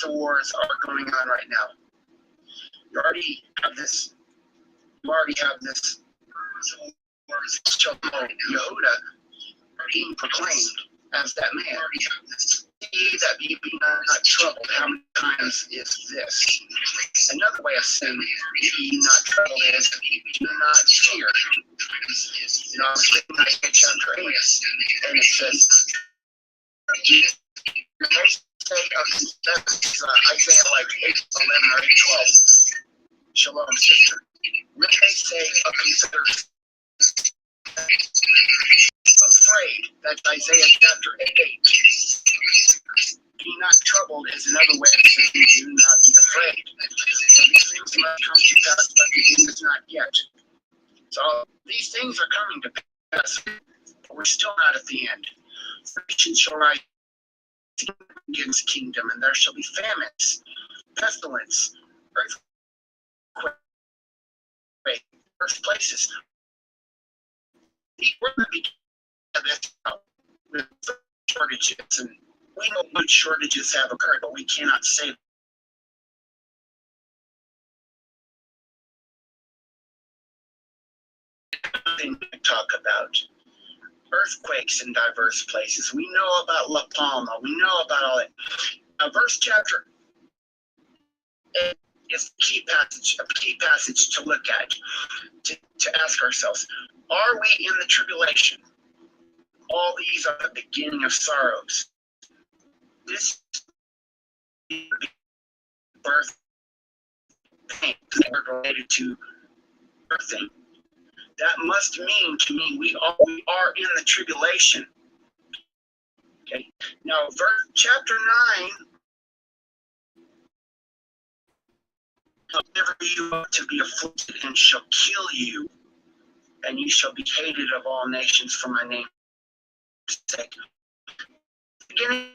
rumors of wars are going on right now. You already have this Yehuda being proclaimed as that man. See that ye be not troubled. How many times is this? Another way of saying be ye not troubled is do not fear. You know, I was reading Isaiah chapter 8, and it says, Isaiah like 8:11 or 8:12. Shalom, sister. When they say of these others afraid, that's Isaiah chapter 8. Be not troubled is another way of saying do not be afraid. So these things must come to pass, but the end is not yet. So these things are coming to pass, but we're still not at the end. Nation shall rise against kingdom, and there shall be famines, pestilence, earthquake, first places. We're going to be this with shortages, and we know what shortages have occurred, but we cannot say nothing to talk about. Earthquakes in diverse places. We know about La Palma. We know about all it. Verse chapter 8 is a key passage to look at, to ask ourselves, are we in the tribulation? All these are the beginning of sorrows. This is birth pain related to birthing. That must mean to me we are in the tribulation. Okay. Now, chapter 9. He'll deliver you up to be afflicted and shall kill you, and you shall be hated of all nations for my name's sake. Beginning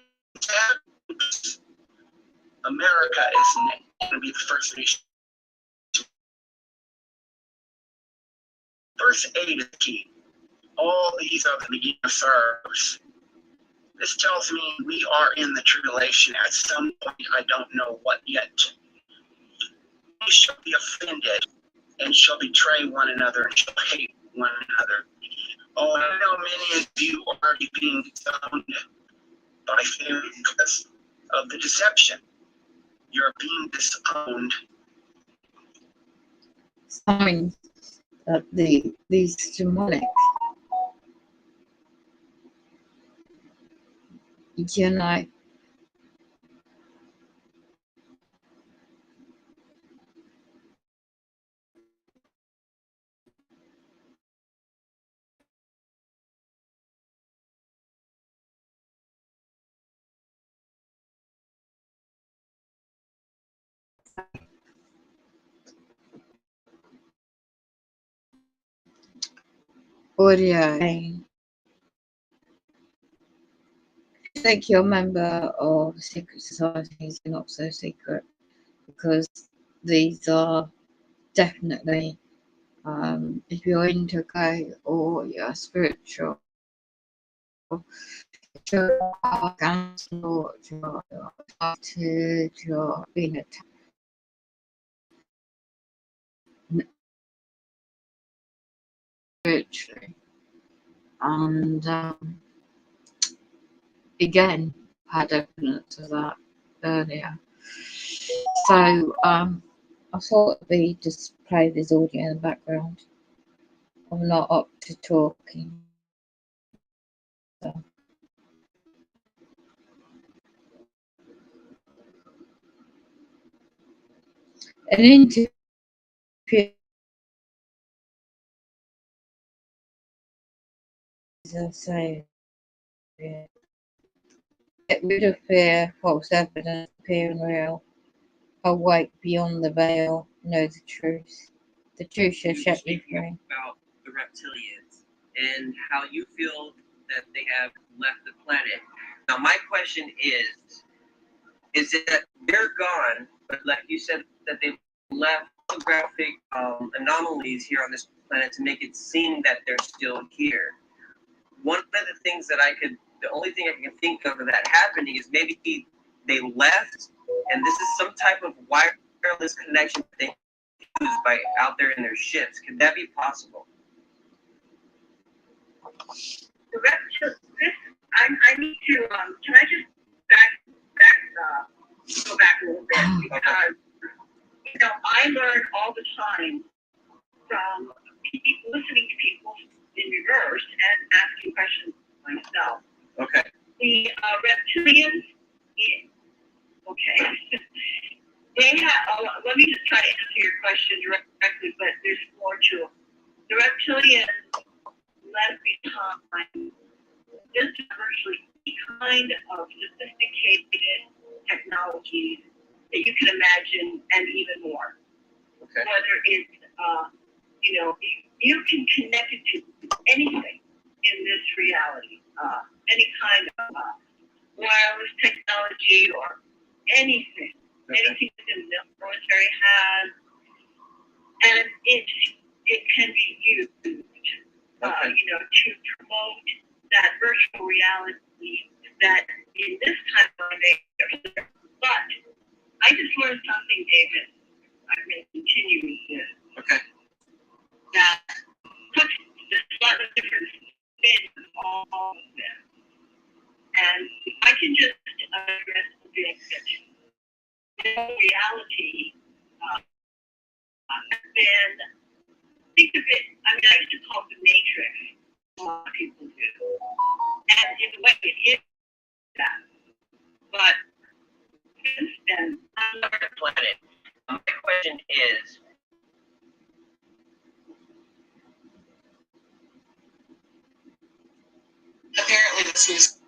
America is going to be the first nation. Verse 8 is key. All these are the beginning of sorrows. This tells me we are in the tribulation at some point. I don't know what yet. We shall be offended and shall betray one another and shall hate one another. Oh, I know many of you are already being disowned by fear because of the deception. You're being disowned. Signs that these demonic, you know, audio. If you think you're a member of secret societies, you're not so secret, because these are definitely, if you're into gay or you're spiritual, you're cancelled, you're excited, you're being attacked. Spiritually. And again, had evidence of that earlier. So I thought we just play this audio in the background. I'm not up to talking. So. An interview, as I say, get rid of fear, false evidence, appearing real. Awake beyond the veil, know the truth. The truth shall set you free. About the reptilians and how you feel that they have left the planet. Now, my question is that they're gone, but like you said, that they've left holographic anomalies here on this planet to make it seem that they're still here. One of the things that the only thing I can think of that happening is maybe they left, and this is some type of wireless connection that they use by out there in their ships. Could that be possible? So that's just this. I need to. Can I just go back a little bit, because I learn all the time from listening to people in reverse and asking questions myself. Okay. The reptilians, okay. They have. Let me just try to answer your question directly, but there's more to it. The reptilians left behind just virtually any kind of sophisticated technologies that you can imagine, and even more. Okay. Whether it's, you can connect it to anything in this reality, any kind of wireless technology or anything, anything that the military has, and it can be used, to promote that virtual reality that in this time of day. But I just learned something, David. I'm going to continue with this. Okay. That puts just a lot of different spins on all of this. And I can just address the bit that reality has been, think of it, I used to call it the matrix. A lot of people do. And in a way, it is that. But since then, On the planet. My question is, apparently this is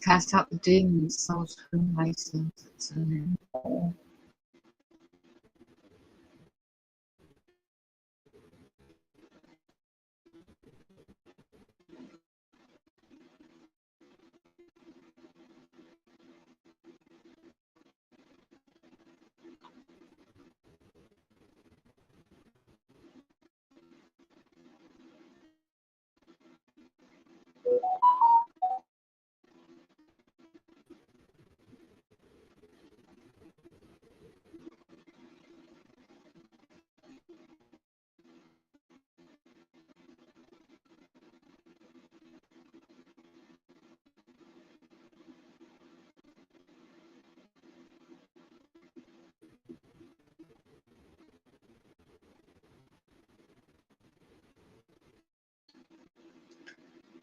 cast out the demons, souls, Freemasons, and then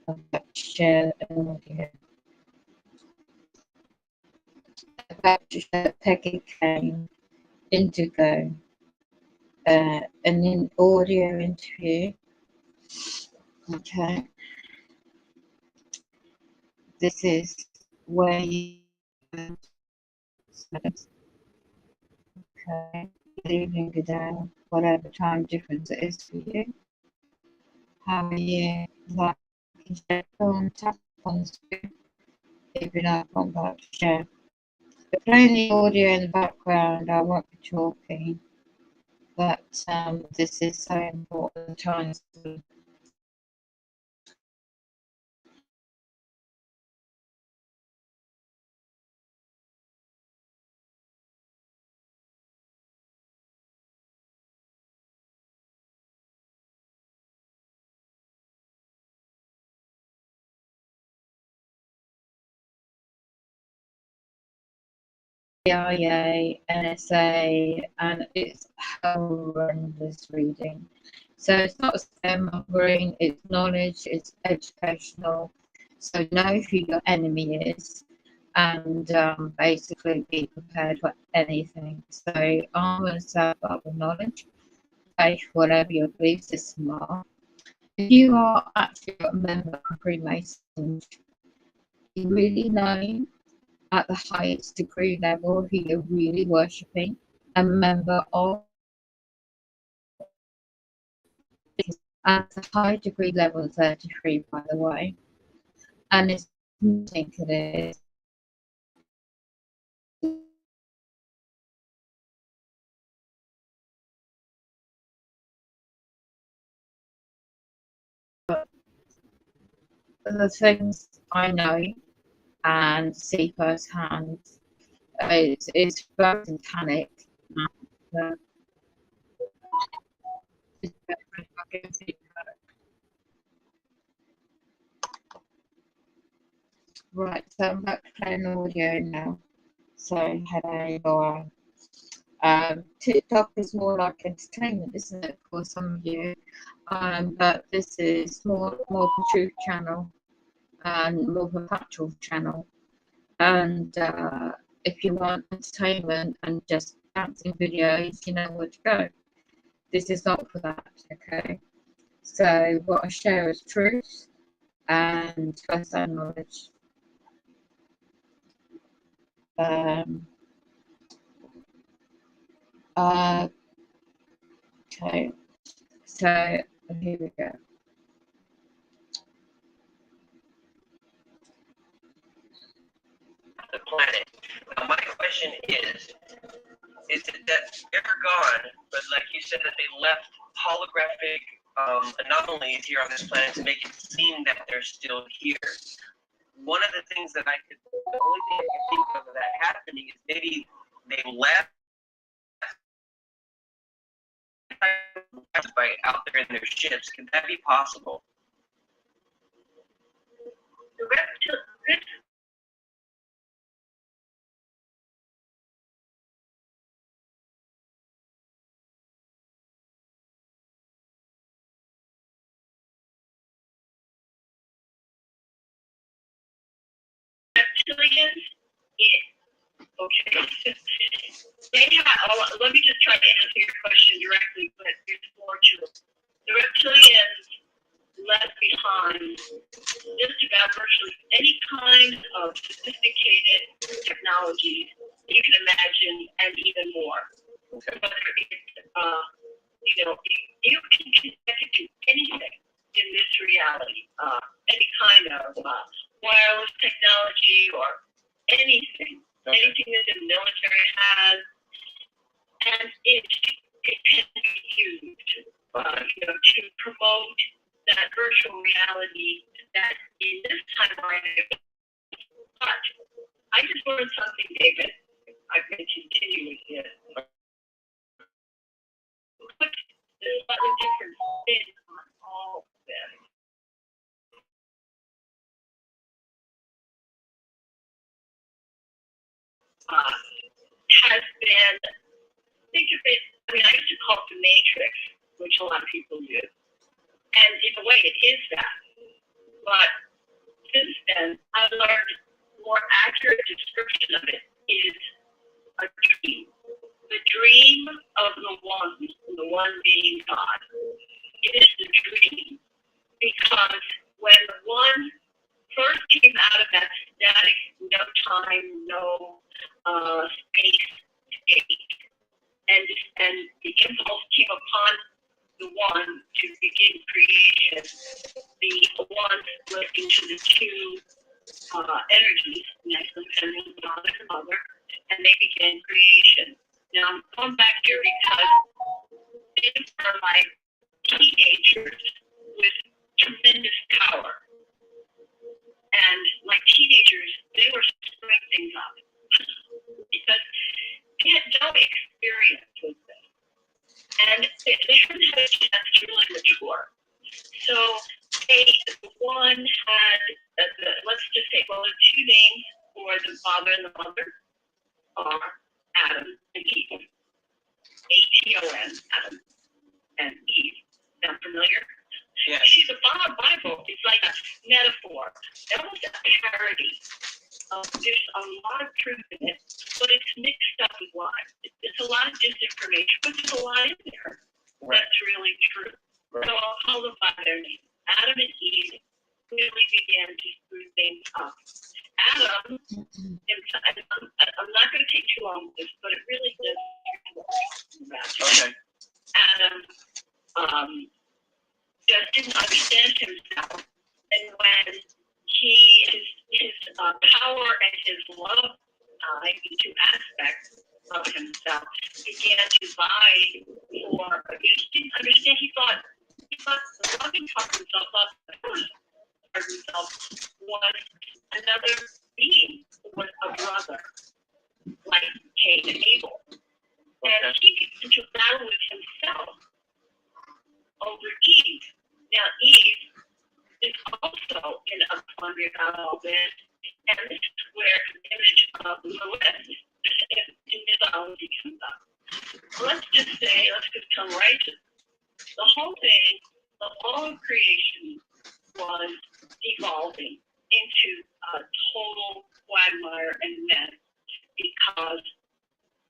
about to share an audio. About to share Peggy Kane, Indigo, an audio interview. Okay. This is where you okay, good evening, good day, whatever time difference it is for you. How are you? Like, you should go and tap on the screen if you're not about to share. But playing the audio in the background, I won't be talking, but this is so important times. CIA, NSA, and it's horrendous reading. So it's not scaremongering, it's knowledge, it's educational. So know who your enemy is and basically be prepared for anything. So arm yourself up with knowledge, faith, whatever your belief system are. If you are actually a member of Freemasons, you really know at the highest degree level who you're really worshipping, a member of at the high degree level 33, by the way, and it's I think it is. But the things I know and see firsthand, it's very satanic. And, it's very fucking satanic. Right, so I'm back to playing audio now. So, hello, Laura. TikTok is more like entertainment, isn't it, for some of you? But this is more of a truth channel and more of a factual channel. And if you want entertainment and just dancing videos, you know where to go. This is not for that, okay? So what I share is truth and first-hand knowledge. Okay, so here we go. The planet. Now, my question is it that they're gone, but like you said, that they left holographic anomalies here on this planet to make it seem that they're still here? One of the things that the only thing I can think of that happening is maybe they left by out there in their ships. Can that be possible? The reptilians okay. They have, let me just try to answer your question directly, but there's more to it. The reptilians left behind just about virtually any kind of sophisticated technology you can imagine and even more. Okay. Whether it's, you can connect it to anything in this reality, any kind of wireless technology or anything. Okay. Anything that the military has, and it can be used, to promote that virtual reality that in this time right now. But I just learned something, David. I've been continuing this. Put a slightly different spin on all of this. Has been, think of it, I mean, I used to call it the Matrix, which a lot of people use. And in a way, it is that. But since then, I learned more accurate description of it is a dream. The dream of the one being God. It is the dream because when the one first came out of that static, no time, no space state, and the impulse came upon the one to begin creation, the one split into the two energies, Nephilim, God and Mother, and they began creation. Now I'm going back here because they were like teenagers with tremendous power. And like teenagers, they were screwing things up because they had no experience with this. And they hadn't had a chance to really mature. So one had, let's just say, well, the two names for the father and the mother are Adam and Eve. A-T-O-M, Adam and Eve. Sound familiar? Yes. See, the Bible is like a metaphor. That was a parody. There's a lot of truth in it, but it's mixed up with lies. It's a lot of disinformation, but there's a lot in there that's really true. Right. So I'll call them by their name. Adam and Eve really began to screw things up. Adam, I'm not going to take too long with this, but it really does. Okay. Adam just didn't understand himself, and when his power and his love, the two aspects of himself, began to vie for. He didn't understand. He thought loving part of himself, loving part of himself was another being, was a brother, like Cain and Abel. And he gets into battle with himself over Eve. Now, Eve is also in a quandary about all this, and this is where the image of Lilith in mythology comes up. Let's just come right to the whole thing. All of creation was evolving into a total quagmire and mess because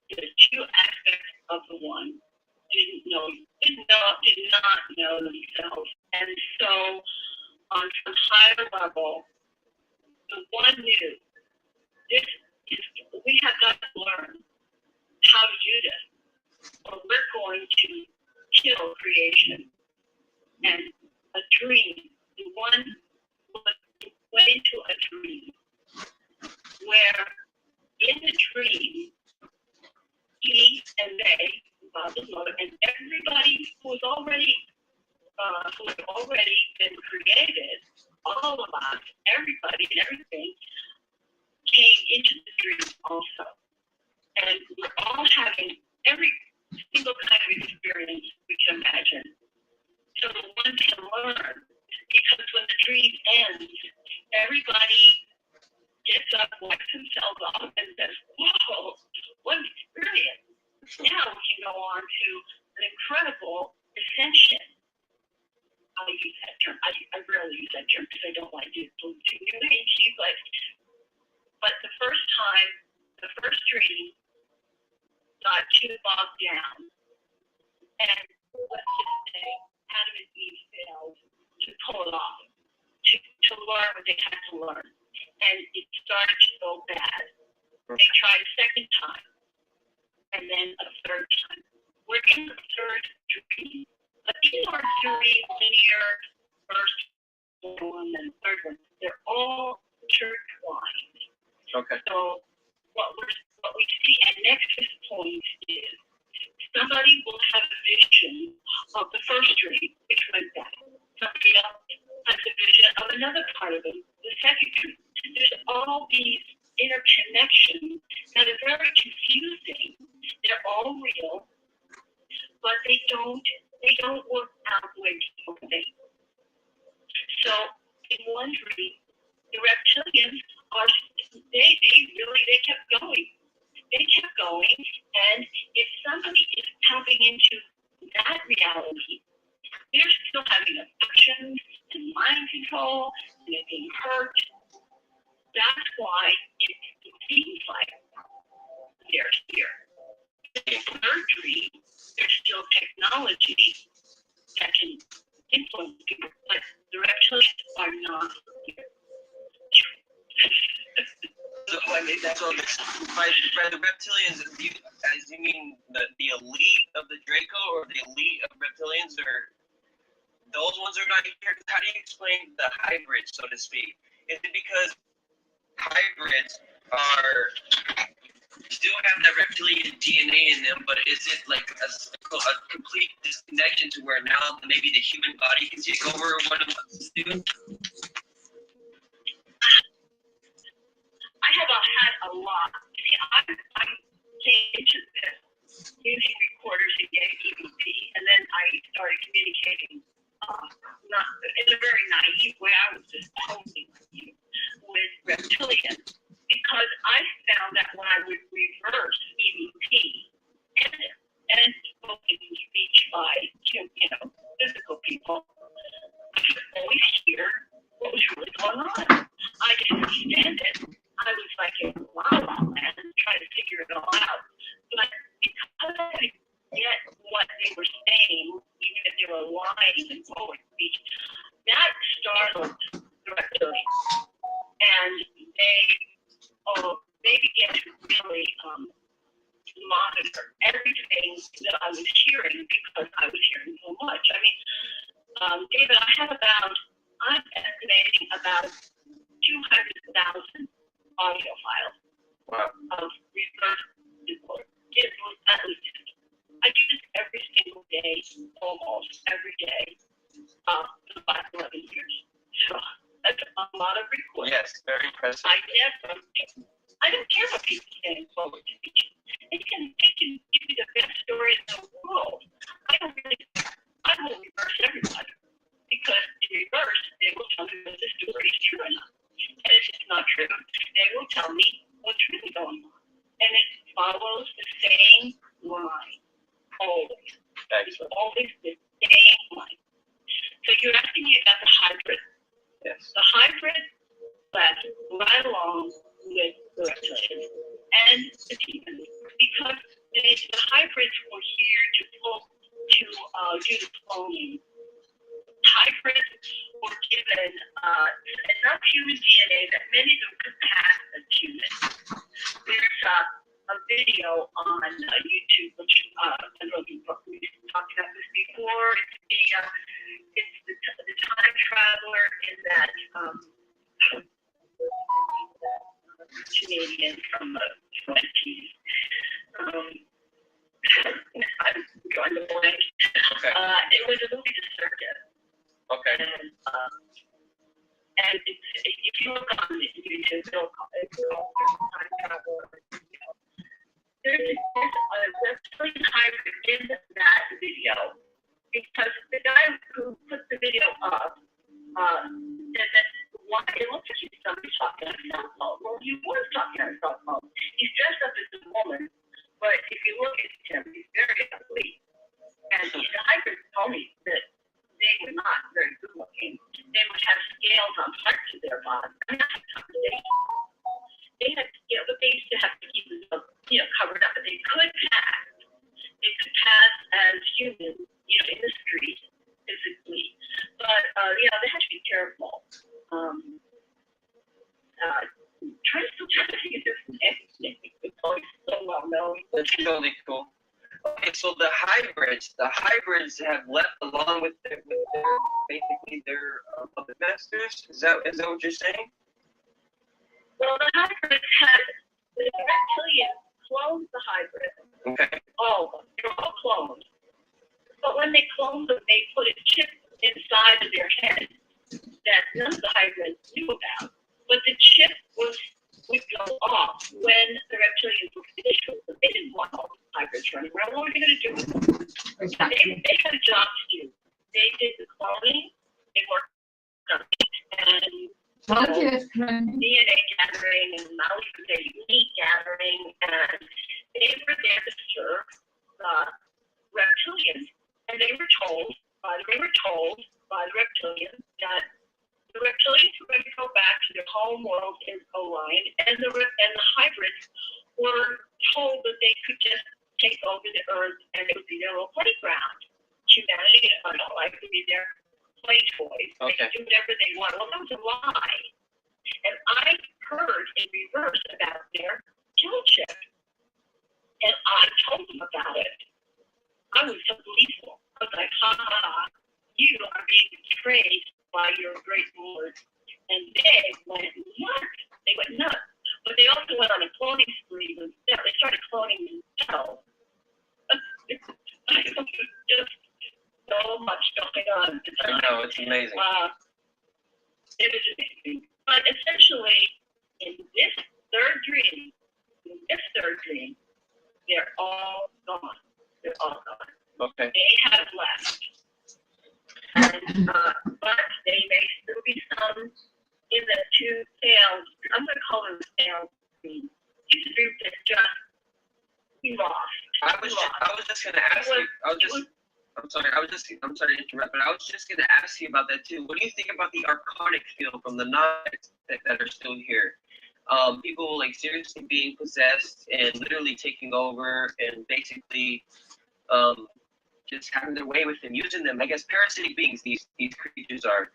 the two aspects of the one did not know themselves. And so on some higher level, the one knew we have got to learn how to do this, or we're going to kill creation. And a dream, the one went into a dream where in the dream he and they, father, mother, and everybody who had already been created, all of us, everybody and everything, came into the dream also. And we're all having every single kind of experience we can imagine. So the one can learn, because when the dream ends, everybody gets up, wipes themselves off, and says, whoa, what an experience. Now we can go on to an incredible ascension. I'll use that term. I rarely use that term because I don't like to too new agey, but the first time, the first dream got too bogged down, and let's just say Adam and Eve failed to pull it off, to learn what they had to learn, and it started to go bad. They tried a second time, and then a third time. We're in the third dream, but these aren't three linear first one and third one. They're all intertwined. Okay. So what we see at Nexus Point is somebody will have a vision of the first dream, which went bad. Somebody else has a vision of another part of the second dream. There's all these interconnections that are very confusing. They're all real, but they don't work out the way people think. So in one dream, the reptilians they kept going. They kept going, and if somebody is tapping into that reality, they're still having affections, and mind control and it being hurt. That's why it seems like they're here. In surgery, there's still technology that can influence people, but the reptilians are not here. So, I mean, so by the reptilians, as you mean the elite of the Draco, or the elite of reptilians, or those ones are not here? How do you explain the hybrids, so to speak? Is it because hybrids still have that reptilian DNA in them, but is it like a complete disconnection to where now maybe the human body can take over what it wants to do? I have had a lot. See, I'm getting into this using recorders and getting EVP, and then I started communicating not in a very naive way. I was just totally naive with reptilians because I found that when I would reverse EVP and spoken speech by physical people, I could always hear what was really going on. I didn't understand it. I was like in la la land trying to figure it all out. But because I could get what they were saying, even if they were lying in forward speech, that startled the reptilians. And they began to really monitor everything that I was hearing because I was hearing so much. I mean, David, I'm estimating about 200,000 audio files of reverse disorder. It was at least. I do this every single day, almost every day, for the past 11 years. So that's a lot of recording. Yes, very impressive. I don't care what people say in forward speech. They can give you the best story in the world. I will reverse everybody. Because in reverse, they will tell me whether the story is true or not. And if it's not true, they will tell me what's really going on. And it follows the same line. Always. It's always the same line. So you're asking me about the hybrid. Yes. The hybrid led right along with the reptilians and the demons because the hybrids were here to do the cloning. Hybrids were given enough human DNA that many of them could pass as human. There's a video on YouTube, which I don't know if we've talked about this before. It's the time traveler in that Canadian from the 20s. I'm drawing the blank. Okay. It was a movie, The Circus. Okay. And if you look on YouTube, it's called Time Traveler. There's a reptilian hybrid in that video because the guy who put the video up said that it looks like somebody's talking on a cell phone. Well, he was talking on a cell phone. He's dressed up as a woman, but if you look at him, he's very ugly. And the hybrids told me that they were not very good looking. They would have scales on parts of their body. I mean, that's a conversation. They had scales, but they used to have to keep them, covered up. But they could pass. They could pass as humans, in the street physically. But they had to be careful. Trying to think of different names. It's always so well known. That's really cool. Okay, so the hybrids have left along with their puppet masters. Is that what you're saying? Well, the hybrids the reptilians cloned the hybrids. Okay. All of them. They're all cloned. But when they cloned them, they put a chip inside of their head that none of the hybrids knew about. But the chip would go off when the reptilians were finished with them. They didn't want all the hybrids running around. What were they going to do with them? Exactly. They had a job to do. They did the cloning. They worked on it. And DNA gathering and mouse meat gathering. And they were there to serve the reptilians. And they were told they were told by the reptilians that the reptilians were going to go back to their home world in Orion, and the hybrids were told that they could just take over the Earth and it would be their little playground. Humanity and life would be their play toys. They could do whatever they want. Well, that was a lie. And I heard in reverse about their killship, and I told them about it. I was so gleeful. I was like, ha ha ha, you are being betrayed by your great lord. And they went nuts. They went nuts. But they also went on a cloning spree themselves. They started cloning themselves. Just so much going on at the time. I know, it's amazing. It was amazing. But essentially, in this third dream, they're all gone. They're all gone. Okay. They have left. And, but they may still be some in the two sales. I'm going to call them sales dreams. These dreams that just we lost. I was just going to ask you. I'm sorry to interrupt, but I was just going to ask you about that too. What do you think about the archonic field from the knives that are still here? People like seriously being possessed and literally taking over and basically just having their way with them, using them. I guess parasitic beings these creatures are.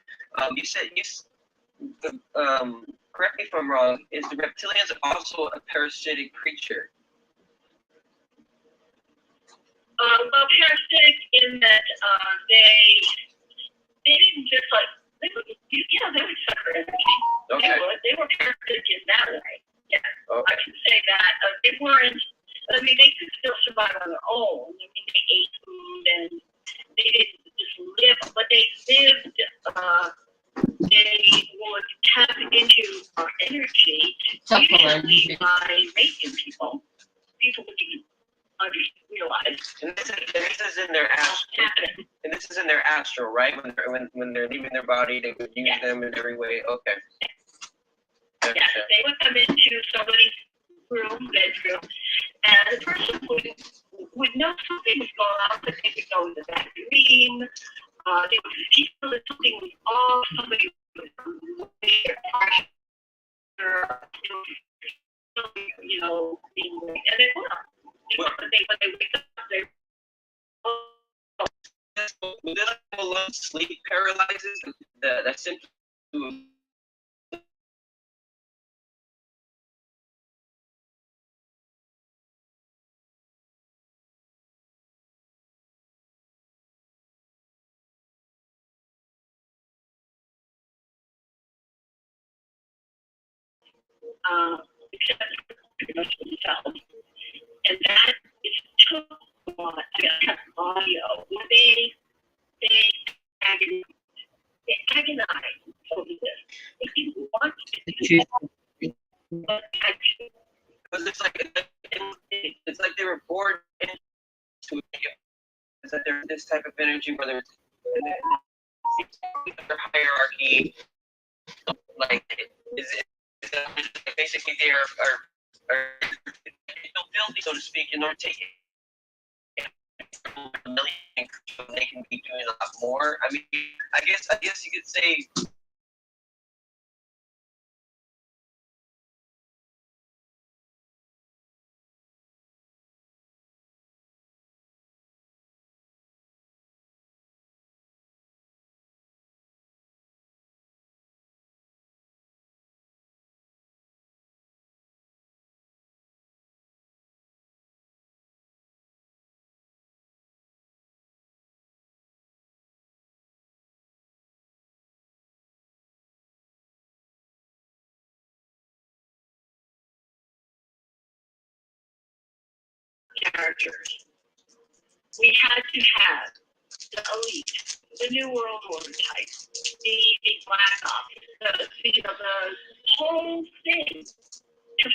You said correct me if I'm wrong. Is the reptilians also a parasitic creature? Well, parasitic in that they didn't just like they would suck for energy. Okay. They were parasitic in that way. Yeah, okay. I can say that. They weren't. I mean, they could still survive on their own. I mean, they ate food and they didn't just live, but they lived. They would tap into our energy usually by making people. People would even realize. And this is in their astral. And this is in their astral, right? When they're leaving their body, they would use them in every way. Okay. Yes, they would come into somebody's bedroom, and the person would know something was going on, but they would go into that dream. They would feel that something was off. Somebody was being late, and they were. When they wake up, they're will this alone sleep paralyzes that symptom? except pretty much themselves. And that is took a lot. I got audio where they agonize over this. They didn't want to do that, but actually, Because it's like they were born into it. It's like they're this type of energy, whether it's their hierarchy, like basically they are filthy, so to speak, in order to take it. They can be doing a lot more. I mean, I guess you could say. characters. We had to have the elite, the New World Order type, the Black Ops, the whole thing to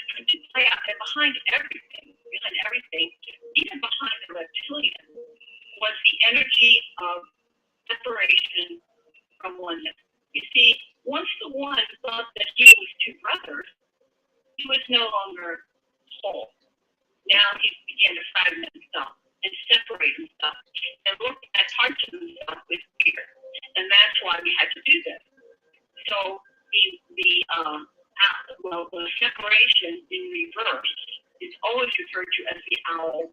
play out. And behind everything, even behind the reptilian, was the energy of separation from oneness. You see, once the one thought that he was two brothers, he was no longer whole. Now he began to fragment himself. and separate themselves and look at parts of themselves with fear. And that's why we had to do this. So the separation in reverse is always referred to as the owl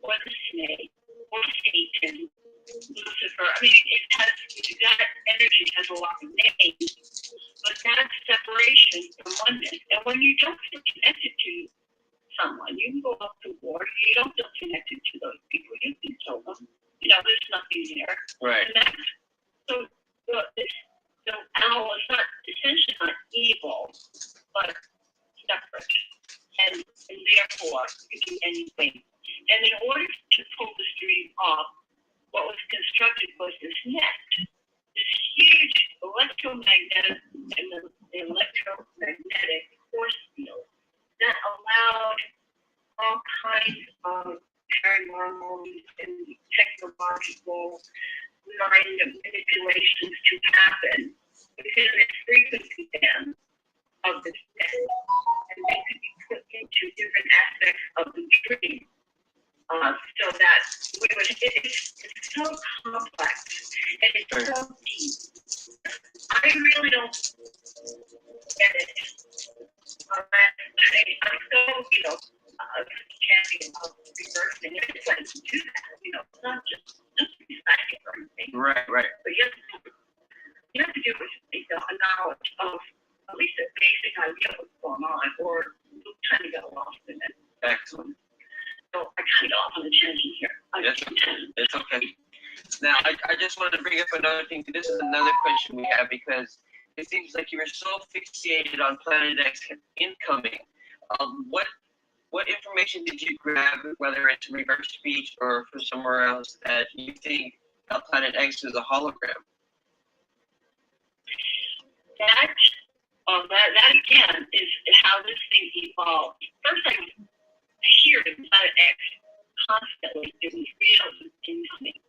or the snake or Satan, Lucifer. I mean, that energy has a lot of names, but that's separation from oneness. And when you don't feel connected to someone, you can go up to war. You don't feel connected to those people. You can kill them. There's nothing there. Right. And that's so. The owl is essentially not evil, but separate, and therefore you can do anything. And in order to pull the stream off, what was constructed was this net, this huge electromagnetic force field that allowed all kinds of paranormal and technological mind manipulations to happen within the frequency band of this net, and they could be put into different aspects of the dream. So that it's so complex and it's so deep. I really don't get it. I'm so, chanting about reversing. It's like to do that, it's not just be psychic or anything. Right. But you have to do it with a knowledge of at least a basic idea of what's going on, or you kind of get lost in it. Excellent. So I kind of off on a tangent here. It's okay. Now, I just wanted to bring up another thing. This is another question we have, because it seems like you were so fixated on Planet X incoming. What information did you grab, whether it's reverse speech or from somewhere else, that you think Planet X is a hologram? That again is how this thing evolved. First, I hear the Planet X constantly in these videos of incoming.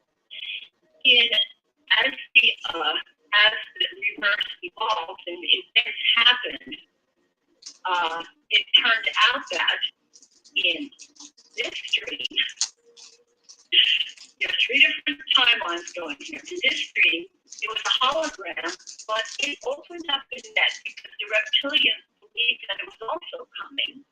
As the reverse evolved and events happened, it turned out that in this stream, there's three different timelines going here. In this stream, it was a hologram, but it opened up the net because the reptilians believed that it was also coming.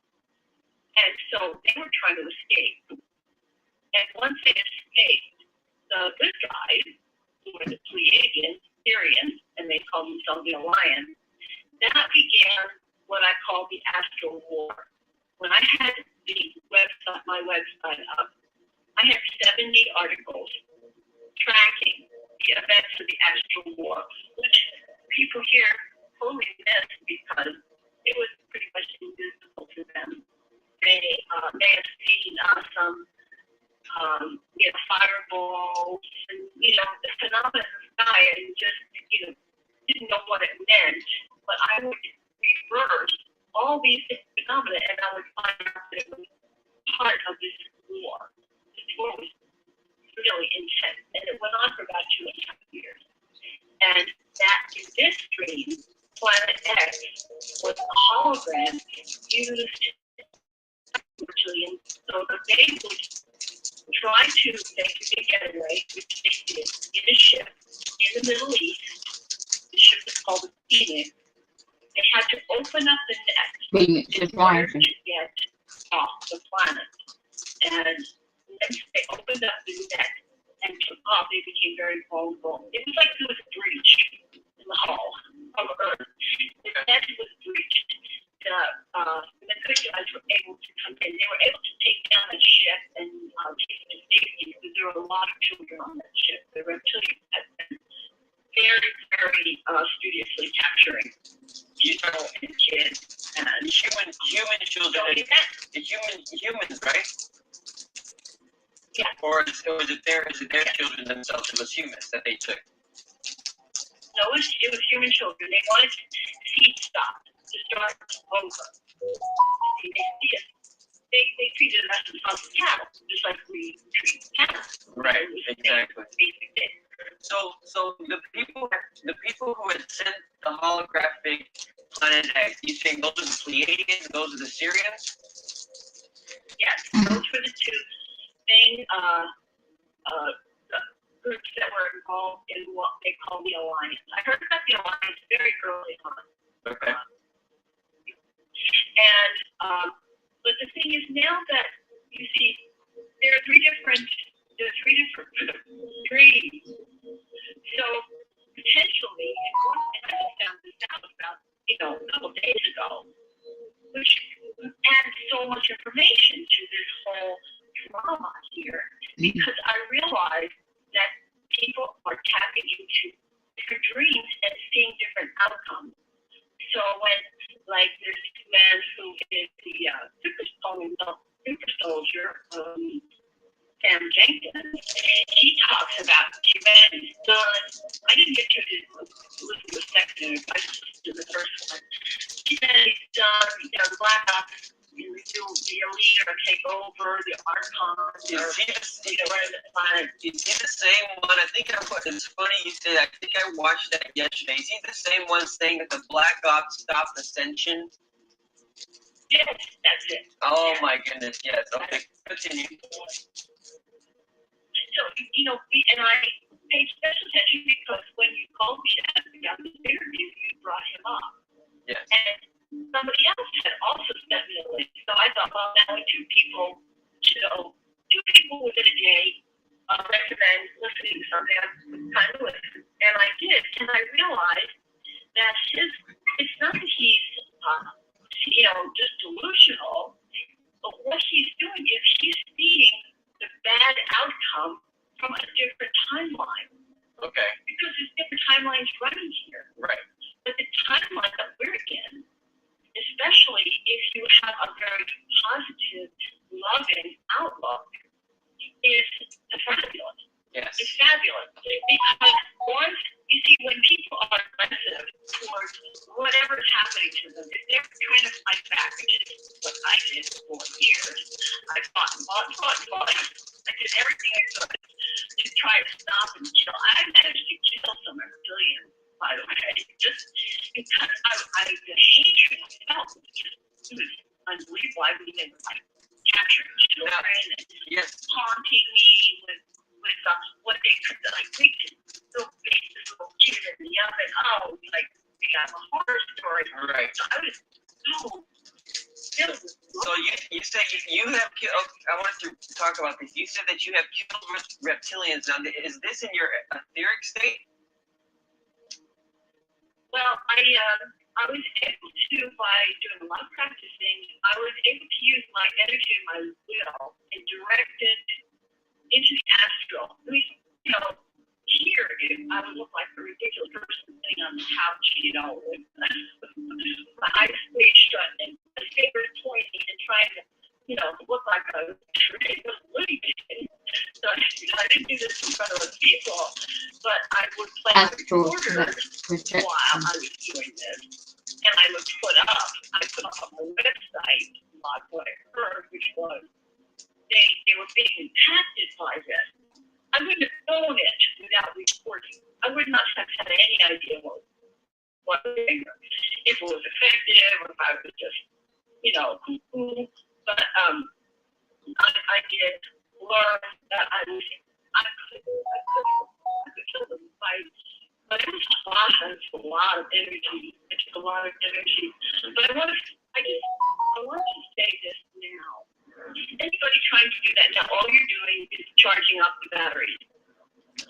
And so they were trying to escape. And once they escaped, the good guys, who were the Pleiadians, Syrians, and they called themselves the Alliance, that began what I call the astral war. When I had my website up, I had 70 articles tracking the events of the astral war, which people here totally missed because it was pretty much invisible to them. They may have seen some fireballs and the phenomena in the sky, and just didn't know what it meant. But I would reverse all these phenomena, and I would find out that it was part of this war. This war was really intense, and it went on for about 2.5 years. And that in this dream, Planet X was a hologram used so that they would try to make a big getaway, which they did in a ship in the Middle East. The ship is called the Phoenix. They had to open up the net in order to get off the planet. And once they opened up the net and took off, they became very vulnerable. It was like there was a breach in the hull of Earth. The net was breached. The good guys were able to come in. They were able to take down the ship and take it to safety because there were a lot of children on that ship. The reptilians had been very, very studiously capturing people and kids and human children. The humans, right? Yeah. Or is it their children themselves? It was humans that they took. No, it was human children. They wanted to see stop, to start over. They treated us as cattle, just like we treat cattle. Right, exactly. So the people who had sent the holographic Planet X, you saying those are the Pleiadians, those are the Syrians? Yes, those were the two. thing, the groups that were involved in what they call the Alliance. I heard about the Alliance very early on. Okay. And, but the thing is now that you see, there are three different dreams. So potentially, and I just found this out about, a couple of days ago, which adds so much information to this whole drama here, because I realized that people are tapping into different dreams and seeing different outcomes. So when, like, this man who is the super soldier, Sam Jenkins, he talks about humanity's done. I didn't get to listen to the second, I just listened to the first one. Humanity's done, the Black Ops, the elite are take over, the Archons, You see the same one? I think it's funny you say that. I think I watched that yesterday. Is he the same one saying that the Black Ops stopped Ascension? Yes, that's it. Oh my goodness, yes. Okay, continue. So, and I paid special attention because when you called me at the interview, you brought him up. Yes. And somebody else had also sent me a link. So I thought, well, now two people within a day recommend listening to something. I'm kind of listen. And I did. And I realized that it's not that he's, just delusional, but what he's doing is he's seeing the bad outcome from a different timeline. Okay. Because there's different timelines running here. Right. But the timeline that we're in, especially if you have a very positive, loving outlook, is fabulous. Yes. It's fabulous. Because once, you see, when people are aggressive towards whatever is happening to them, if they're trying to fight back, which is what I did for years, I fought. I did everything I could to try to stop and kill. I managed to kill some civilians, by the way, just because the hatred I felt it was unbelievable. I mean, they were like capturing children and taunting me with what they could, like, we could still face this little kid in the oven. Oh, like, we have a horror story. Right. So I was so filled with So you say you have killed. I wanted to talk about this. You said that you have killed reptilians. Now, is this in your etheric state? Well, I was able to, by doing a lot of practicing, I was able to use my energy and my will and direct it into the astral. I mean, here I would look like a ridiculous person sitting on the couch, with my eyes squeezed shut and my fingers pointing and trying to, look like a ridiculous Looney Bin. So I didn't do this in front of other people, but I would play my recorders while I was doing this. And I would put up on my website what I heard, which was they were being impacted by this. I wouldn't have known it without recording. I would not have had any idea what if it was effective or if I was just, cuckoo. But I did learn that I could kill them but it was a lot of energy. It took a lot of energy. But I want to say this now. Anybody trying to do that now, all you're doing is charging up the batteries.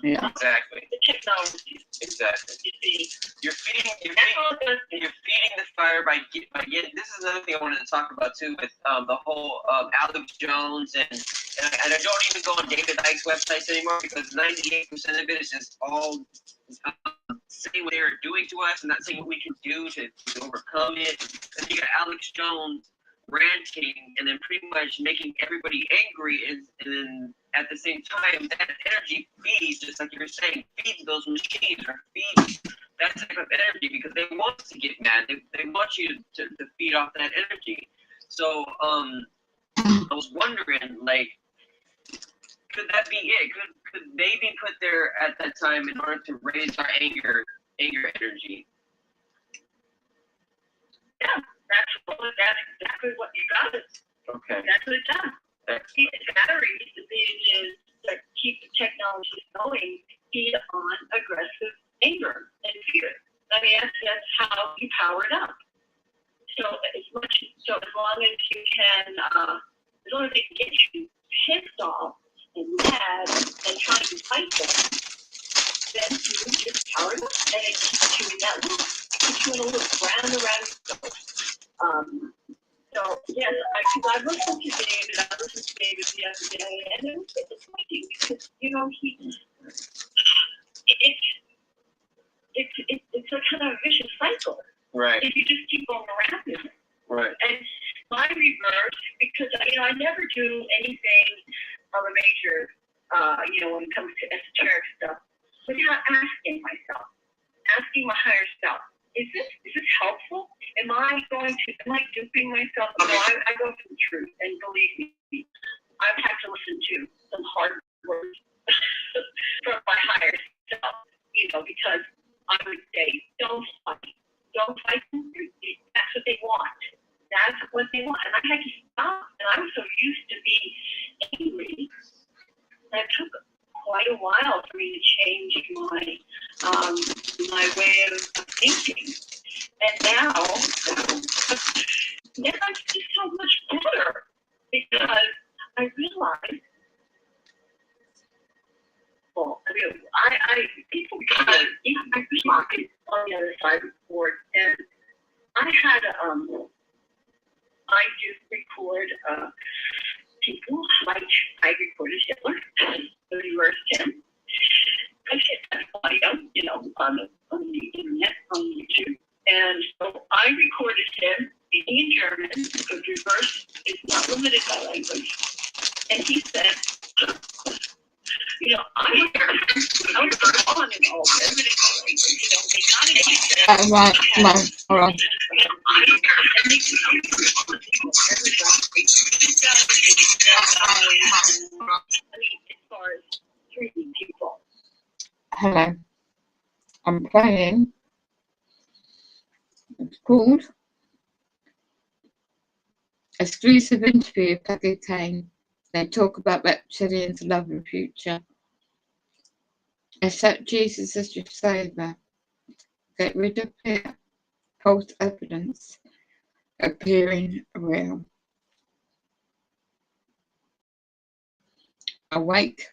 Yeah. Exactly. The technology. Exactly. You see. You're feeding the fire by getting. This is another thing I wanted to talk about too, with the whole Alex Jones and I don't even go on David Icke's websites anymore because 98% of it is just all saying what they're doing to us and not saying what we can do to overcome it. And you got Alex Jones ranting and then pretty much making everybody angry, and then at the same time that energy feeds, just like you were saying, feeds those machines or feeds that type of energy because they want us to get mad. They want you to feed off that energy. So I was wondering, like, could that be it? Could they be put there at that time in order to raise our anger energy? Yeah, that's exactly what you got. Okay. That's what it's done. Keep the batteries, the thing is to keep the technology going, feed on aggressive anger and fear. I mean, that's how you power it up. So as long as you can, as long as they can get you pissed off and mad and trying to fight them, then you just power it up, and it keeps you in that loop. It keeps you in a loop, round and round you go. So yes, I listened to David. I listened to David the other day, and it was disappointing because it's a kind of vicious cycle. Right. If you just keep going around it. Right. And my reverse, because I never do anything of a major, when it comes to esoteric stuff, without asking myself, asking my higher self, is this helpful? Am I duping myself? No, I go for the truth, and believe me, I've had to listen to some hard words from my higher self, because I would say, don't fight them. That's what they want. That's what they want. And I had to stop. And I was so used to being angry. And it took quite a while for me to change my way of thinking. And now I feel so much better because I realized, people I was walking on the other side of the board, and I had I do record people. I recorded Hitler, the reverse him. I hit that audio, on the internet, on YouTube. And so I recorded him speaking in German, because reverse is not limited by language. And he said, I was on in all this. They got it. Right, all right. As far as treating people. Hello. I'm playing. It's called Exclusive Interview with Peggy Kane. They talk about reptilians' love and future. Accept Jesus as your Saviour. Get rid of fear. False evidence appearing real. I wake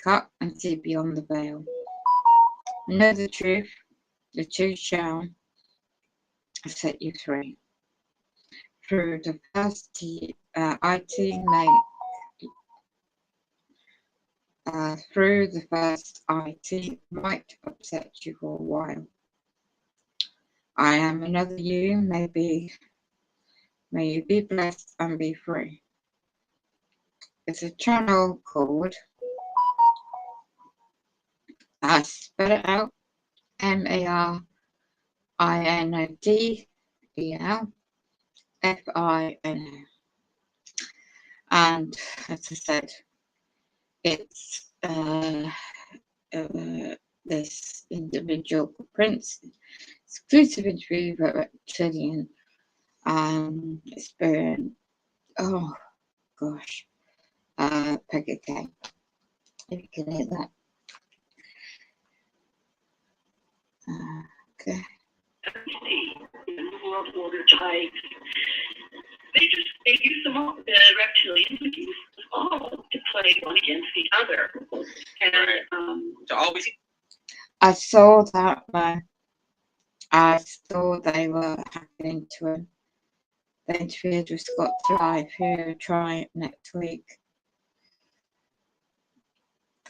up and see beyond the veil. Know the truth shall set you free. Through the first IT might upset you for a while. I am another you, may you be blessed and be free. It's a channel called, I spell it out, MARINODEL FINO. And as I said, it's this individual Prince, exclusive interview with reptilian experience. Oh gosh, Peggy K. If you can hear that. Okay. World order types. They use them all. The reptilians would use them all to play one against the other. And to always. I saw that man. I saw they were hacking into him. The interview with Scott Thrive, who will try it next week.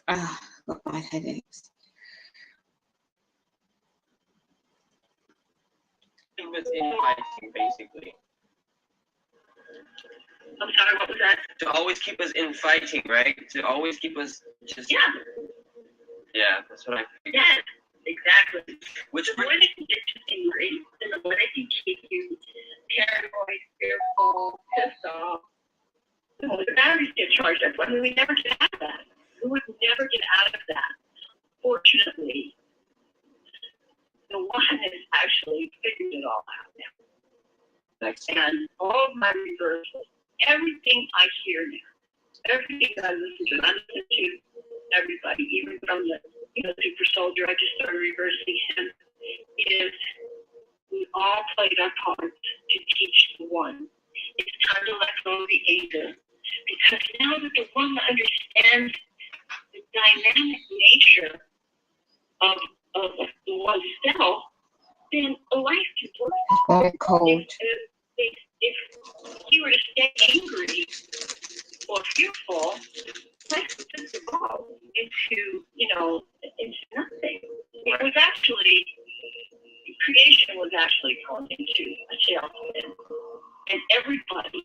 I've got bad headaches. Keep us infighting, basically. I'm sorry, what was that? To always keep us infighting, right? To always keep us just. Yeah. Yeah, that's what I figured. Yes, exactly. Which the more they can get you angry, and the more they can keep you paranoid, fearful, pissed off, the more the batteries get charged up. I mean, we never get out of that. We would never get out of that. Fortunately, the one has actually figured it all out now. And all of my reversals everything I hear now, everything that I listen to everybody, even from the super soldier, I just started reversing him, is we all played our parts to teach the one. It's time to let go of the anger. Because now that the one understands the dynamic nature of the oneself, then life can work. It's very cold. If he were to stay angry or fearful, life would just evolve into nothing. It was actually, creation was actually going into a tailspin. And everybody,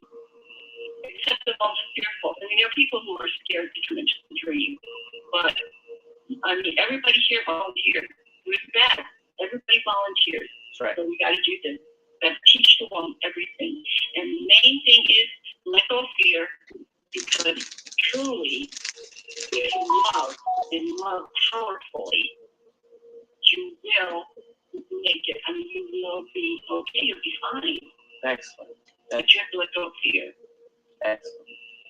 except the most fearful, I mean, there are people who are scared to come into the dream, but I mean, everybody here volunteered. It was bad. Everybody volunteered. That's right. So we got to do this. Got to teach the one everything. And the main thing is let go of fear, because truly, if you love and love powerfully, you will make it. I mean, you will be okay. You'll be fine. Excellent. But you have to let go of fear. Excellent.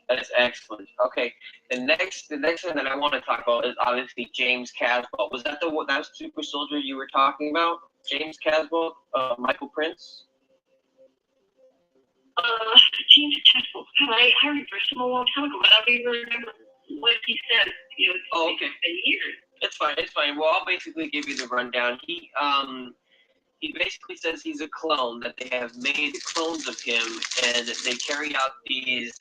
That's excellent. Okay. The next one that I want to talk about is obviously James Caswell. Was that that was super soldier you were talking about? James Caswell, Michael Prince? James Caswell. I reversed him a long time ago, but I don't even remember what he said. Oh, okay. It's been years. It's fine. It's fine. Well, I'll basically give you the rundown. He basically says he's a clone, that they have made clones of him, and they carry out these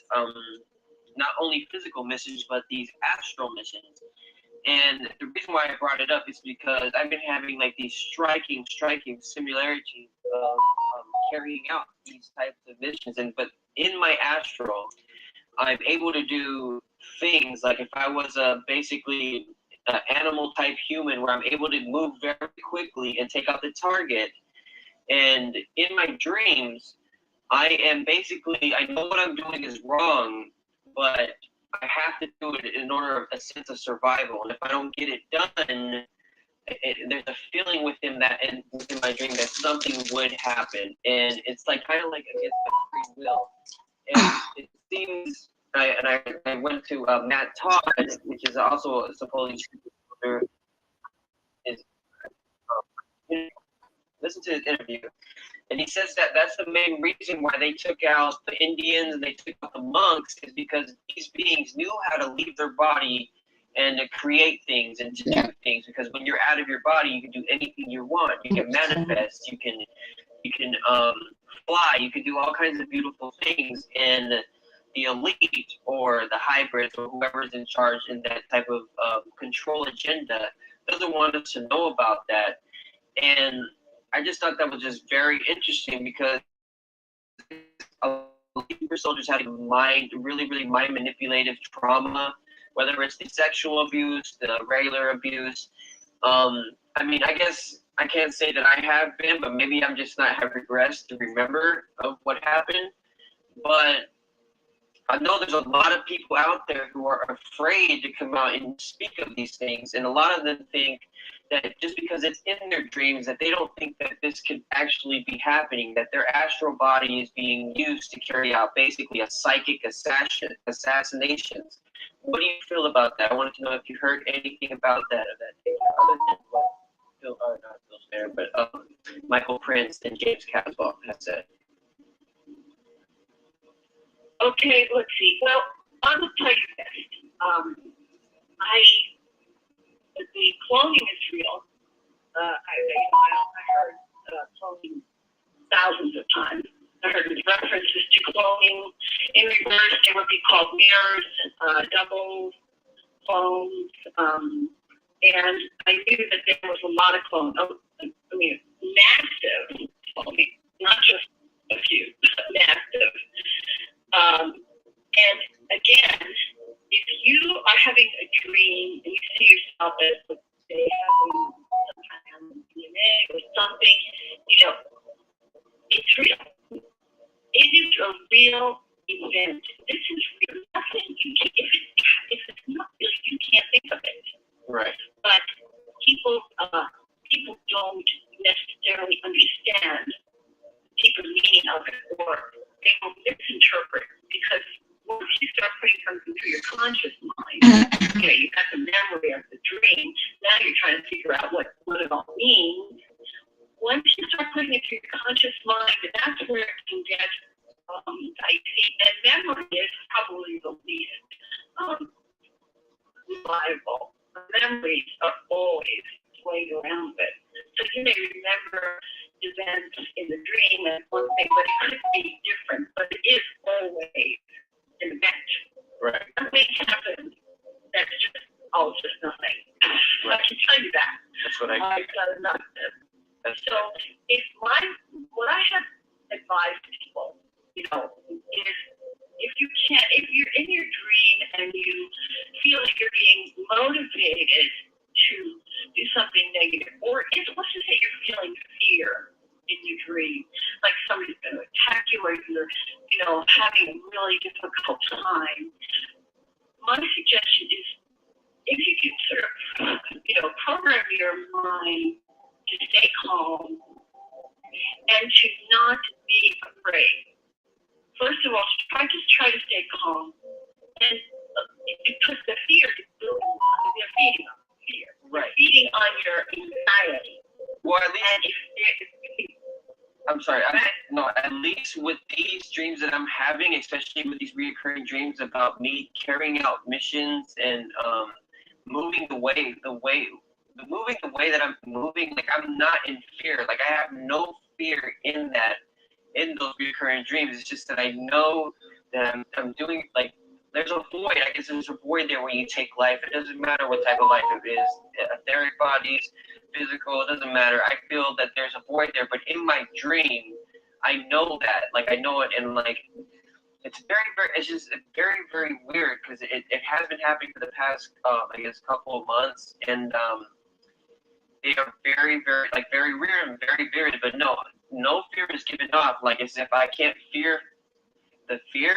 not only physical missions, but these astral missions. And the reason why I brought it up is because I've been having like these striking similarities of carrying out these types of missions. But in my astral, I'm able to do things like if I was basically an animal type human, where I'm able to move very quickly and take out the target. And in my dreams, I know what I'm doing is wrong, but I have to do it in order of a sense of survival. And if I don't get it done, there's a feeling within my dream that something would happen. And it's like kind of like against my free will. And it seems, I went to Matt Todd, which is also supposedly listen to his interview, and he says that that's the main reason why they took out the Indians and they took out the monks, is because these beings knew how to leave their body and to create things and to do things. Because when you're out of your body, you can do anything you want. You can manifest. You can fly. You can do all kinds of beautiful things. And the elite or the hybrids or whoever's in charge in that type of control agenda doesn't want us to know about that. And I just thought that was just very interesting, because super soldiers had really mind manipulative trauma, whether it's the sexual abuse, the regular abuse. I mean, I guess I can't say that I have been, but maybe I'm just not have regressed to remember of what happened. But I know there's a lot of people out there who are afraid to come out and speak of these things, and a lot of them think that just because it's in their dreams, that they don't think that this could actually be happening, that their astral body is being used to carry out basically a psychic assassinations. What do you feel about that? I wanted to know if you heard anything about that, other than what Michael Prince and James Caswell has said. Okay, let's see. Well, I will tell you this. The cloning is real. I heard cloning thousands of times. I heard references to cloning. In reverse, they would be called mirrors, double clones, and I knew that there was a lot of cloning. I mean, massive cloning, not just a few, but massive. And again, if you are having a dream and you see yourself as, let's say, having some kind of DNA or something, it's real. It is a real event. This is real. Nothing. If it's not real, you can't think of it. Right. But people don't necessarily understand the deeper meaning of it, or they will misinterpret, because because once you start putting something through your conscious mind, you got the memory of the dream. Now you're trying to figure out what it all means. Once you start putting it through your conscious mind, that's where it can get dicey. And memory is probably the least reliable. Memories are always playing around with. So you may remember events in the dream as one thing, but it could be different. But it is always an event. Right. Nothing happens that's just nothing. I can tell you that. That's what I So what I have advised people, is if you're in your dream and you feel like you're being motivated to do something negative, or let's just say you're feeling fear in your dream, like somebody's going to attack you, or you're, having a really difficult time. My suggestion is, if you can sort of, program your mind to stay calm and to not be afraid. First of all, try to stay calm, and because the fear is building, they're feeding on fear. Right. They're feeding on your anxiety. Well, at least. And if I'm sorry. At least with these dreams that I'm having, especially with these recurring dreams about me carrying out missions and moving the way that I'm moving, like I'm not in fear. Like I have no fear in those recurring dreams. It's just that I know that I'm doing, like, there's a void. I guess there's a void there when you take life. It doesn't matter what type of life it is, etheric bodies, physical, it doesn't matter. I feel that there's a void there, but in my dream, I know that. Like I know it, and like it's just very, very weird because it has been happening for the past, couple of months, and they are very, very, very weird and very vivid, but no fear is given off. Like as if I can't fear the fear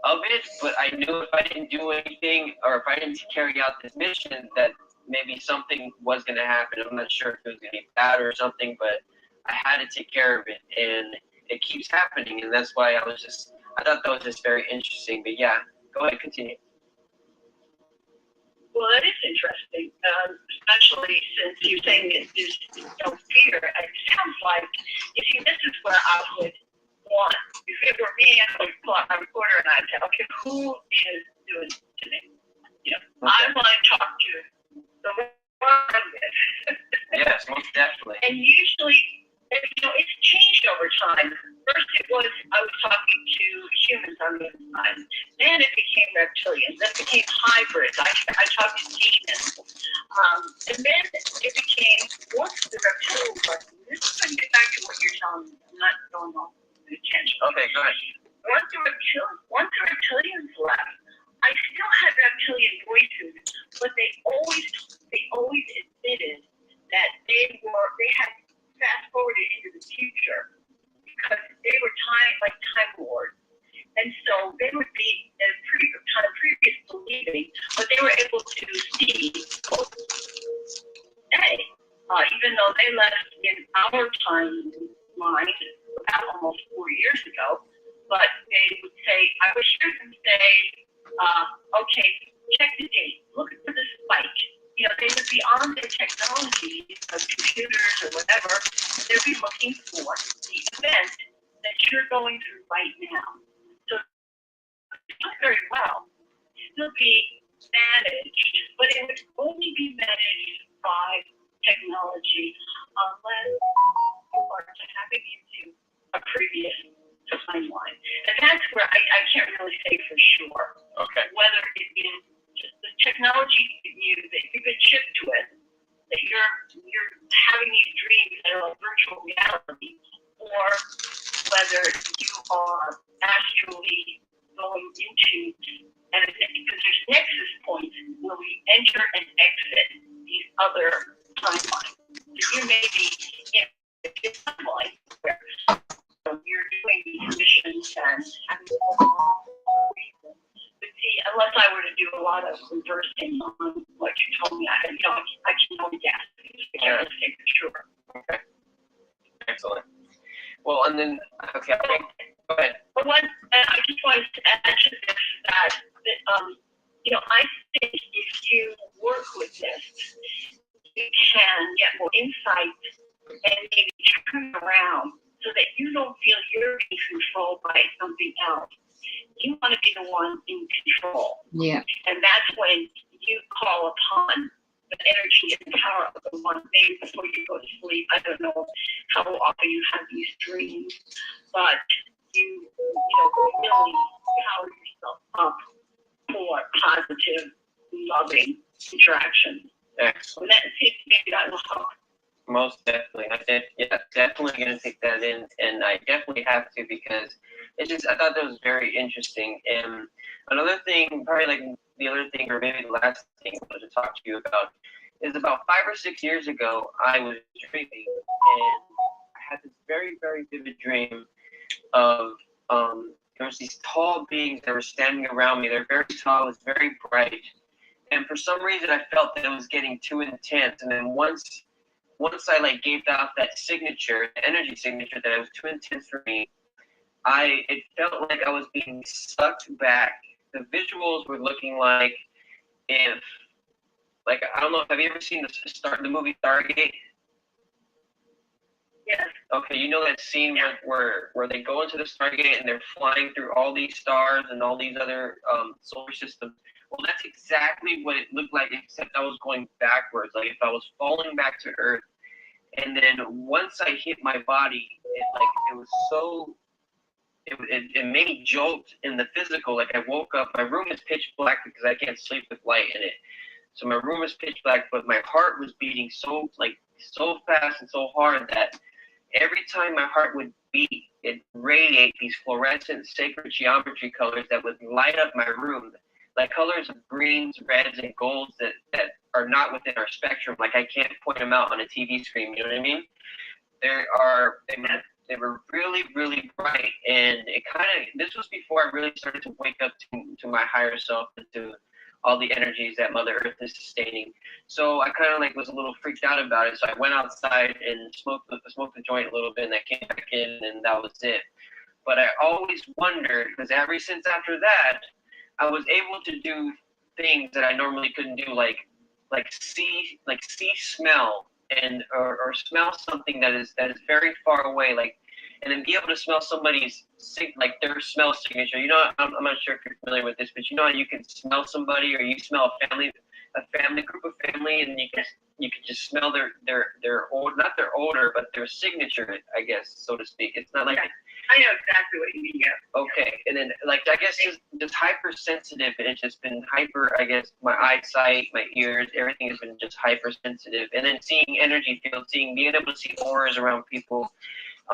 of it, but I knew if I didn't do anything, or if I didn't carry out this mission, that maybe something was going to happen. I'm not sure if it was going to be bad or something, but I had to take care of it, and it keeps happening, and that's why I thought that was just very interesting. But yeah, go ahead, continue. Well, that is interesting, especially since you're saying that there's no fear. It sounds like, this is where I would want, if it were me, I would pull out my recorder and I'd say, okay, who is doing this today? I want to talk to the one with. Yes, most definitely. And usually, it's changed over time. First it was, I was talking to humans on the other side. Then it became reptilians. Then it became hybrids. I talked to demons. And then it became, once the reptilian person, this is going to get back to what you're telling me. I'm not going on the attention. Okay, go ahead. Once the reptilians left, I still had reptilian voices, but they always admitted that they had fast forwarded into the future because they were time lords, and so they would be in a time previous to leaving, but they were able to see. Even though they left in our timeline about almost 4 years ago, but they would say, I was sure to say, okay, check the date, look for the spike. They would be on their technology, computers or whatever, and they'd be looking for the event that you're going through right now. So it's not very well. Still be managed, but it would only be managed by technology unless you are tapping into a previous timeline. And that's where I can't really say for sure. Okay. Whether it is just the technology that you've been chipped with, that you're having these dreams that are like virtual reality, or whether you are astrally going into, and because there's nexus points where we enter and exit these other timelines. So you may be in a timeline where you're doing these missions and having all the but see, unless I were to do a lot of reversing on what you told me, I can only guess. I can't really say for sure. Okay. Excellent. Well, and then, okay, go ahead. But I just wanted to add get more insight and maybe turn around so that you don't feel you're being controlled by something else. You want to be the one in control. Yeah. And that's when you call upon the energy and power of the one, maybe before you go to sleep. I don't know how often you have these dreams, but you really power yourself up for positive, loving interaction. Excellent. And that seems to me that will help. Most definitely. Definitely going to take that in, and I definitely have to because it's just, I thought that was very interesting. And another thing, probably like the other thing, or maybe the last thing I wanted to talk to you about is about 5 or 6 years ago, I was dreaming, and I had this very, very vivid dream of, there was these tall beings that were standing around me. They're very tall, it was very bright. And for some reason, I felt that it was getting too intense. And then once I like gave off that signature, the energy signature, that it was too intense for me, it felt like I was being sucked back. The visuals were looking like if, like, I don't know, have you ever seen the movie Stargate? Yes. Okay, you know that scene where they go into the Stargate and they're flying through all these stars and all these other solar systems. Well, that's exactly what it looked like, except I was going backwards, like if I was falling back to Earth. And then once I hit my body, it made me jolt in the physical. Like I woke up, my room is pitch black because I can't sleep with light in it. So my room is pitch black, but my heart was beating so fast and so hard that every time my heart would beat, it radiate these fluorescent sacred geometry colors that would light up my room. Like colors of greens, reds, and golds that are not within our spectrum. Like I can't point them out on a TV screen. You know what I mean? They were really, really bright, and this was before I really started to wake up to my higher self and to all the energies that Mother Earth is sustaining. So I kind of like was a little freaked out about it. So I went outside and smoked the joint a little bit, and I came back in, and that was it. But I always wondered, because ever since after that, I was able to do things that I normally couldn't do, like see, smell, and or smell something that is very far away, and then be able to smell somebody's their smell signature. You know, I'm not sure if you're familiar with this, but you know how you can smell somebody, or you smell a group of family, and you can just smell their old, not their odor, but their signature, I guess, so to speak. It's not like. I know exactly what you mean, yeah. Okay, and then I guess just hypersensitive, and it's just been hyper, I guess, my eyesight, my ears, everything has been just hypersensitive. And then seeing energy fields, being able to see auras around people.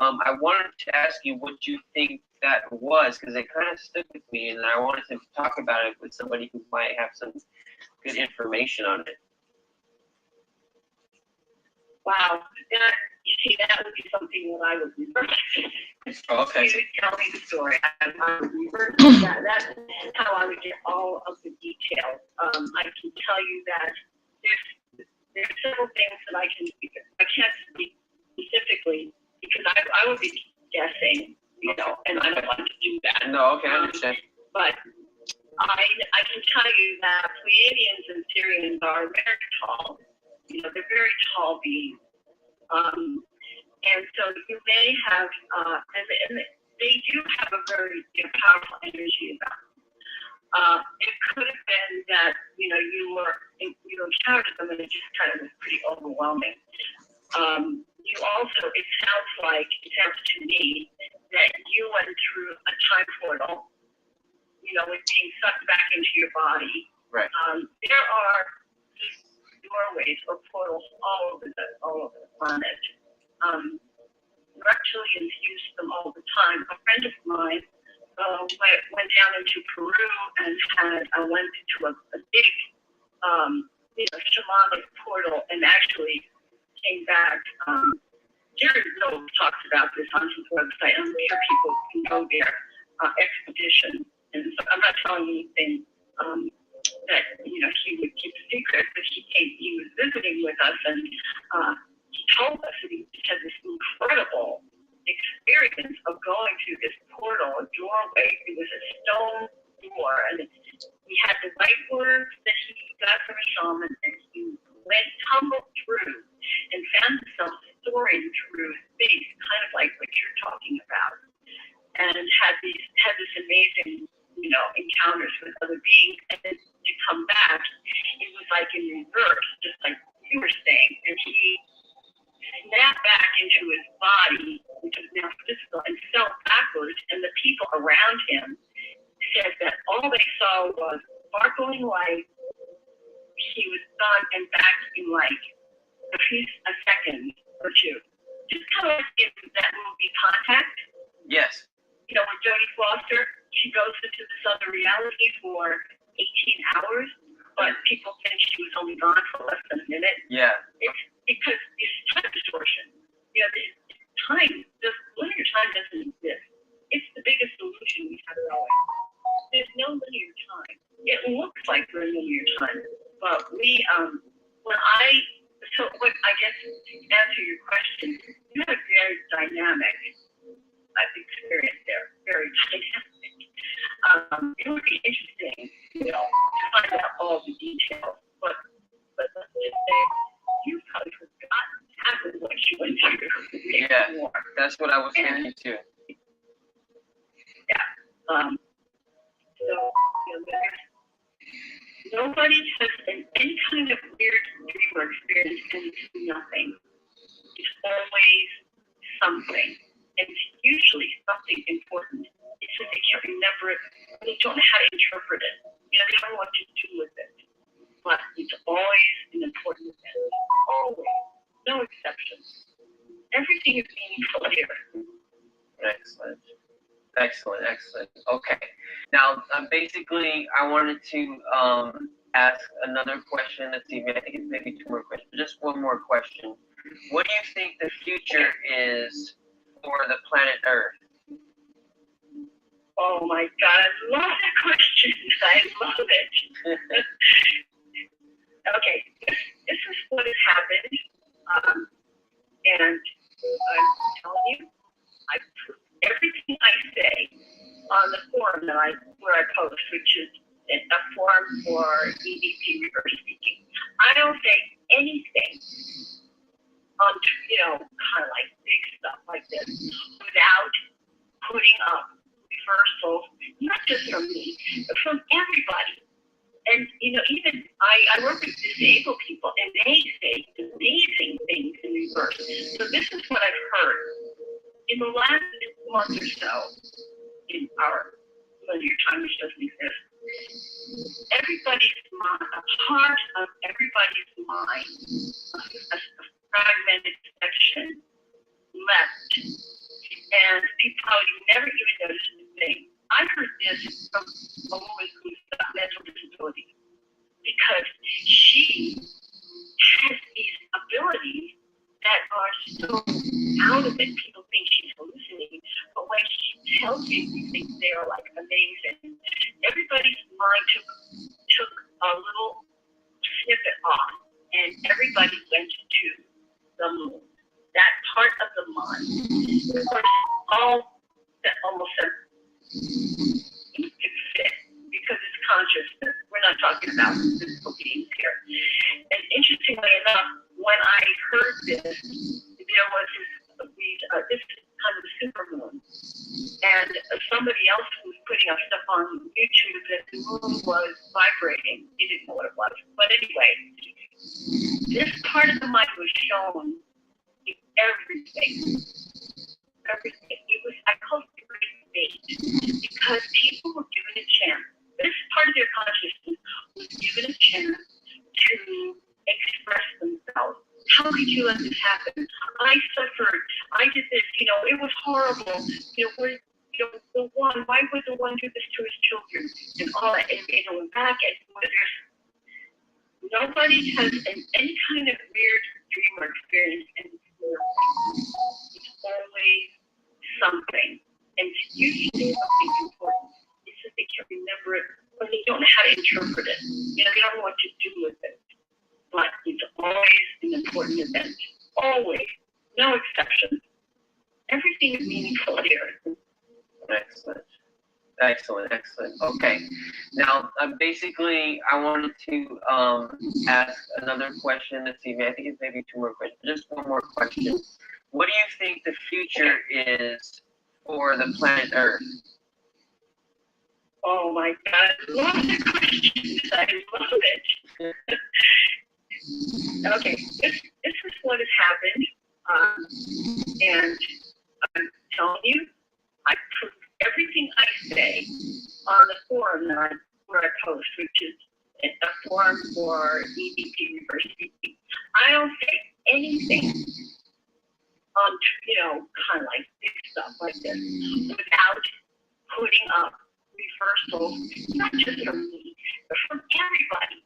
I wanted to ask you what you think that was, because it kind of stuck with me, and I wanted to talk about it with somebody who might have some good information on it. Wow. You see, that would be something that I would reverse. Okay. You would tell me the story. I would reverse that. That's how I would get all of the details. I can tell you that there's several things that I can't speak specifically because I would be guessing, and I don't want to do that. No, okay, I understand. But I can tell you that Pleiadians and Syrians are very tall. They're very tall beings. And so you may have, and they do have a very powerful energy about them. It could have been that, you encountered them and it just kind of was pretty overwhelming. It sounds to me that you went through a time portal, with being sucked back into your body. Right. There are doorways or portals all over the planet. Reptilians use them all the time. A friend of mine went down into Peru and went into a big, shamanic portal and actually came back. Jerry Rose talks about this on his website. I'm sure people can go there. Expedition, and so I'm not telling you anything that he would keep secret, but he was visiting with us, and he told us that he had this incredible experience of going through this portal, a doorway. It was a stone door, and he had the right words that he got from a shaman, and he went tumbled through and found themselves soaring through space, kind of like what you're talking about, and had this amazing, encounters with other beings, and then to come back, it was like in reverse, just like you were saying, and he snapped back into his body, which is now physical, and fell backwards, and the people around him said that all they saw was sparkling light. He was gone and back in like a second or two. Just kind of like in that movie Contact. Yes. With Jodie Foster, she goes into this other reality for 18 hours, but people think she was only gone for less than a minute. Yeah. It's because it's time distortion. Linear time doesn't exist. It's the biggest illusion we have going. There's no linear time. It looks like we're in linear time, but I guess to answer your question, you had a very dynamic experience there. Very dynamic. It would be interesting, to find out all the details, but let's just say you probably forgotten half of what you went through. Yeah, more. That's what I was hearing too. Yeah. Nobody has any kind of weird dream or experience, and it's nothing. It's always something, and it's usually something important. It's just they can't remember it, and they don't know how to interpret it. They don't know what to do with it. But it's always an important event. Always. No exceptions. Everything is meaningful here. Excellent. Okay. Now, basically, I wanted to ask another question. Let's see, I think it's maybe two more questions. Just one more question. What do you think the future is for the planet Earth? Oh my God, I love that question. I love it. Okay, this is what has happened, and I'm telling you, I prove everything I say on the forum where I post, which is a forum for EVP reverse speaking. I don't say anything on, kind of like big stuff like this without putting up reversals, not just from me, but from everybody. And, even I work with disabled people, and they say amazing things in reverse. So this is what I've heard. In the last month or so, in our linear time, which doesn't exist, everybody's mind, a part of everybody's mind, a fragmented section left. And people probably never even noticed the thing. I heard this from a woman who's got mental disability, because she has these abilities that are so out of it. People think she's hallucinating, but when she tells you these things, they are like amazing. Everybody's mind took a little snippet off, and everybody went to the moon. That part of the mind, of course, almost can fit because it's consciousness. We're not talking about physical beings here. And interestingly enough, when I heard this, there was this kind of supermoon, and somebody else was putting up stuff on YouTube that the moon was vibrating. He didn't know what it was, but anyway, this part of the mind was shown in everything. It was, I call it the great debate, because people were given a chance. This part of their consciousness was given a chance to express themselves. How could you let this happen? I suffered. I did this. It was horrible. Why would the one do this to his children? And all that. And went back, and nobody has any kind of weird dream or experience, and it's always something. And it's usually something important. It's just they can't remember it, or they don't know how to interpret it. They don't know what to do with it. But it's always an important event. Always. No exception. Everything is meaningful here. Excellent. Excellent, excellent. Okay. Now, basically, I wanted to ask another question. Let's see, I think it's maybe two more questions. Just one more question. What do you think the future is for the planet Earth? Oh my God, I love the questions. I love it. Okay, this is what has happened. And I'm telling you, I prove everything I say on the forum where I post, which is a forum for EVP University. I don't say anything on, kind of like big stuff like this without putting up reversals, not just from me, but from everybody.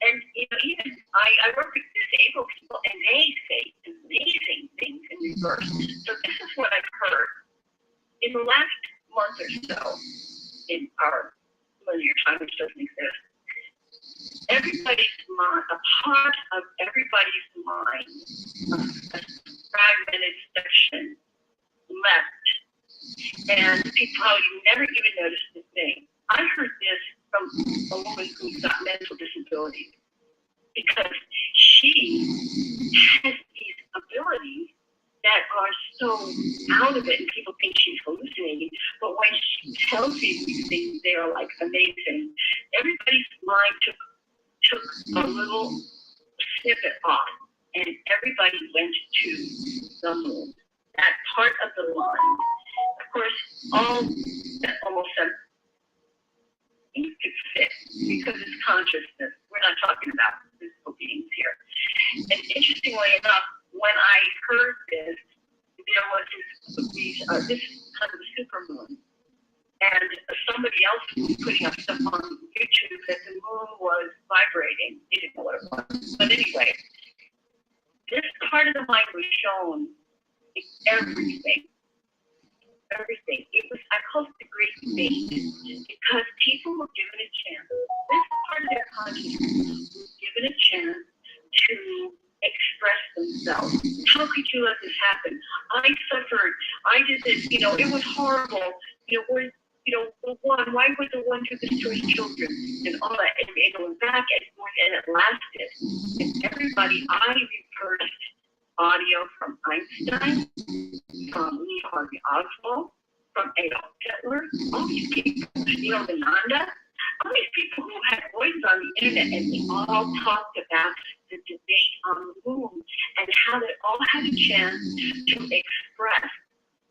And even I work with disabled people, and they say amazing things in reverse. So this is what I've heard in the last month or so in our linear time, which doesn't exist. Everybody's mind, a part of everybody's mind, a fragmented section left, and people probably never even noticed the thing. I heard this from a woman who's got mental disabilities because she has these abilities that are so out of it, and people think she's hallucinating. But when she tells you these things, they are like amazing. Everybody's mind took a little snippet off, and everybody went to the moon. That part of the line, of course, almost said you could fit because it's consciousness. We're not talking about physical beings here. And interestingly enough, when I heard this, there was this kind of a supermoon, and somebody else was putting up stuff on YouTube that the moon was vibrating. They didn't know what it was, but anyway, this part of the mind was shown in everything. Everything. It was, I call it the great debate, because people were given a chance. This part of their consciousness was given a chance to express themselves. How could you let this happen? I suffered. I did this. It was horrible. Why would the one do this to his children? And all that. And it went back and forth, and it lasted. And everybody, I reversed audio from Einstein, from Lee Harvey Oswald, from Adolf Hitler, all these people, the Nanda, all these people who had voices on the internet, and they all talked about the debate on the moon and how they all had a chance to express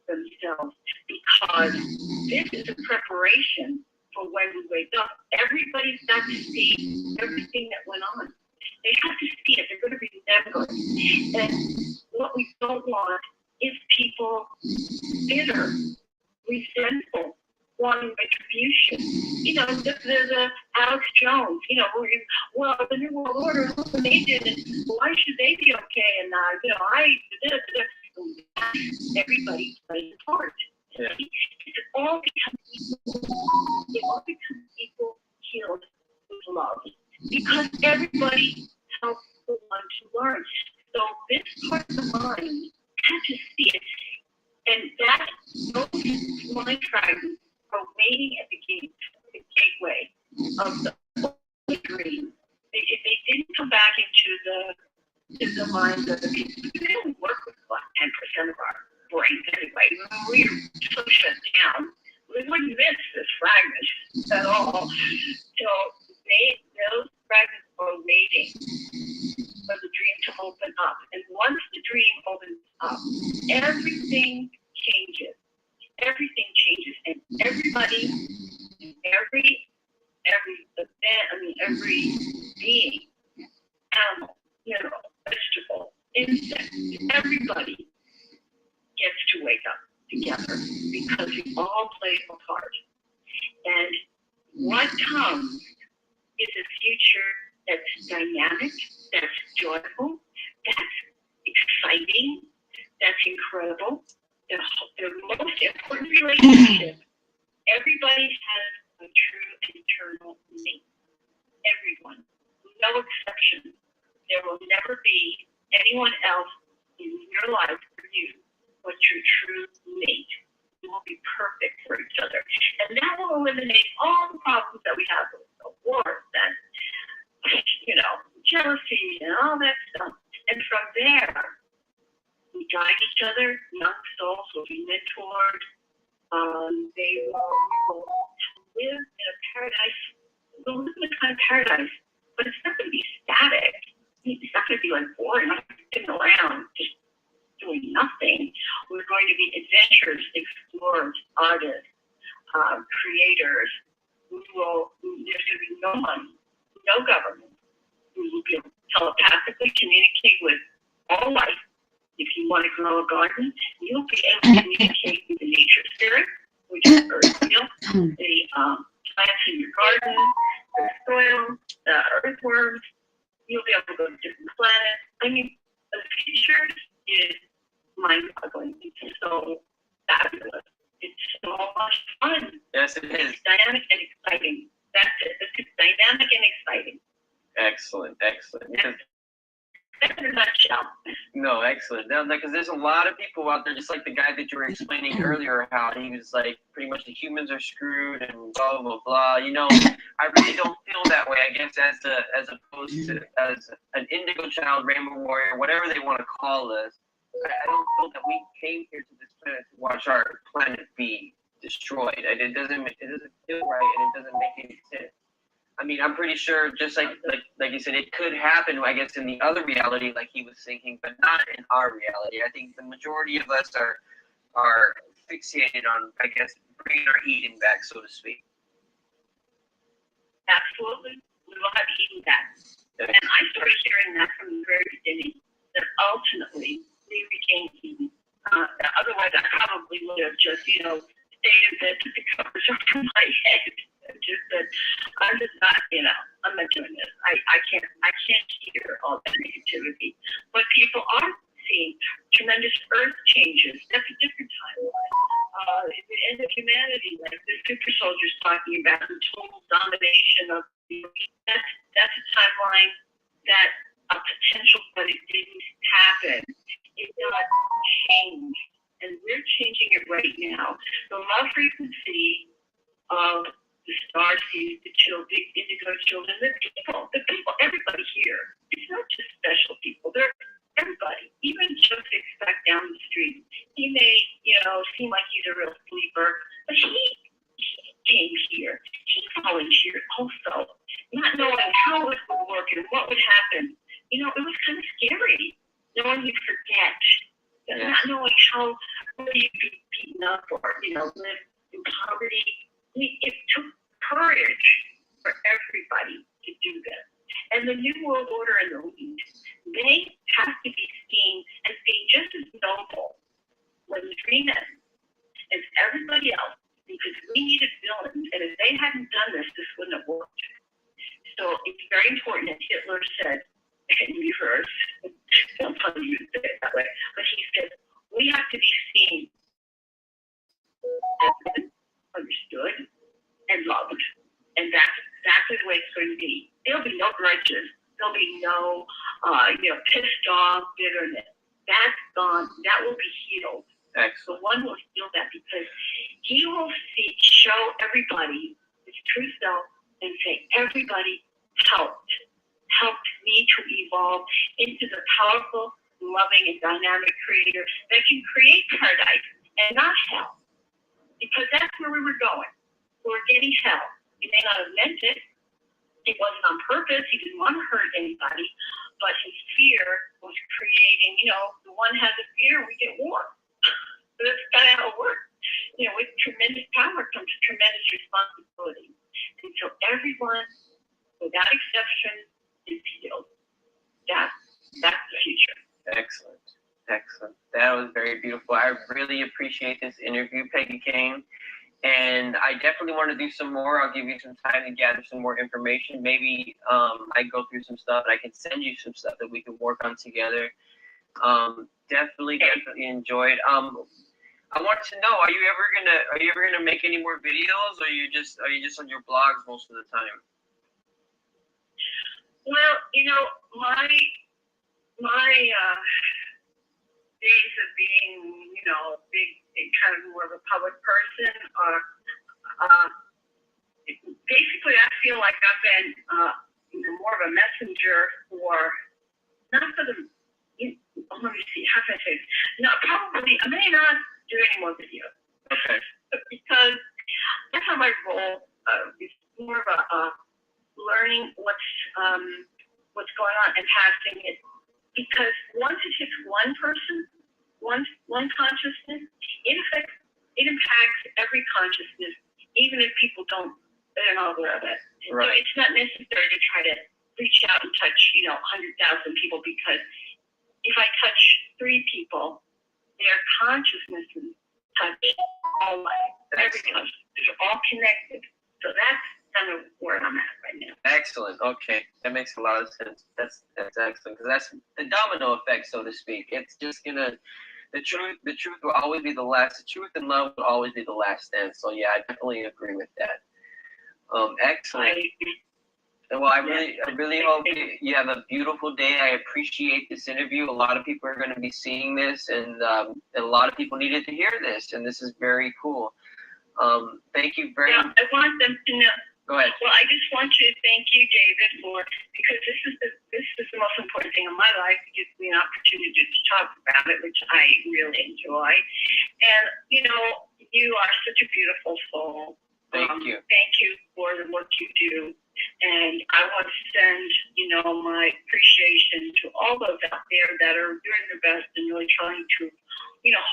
themselves, because this is a preparation for when we wake up. Everybody's got to see everything that went on. They have to see it. They're going to remember it. And what we don't want is people bitter, resentful, wanting retribution. There's a Alex Jones, well, the New World Order, look what they did, and why should they be okay? And, everybody plays a part. Yeah. It all becomes equal. It all becomes equal, healed with love. Because everybody helps the one to learn. So this part of the mind had to see it. And those mind fragments are waiting at the gateway of the dream. If they didn't come back into the minds of the people, we only work with about 10% of our brains anyway. We're so shut down. We wouldn't miss this fragment at all. So those fragments are waiting for the dream to open up. And once the dream opens up, everything changes. Everything changes. And everybody, every event, every being, animal, vegetable, insect, everybody gets to wake up together because we all play a part. And what comes is a future that's dynamic, that's joyful, that's exciting, that's incredible. The most important relationship, everybody has a true and eternal mate. Everyone, no exception. There will never be anyone else in your life for you but your true mate. will be perfect for each other. And that will eliminate all the problems that we have with the wars and, jealousy and all that stuff. And from there, we guide each other. Young souls will be mentored. They will live in a paradise. We'll live in a kind of paradise, but it's not going to be static. It's not going to be like boring, like sitting around just doing nothing. We're going to be adventurers, explorers, artists, creators. There's going to be no money, no government. We will be able to telepathically communicate with all life. If you want to grow a garden, you'll be able to communicate with the nature spirit, which is earth, the plants in your garden, the soil, the earthworms. You'll be able to go to different planets. I mean, the future is mind-boggling. It's so fabulous. It's so much fun. Yes, it is. It's dynamic and exciting. That's it. It's dynamic and exciting. Excellent. That's in a nutshell. No, excellent. Now, because there's a lot of people out there, just like the guy that you were explaining earlier, how he was like, pretty much the humans are screwed and blah blah blah. I really don't feel that way. I guess as opposed to as an indigo child, rainbow warrior, whatever they want to call us. I don't feel that we came here to this planet to watch our planet be destroyed. And it doesn't feel right, and it doesn't make any sense. I mean, I'm pretty sure, just like you said, it could happen, I guess, in the other reality, like he was thinking, but not in our reality. I think the majority of us are fixated on, I guess, bringing our Eden back, so to speak. Absolutely. We will have Eden back. And I started hearing that from the very beginning, that ultimately we regained Eden. Otherwise, I probably would have just, stayed in bed with the covers over my head. Just said, I'm just not, I'm not doing this. I can't hear all that negativity. But people are seeing tremendous earth changes. That's a different timeline. The end of humanity, like the super soldiers talking about, the total domination of that's a timeline that a potential, but it didn't happen. It got changed. And we're changing it right now. The love frequency of the starseeds, the indigo children, the people, everybody here. It's not just special people. They're everybody. Even Joseph back down the street. He may, seem like he's a real sleeper, but he came here. He volunteered also, not knowing how it would work and what would happen. It was kind of scary, knowing you'd forget, not knowing how you'd be beaten up or, live in poverty. It took courage for everybody to do this. And the New World Order and the elite, they have to be seen as being just as noble when Freemasons as everybody else, because we needed villains. And if they hadn't done this, this wouldn't have worked. So it's very important, as Hitler said, in reverse, don't tell you to say it that way, but he said, we have to be seen as understood and loved. And that's exactly the way it's going to be. There'll be no grudges. There'll be no, pissed off bitterness. That's gone. That will be healed. Excellent. So one will feel that because he will show everybody his true self and say, everybody helped me to evolve into the powerful, loving, and dynamic creator that can create paradise and not hell. Because that's where we were going. We were getting hell. He may not have meant it. It wasn't on purpose. He didn't want to hurt anybody. But his fear was creating, the one has a fear, we get war. So that's kind of how it works. With tremendous power comes tremendous responsibility. And so everyone, without exception, is healed. That's the future. Excellent. That was very beautiful. I really appreciate this interview, Peggy King. And I definitely want to do some more. I'll give you some time to gather some more information. Maybe I go through some stuff and I can send you some stuff that we can work on together. Definitely enjoyed. I want to know, are you ever gonna make any more videos, or are you just on your blogs most of the time? Well, my days of being, big kind of more of a public person, or basically I feel like I've been more of a messenger for, not for the, let me see, how can I say this? No, probably, I may not do any more videos. Okay. Because that's how my role is more of a learning what's going on and passing it. Because once it hits one person, one consciousness, it impacts every consciousness, even if people they're not aware of it. Right. So it's not necessary to try to reach out and touch, 100,000 people, because if I touch 3 people, their consciousnesses touch all life, every consciousness. They're all connected. So that's kind of where I'm at right now. Excellent. Okay, that makes a lot of sense. That's excellent, because that's the domino effect, so to speak. It's just gonna, the truth will always be the last. The truth and love will always be the last stand. So yeah, I definitely agree with that. Excellent. Well, I really hope you have a beautiful day. I appreciate this interview. A lot of people are going to be seeing this, and a lot of people needed to hear this, and this is very cool. Thank you very much. I want them to know. Go ahead. Well, I just want to thank you, David, because this is the most important thing in my life. It gives me an opportunity to talk about it, which I really enjoy. And you are such a beautiful soul. Thank you. Thank you for the work you do. And I want to send, my appreciation to all those out there that are doing their best and really trying to,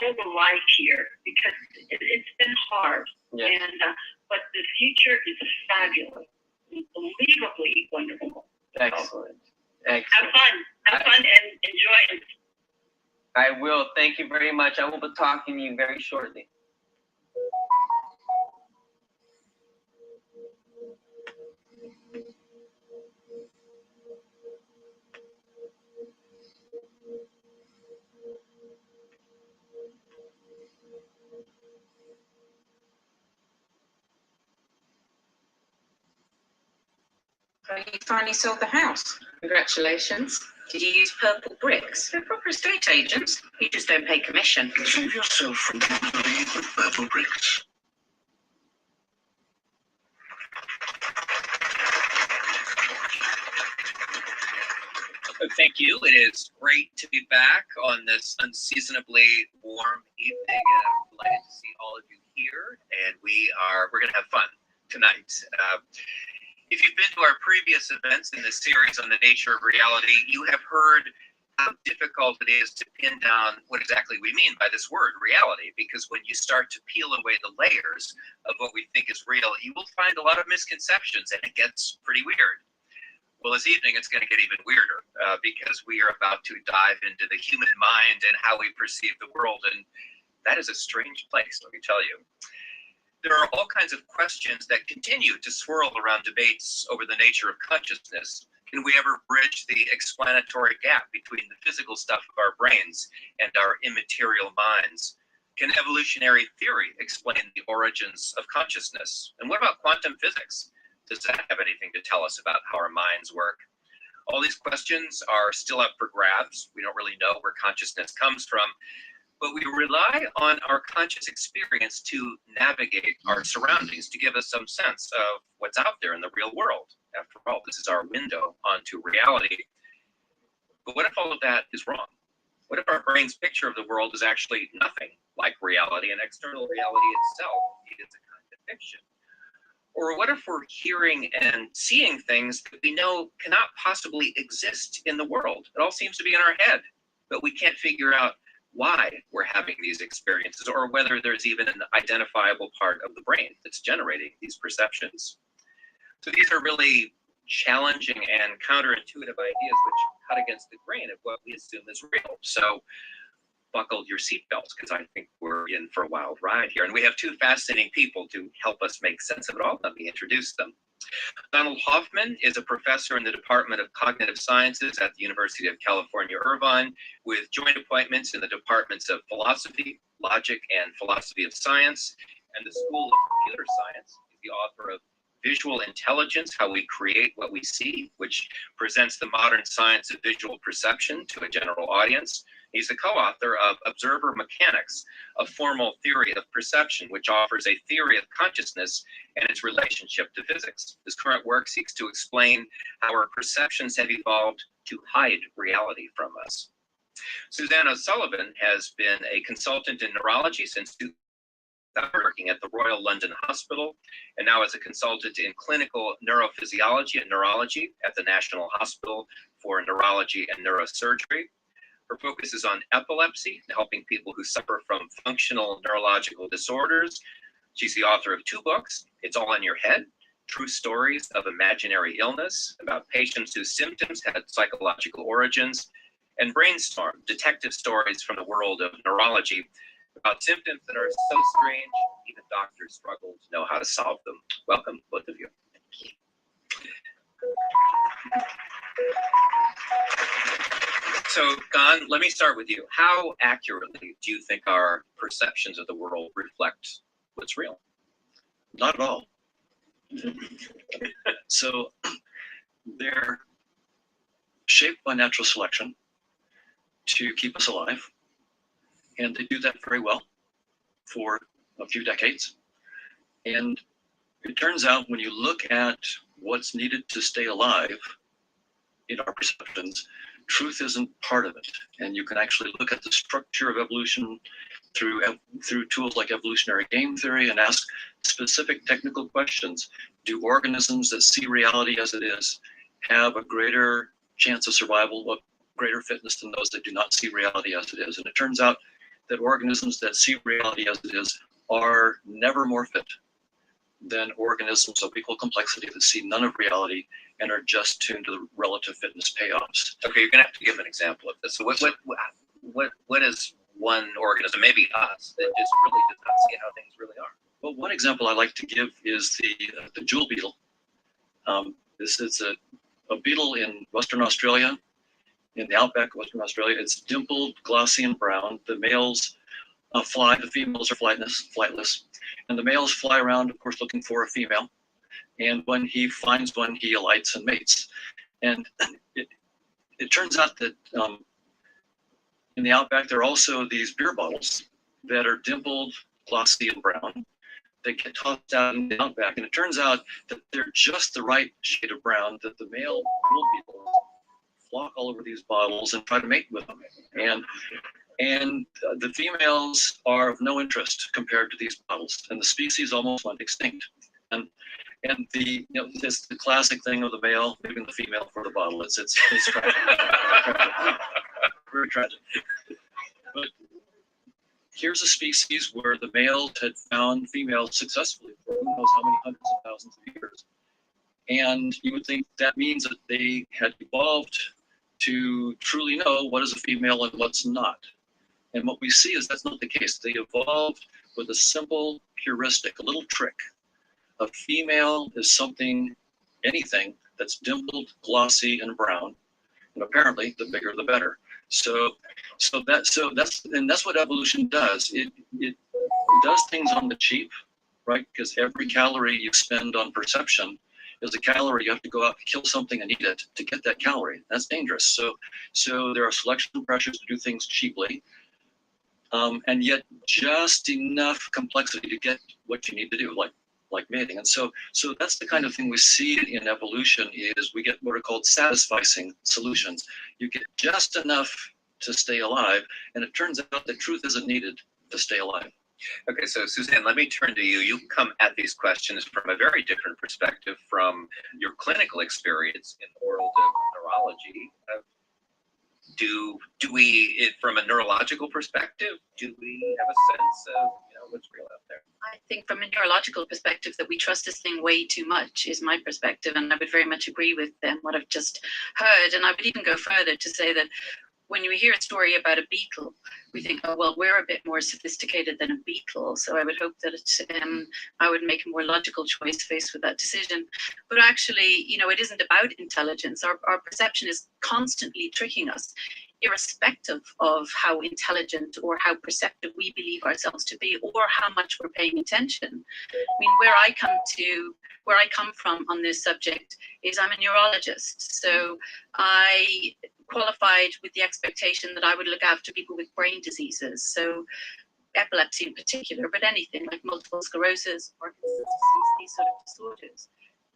hold the light here, because it's been hard. Yes. And but the future is fabulous, unbelievably wonderful. Excellent. Have fun and enjoy it. I will. Thank you very much. I will be talking to you very shortly. So you finally sold the house. Congratulations. Did you use purple bricks? They're proper estate agents. You just don't pay commission. Save yourself from misery with purple bricks. Thank you. It is great to be back on this unseasonably warm evening, and I'm delighted to see all of you here. And we're going to have fun tonight. If you've been to our previous events in this series on the nature of reality, you have heard how difficult it is to pin down what exactly we mean by this word, reality, because when you start to peel away the layers of what we think is real, you will find a lot of misconceptions, and it gets pretty weird. Well, this evening it's going to get even weirder because we are about to dive into the human mind and how we perceive the world, and that is a strange place, let me tell you. There are all kinds of questions that continue to swirl around debates over the nature of consciousness. Can we ever bridge the explanatory gap between the physical stuff of our brains and our immaterial minds? Can evolutionary theory explain the origins of consciousness? And what about quantum physics? Does that have anything to tell us about how our minds work? All these questions are still up for grabs. We don't really know where consciousness comes from, but we rely on our conscious experience to navigate our surroundings, to give us some sense of what's out there in the real world. After all, this is our window onto reality. But what if all of that is wrong? What if our brain's picture of the world is actually nothing like reality, and external reality itself is a kind of fiction? Or what if we're hearing and seeing things that we know cannot possibly exist in the world? It all seems to be in our head, but we can't figure out why we're having these experiences, or whether there's even an identifiable part of the brain that's generating these perceptions. So these are really challenging and counterintuitive ideas which cut against the grain of what we assume is real. So buckle your seatbelts, because I think we're in for a wild ride here. And we have two fascinating people to help us make sense of it all. Let me introduce them. Donald Hoffman is a professor in the Department of Cognitive Sciences at the University of California, Irvine, with joint appointments in the departments of Philosophy, Logic, and Philosophy of Science, and the School of Computer Science. He's the author of Visual Intelligence, How We Create What We See, which presents the modern science of visual perception to a general audience. He's the co-author of Observer Mechanics, a formal theory of perception, which offers a theory of consciousness and its relationship to physics. His current work seeks to explain how our perceptions have evolved to hide reality from us. Suzanne O'Sullivan has been a consultant in neurology since 2000, working at the Royal London Hospital, and now as a consultant in clinical neurophysiology and neurology at the National Hospital for Neurology and Neurosurgery. Her focus is on epilepsy, helping people who suffer from functional neurological disorders. She's the author of 2 books, It's All in Your Head, True Stories of Imaginary Illness, about patients whose symptoms had psychological origins, and Brainstorm, detective stories from the world of neurology, about symptoms that are so strange, even doctors struggle to know how to solve them. Welcome, both of you. So, Don, let me start with you. How accurately do you think our perceptions of the world reflect what's real? Not at all. So they're shaped by natural selection to keep us alive. And they do that very well for a few decades. And it turns out when you look at what's needed to stay alive in our perceptions, truth isn't part of it. And you can actually look at the structure of evolution through tools like evolutionary game theory and ask specific technical questions. Do organisms that see reality as it is have a greater chance of survival, a greater fitness than those that do not see reality as it is? And it turns out that organisms that see reality as it is are never more fit than organisms of equal complexity that see none of reality and are just tuned to the relative fitness payoffs. Okay, you're gonna have to give an example of this. So what is one organism, maybe us, that just really does not see how things really are? Well, one example I like to give is the jewel beetle. This is a beetle in Western Australia, in the outback of Western Australia. It's dimpled, glossy, and brown. The males fly, the females are flightless. And the males fly around, of course, looking for a female. And when he finds one, he alights and mates. And it turns out that in the outback, there are also these beer bottles that are dimpled, glossy, and brown. They get tossed out in the outback. And it turns out that they're just the right shade of brown that the male jewel beetles flock all over these bottles and try to mate with them. And the females are of no interest compared to these bottles, and the species almost went extinct. And it's the classic thing of the male leaving the female for the bottle. It's tragic. Very tragic. But here's a species where the males had found females successfully for who knows how many hundreds of thousands of years. And you would think that means that they had evolved to truly know what is a female and what's not. And what we see is that's not the case. They evolved with a simple heuristic, a little trick. A female is anything that's dimpled, glossy, and brown. And apparently, the bigger the better. So that's what evolution does. It does things on the cheap, right? Because every calorie you spend on perception is a calorie. You have to go out and kill something and eat it to get that calorie. That's dangerous. So there are selection pressures to do things cheaply. And yet just enough complexity to get what you need to do, like mating. And so that's the kind of thing we see in evolution is we get what are called satisficing solutions. You get just enough to stay alive, and it turns out that truth isn't needed to stay alive. Okay, so Suzanne, let me turn to you. You come at these questions from a very different perspective from your clinical experience in the world of neurology. Do we, from a neurological perspective, do we have a sense of what's real out there? I think from a neurological perspective that we trust this thing way too much is my perspective, and I would very much agree with what I've just heard. And I would even go further to say that when you hear a story about a beetle, we think, oh, well, we're a bit more sophisticated than a beetle. So I would hope that I would make a more logical choice faced with that decision. But actually, it isn't about intelligence. Our perception is constantly tricking us. irrespective of how intelligent or how perceptive we believe ourselves to be, or how much we're paying attention. I mean, where I come from on this subject is I'm a neurologist. So I qualified with the expectation that I would look after people with brain diseases. So epilepsy in particular, but anything like multiple sclerosis, Parkinson's disease, these sort of disorders.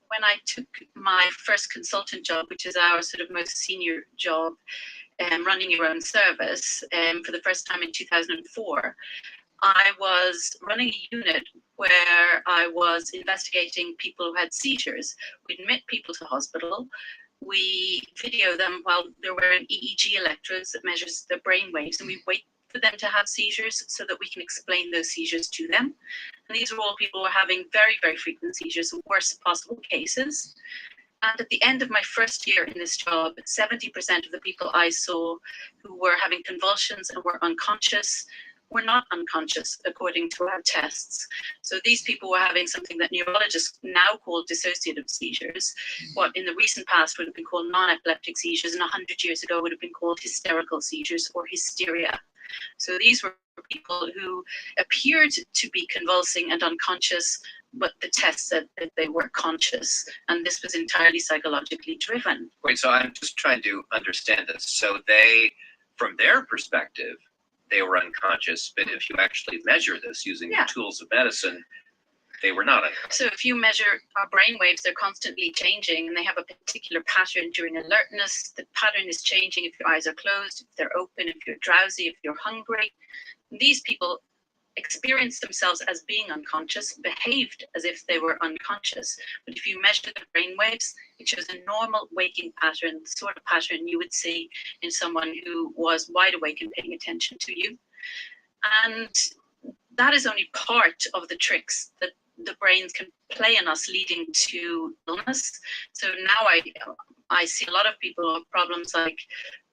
When I took my first consultant job, which is our sort of most senior job, running your own service, for the first time in 2004, I was running a unit where I was investigating people who had seizures. We'd admit people to hospital. We video them while they're wearing EEG electrodes that measures their brain waves, and we wait for them to have seizures so that we can explain those seizures to them. And these are all people who are having very, very frequent seizures in worst possible cases. And at the end of my first year in this job, 70% of the people I saw who were having convulsions and were unconscious were not unconscious according to our tests. So these people were having something that neurologists now call dissociative seizures, what in the recent past would have been called non-epileptic seizures, and 100 years ago would have been called hysterical seizures or hysteria. So these were people who appeared to be convulsing and unconscious, but the test said that they were conscious, and this was entirely psychologically driven. Wait, so I'm just trying to understand this. So they, from their perspective, they were unconscious, but if you actually measure this using the tools of medicine, they were not unconscious. So if you measure our brain waves, they're constantly changing, and they have a particular pattern during alertness. The pattern is changing if your eyes are closed, if they're open, if you're drowsy, if you're hungry. These people experienced themselves as being unconscious, behaved as if they were unconscious. But if you measure the brain waves, it shows a normal waking pattern, the sort of pattern you would see in someone who was wide awake and paying attention to you. And that is only part of the tricks that the brains can play on us, leading to illness. So now I see a lot of people who have problems like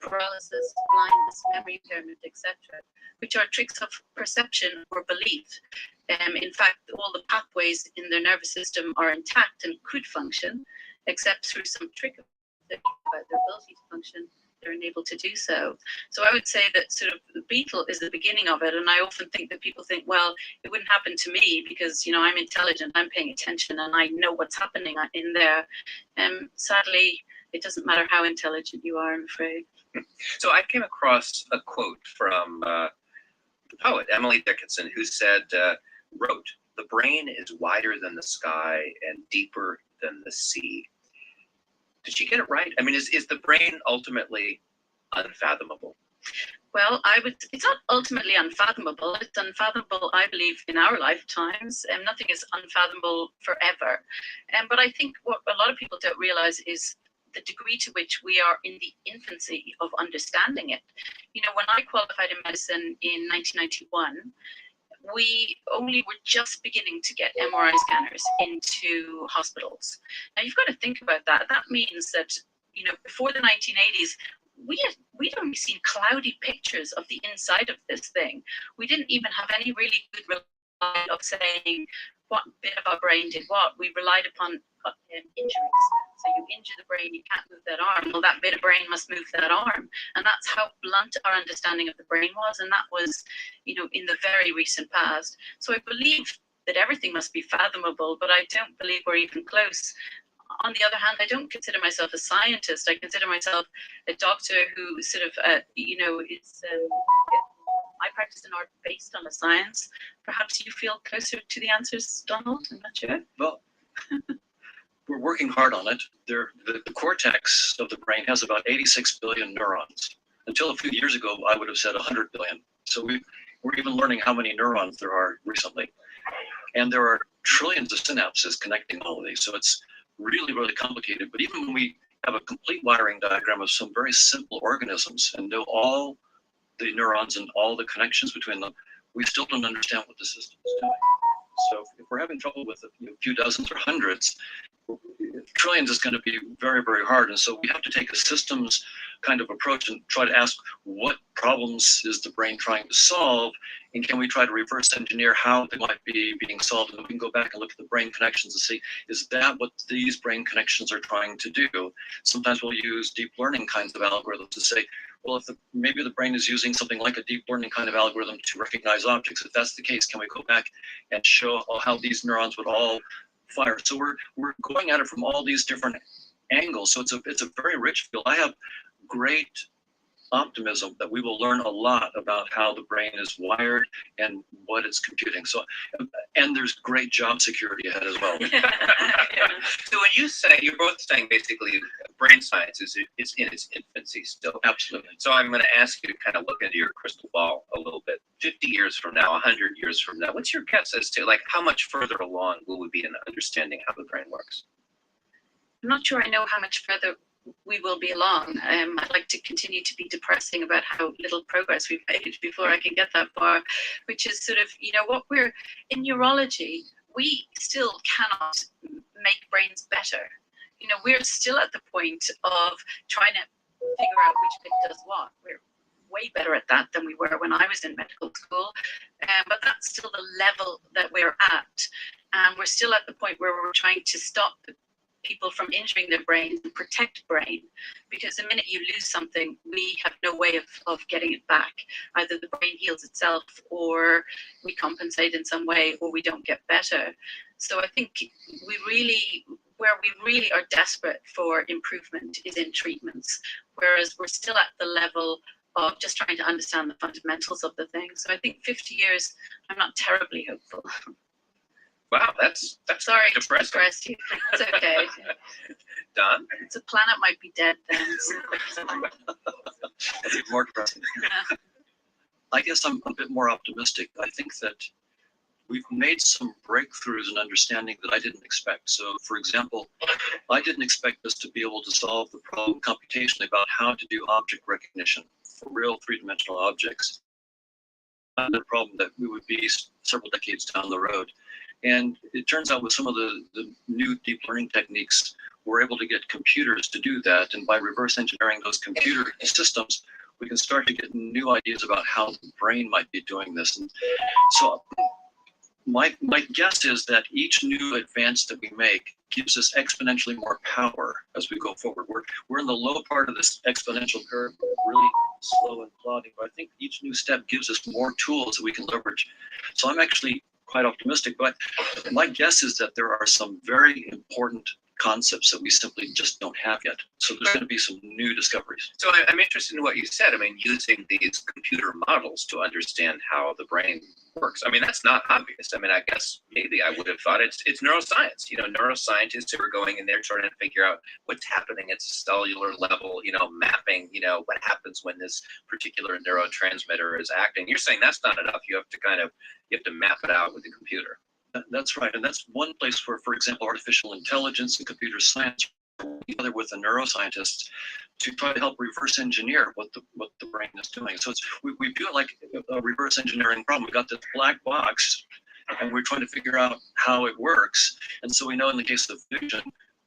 paralysis, blindness, memory impairment, etc., which are tricks of perception or belief. In fact, all the pathways in their nervous system are intact and could function, except through some trick about their ability to function, they're unable to do so. So I would say that sort of the beetle is the beginning of it. And I often think that people think, well, it wouldn't happen to me because, you know, I'm intelligent, I'm paying attention, and I know what's happening in there. Sadly, it doesn't matter how intelligent you are, I'm afraid. So I came across a quote from the poet Emily Dickinson, who wrote, "The brain is wider than the sky and deeper than the sea." Did she get it right? I mean, is the brain ultimately unfathomable? Well, it's not ultimately unfathomable. It's unfathomable, I believe, in our lifetimes, and nothing is unfathomable forever. But I think what a lot of people don't realize is the degree to which we are in the infancy of understanding it. You know, when I qualified in medicine in 1991, we only were just beginning to get MRI scanners into hospitals. Now you've got to think about that. That means that, you know, before the 1980s, we'd only seen cloudy pictures of the inside of this thing. We didn't even have any really good reliability of saying what bit of our brain did what. We relied upon injuries. So you injure the brain, you can't move that arm. Well, that bit of brain must move that arm. And that's how blunt our understanding of the brain was. And that was, you know, in the very recent past. So I believe that everything must be fathomable, but I don't believe we're even close. On the other hand, I don't consider myself a scientist. I consider myself a doctor who sort of, you know, I practice an art based on a science. Perhaps you feel closer to the answers, Donald? I'm not sure. Well, we're working hard on it. The cortex of the brain has about 86 billion neurons. Until a few years ago, I would have said 100 billion. So we're even learning how many neurons there are recently. And there are trillions of synapses connecting all of these. So it's really, really complicated. But even when we have a complete wiring diagram of some very simple organisms and know all the neurons and all the connections between them, we still don't understand what the system is doing. So if we're having trouble with a few dozens or hundreds, trillions is going to be very, very hard. And so we have to take a systems kind of approach and try to ask what problems is the brain trying to solve, And can we try to reverse engineer how they might be being solved? And we can go back and look at the brain connections and see, is that what these brain connections are trying to do? Sometimes we'll use deep learning kinds of algorithms to say, well, if maybe the brain is using something like a deep learning kind of algorithm to recognize objects. If that's the case, can we go back and show how these neurons would all fire? So we're going at it from all these different angles. So it's a very rich field. I have great optimism that we will learn a lot about how the brain is wired and what it's computing. So, and there's great job security ahead as well. So when you say, you're both saying basically brain science is in its infancy still. Absolutely. So I'm going to ask you to kind of look into your crystal ball a little bit. 50 years from now, 100 years from now, what's your guess as to like how much further along will we be in understanding how the brain works? I'm not sure I know how much further we will be along. I'd like to continue to be depressing about how little progress we've made before I can get that far, which is sort of, what we're in neurology, we still cannot make brains better. We're still at the point of trying to figure out which bit does what. We're way better at that than we were when I was in medical school, but that's still the level that we're at. And we're still at the point where we're trying to stop people from injuring their brains and protect brain, because the minute you lose something, we have no way of getting it back. Either the brain heals itself, or we compensate in some way, or we don't get better. So I think where we really are desperate for improvement is in treatments, whereas we're still at the level of just trying to understand the fundamentals of the thing. So I think 50 years, I'm not terribly hopeful. Wow, that's Sorry to depressing. depress you. It's okay. Don? The planet might be dead then. That's even more depressing. I guess I'm a bit more optimistic. I think that we've made some breakthroughs in understanding that I didn't expect. So, for example, I didn't expect us to be able to solve the problem computationally about how to do object recognition for real three-dimensional objects. The problem that we would be several decades down the road. And it turns out with some of the new deep learning techniques, we're able to get computers to do that. And by reverse engineering those computer systems, we can start to get new ideas about how the brain might be doing this. And so my guess is that each new advance that we make gives us exponentially more power as we go forward. We're in the low part of this exponential curve, really slow and plodding, but I think each new step gives us more tools that we can leverage. So I'm actually quite optimistic, but my guess is that there are some very important concepts that we simply just don't have yet. So there's going to be some new discoveries. So I'm interested in what you said. I mean, using these computer models to understand how the brain works. I mean, that's not obvious. I mean, I guess maybe I would have thought it's neuroscience. Neuroscientists who are going in there trying to figure out what's happening at a cellular level, mapping, what happens when this particular neurotransmitter is acting. You're saying that's not enough. You have to map it out with the computer. That's right. And that's one place where, for example, artificial intelligence and computer science work together with the neuroscientists to try to help reverse engineer what the brain is doing. So we do it like a reverse engineering problem. We got this black box and we're trying to figure out how it works. And so we know in the case of vision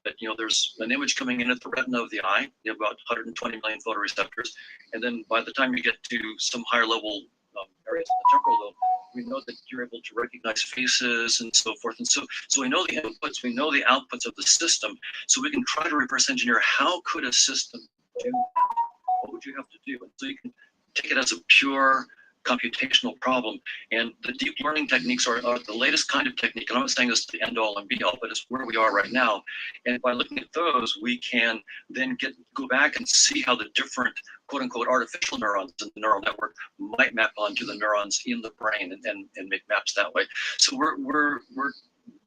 that, there's an image coming in at the retina of the eye, you have about 120 million photoreceptors. And then by the time you get to some higher level areas of the temporal lobe, we know that you're able to recognize faces and so forth. And so we know the inputs, we know the outputs of the system, so we can try to reverse engineer how could a system do that? What would you have to do? And so you can take it as a pure computational problem. And the deep learning techniques are the latest kind of technique. And I'm not saying this is the end all and be all, but it's where we are right now. And by looking at those, we can then go back and see how the different quote unquote artificial neurons in the neural network might map onto the neurons in the brain and make maps that way. So we're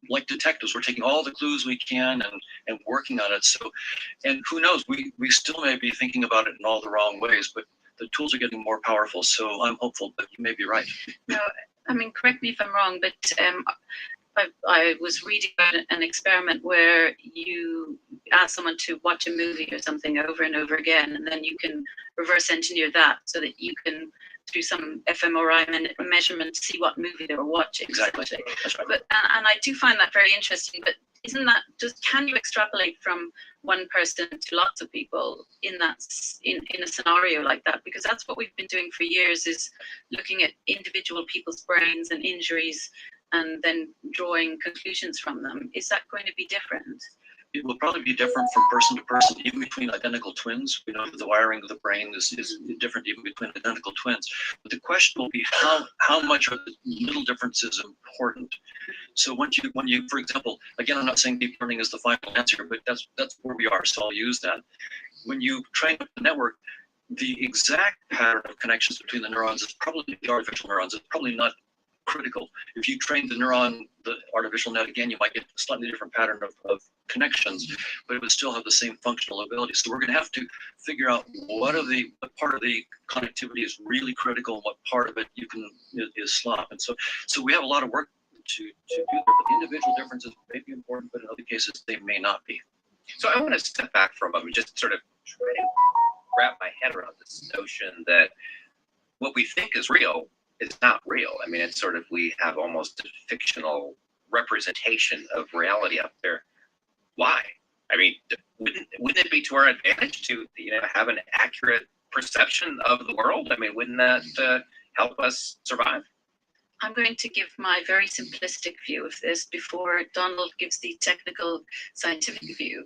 like detectives. We're taking all the clues we can and working on it. So, and who knows, we still may be thinking about it in all the wrong ways, but the tools are getting more powerful, so I'm hopeful, but you may be right. No, I mean, correct me if I'm wrong, but I was reading about an experiment where you ask someone to watch a movie or something over and over again, and then you can reverse engineer that so that you can, through some fMRI measurement, see what movie they were watching. Exactly. That's right. But and I do find that very interesting. But isn't that just, can you extrapolate from one person to lots of people in a scenario like that? Because that's what we've been doing for years, is looking at individual people's brains and injuries and then drawing conclusions from them. Is that going to be different? It will probably be different from person to person, even between identical twins. We know that the wiring of the brain is different even between identical twins. But the question will be how much are the little differences important? So when you, for example, again, I'm not saying deep learning is the final answer, but that's where we are, so I'll use that. When you train up the network, the exact pattern of connections between the neurons is probably the artificial neurons. It's probably not critical. If you train the artificial net again, you might get a slightly different pattern of connections, but it would still have the same functional ability. So we're going to have to figure out what part of the connectivity is really critical and what part of it is slop. And so we have a lot of work to do there, but the individual differences may be important, but in other cases they may not be. So I want to step back for a moment, just sort of try to wrap my head around this notion that what we think is real is not real. I mean, it's sort of, we have almost a fictional representation of reality out there. Why? I mean, wouldn't it be to our advantage to, have an accurate perception of the world? I mean, wouldn't that help us survive? I'm going to give my very simplistic view of this before Donald gives the technical scientific view.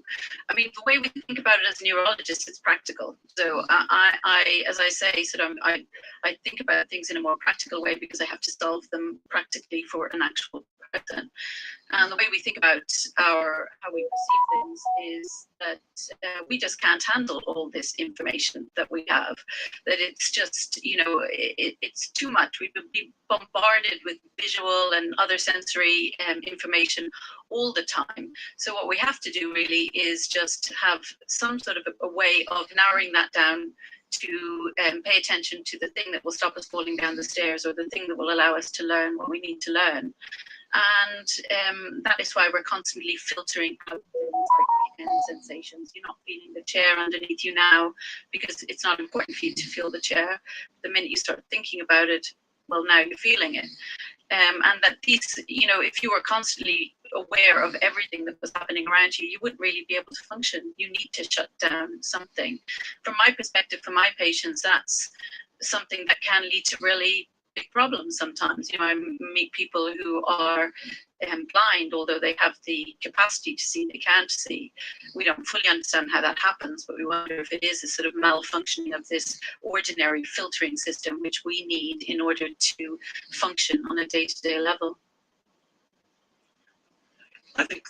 I mean, the way we think about it as neurologists, it's practical. So I as I say, I think about things in a more practical way because I have to solve them practically for an actual person. And the way we think about how we perceive things is that we just can't handle all this information that we have. That it's just, it's too much. We've been bombarded with visual and other sensory information all the time. So what we have to do really is just have some sort of a way of narrowing that down to pay attention to the thing that will stop us falling down the stairs, or the thing that will allow us to learn what we need to learn. And that is why we're constantly filtering out things like sensations. You're not feeling the chair underneath you now because it's not important for you to feel the chair. The minute you start thinking about it, well, now you're feeling it. And that these, if you were constantly aware of everything that was happening around you, you wouldn't really be able to function. You need to shut down something. From my perspective, for my patients, that's something that can lead to really big problems sometimes. I meet people who are blind, although they have the capacity to see, they can't see. We don't fully understand how that happens, but we wonder if it is a sort of malfunctioning of this ordinary filtering system, which we need in order to function on a day-to-day level. I think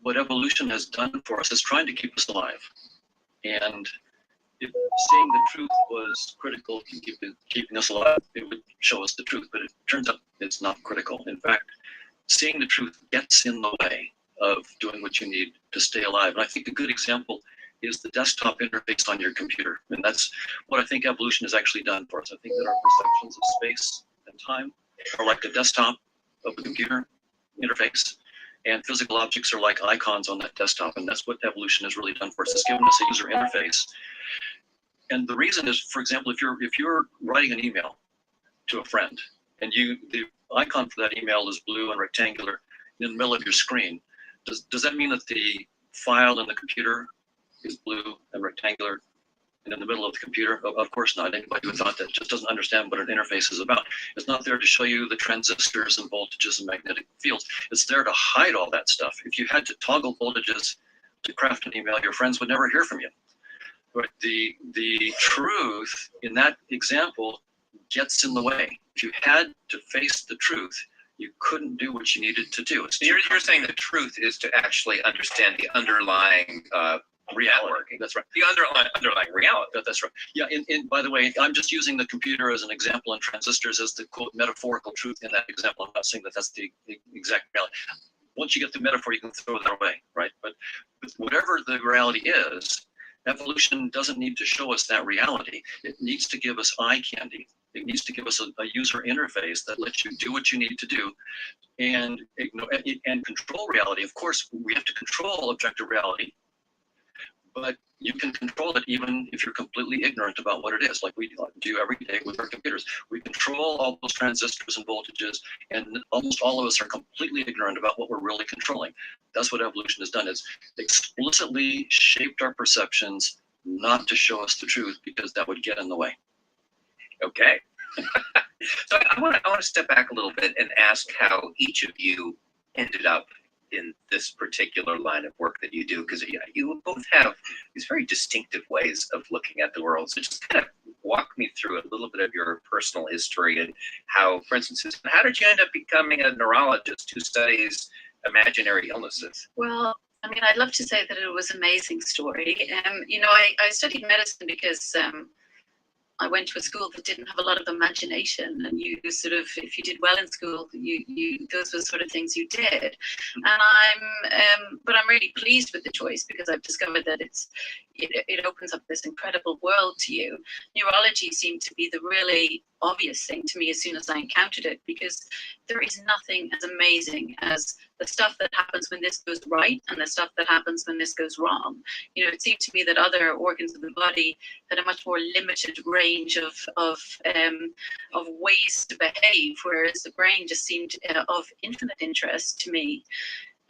what evolution has done for us is trying to keep us alive. And if seeing the truth was critical to keeping us alive, it would show us the truth. But it turns out it's not critical. In fact, seeing the truth gets in the way of doing what you need to stay alive. And I think a good example is the desktop interface on your computer. And that's what I think evolution has actually done for us. I think that our perceptions of space and time are like the desktop of the computer interface, and physical objects are like icons on that desktop. And that's what evolution has really done for us. It's given us a user interface. And the reason is, for example, if you're writing an email to a friend, and the icon for that email is blue and rectangular in the middle of your screen, does that mean that the file in the computer is blue and rectangular and in the middle of the computer? Of course not. Anybody who thought that just doesn't understand what an interface is about. It's not there to show you the transistors and voltages and magnetic fields. It's there to hide all that stuff. If you had to toggle voltages to craft an email, your friends would never hear from you. But the truth in that example gets in the way. If you had to face the truth, you couldn't do what you needed to do. You're saying the truth is to actually understand the underlying reality. That's right. The underlying reality. That's right. Yeah. By the way, I'm just using the computer as an example and transistors as the quote metaphorical truth in that example. I'm not saying that that's the exact reality. Once you get the metaphor, you can throw that away, right? But whatever the reality is, evolution doesn't need to show us that reality. It needs to give us eye candy. It needs to give us a user interface that lets you do what you need to do and control reality. Of course, we have to control objective reality, but you can control it even if you're completely ignorant about what it is, like we do every day with our computers. We control all those transistors and voltages, and almost all of us are completely ignorant about what we're really controlling. That's what evolution has done. It's explicitly shaped our perceptions not to show us the truth, because that would get in the way. Okay. So I want to step back a little bit and ask how each of you ended up in this particular line of work that you do, because you both have these very distinctive ways of looking at the world. So just kind of walk me through a little bit of your personal history and how, for instance, how did you end up becoming a neurologist who studies imaginary illnesses? Well, I mean, I'd love to say that it was an amazing story. You know, I studied medicine because I went to a school that didn't have a lot of imagination, and you sort of, if you did well in school, you those were sort of things you did. And but I'm really pleased with the choice, because I've discovered that it opens up this incredible world to you. Neurology seemed to be the really obvious thing to me as soon as I encountered it, because there is nothing as amazing as the stuff that happens when this goes right and the stuff that happens when this goes wrong. You know, it seemed to me that other organs of the body had a much more limited range of ways to behave, whereas the brain just seemed of infinite interest to me.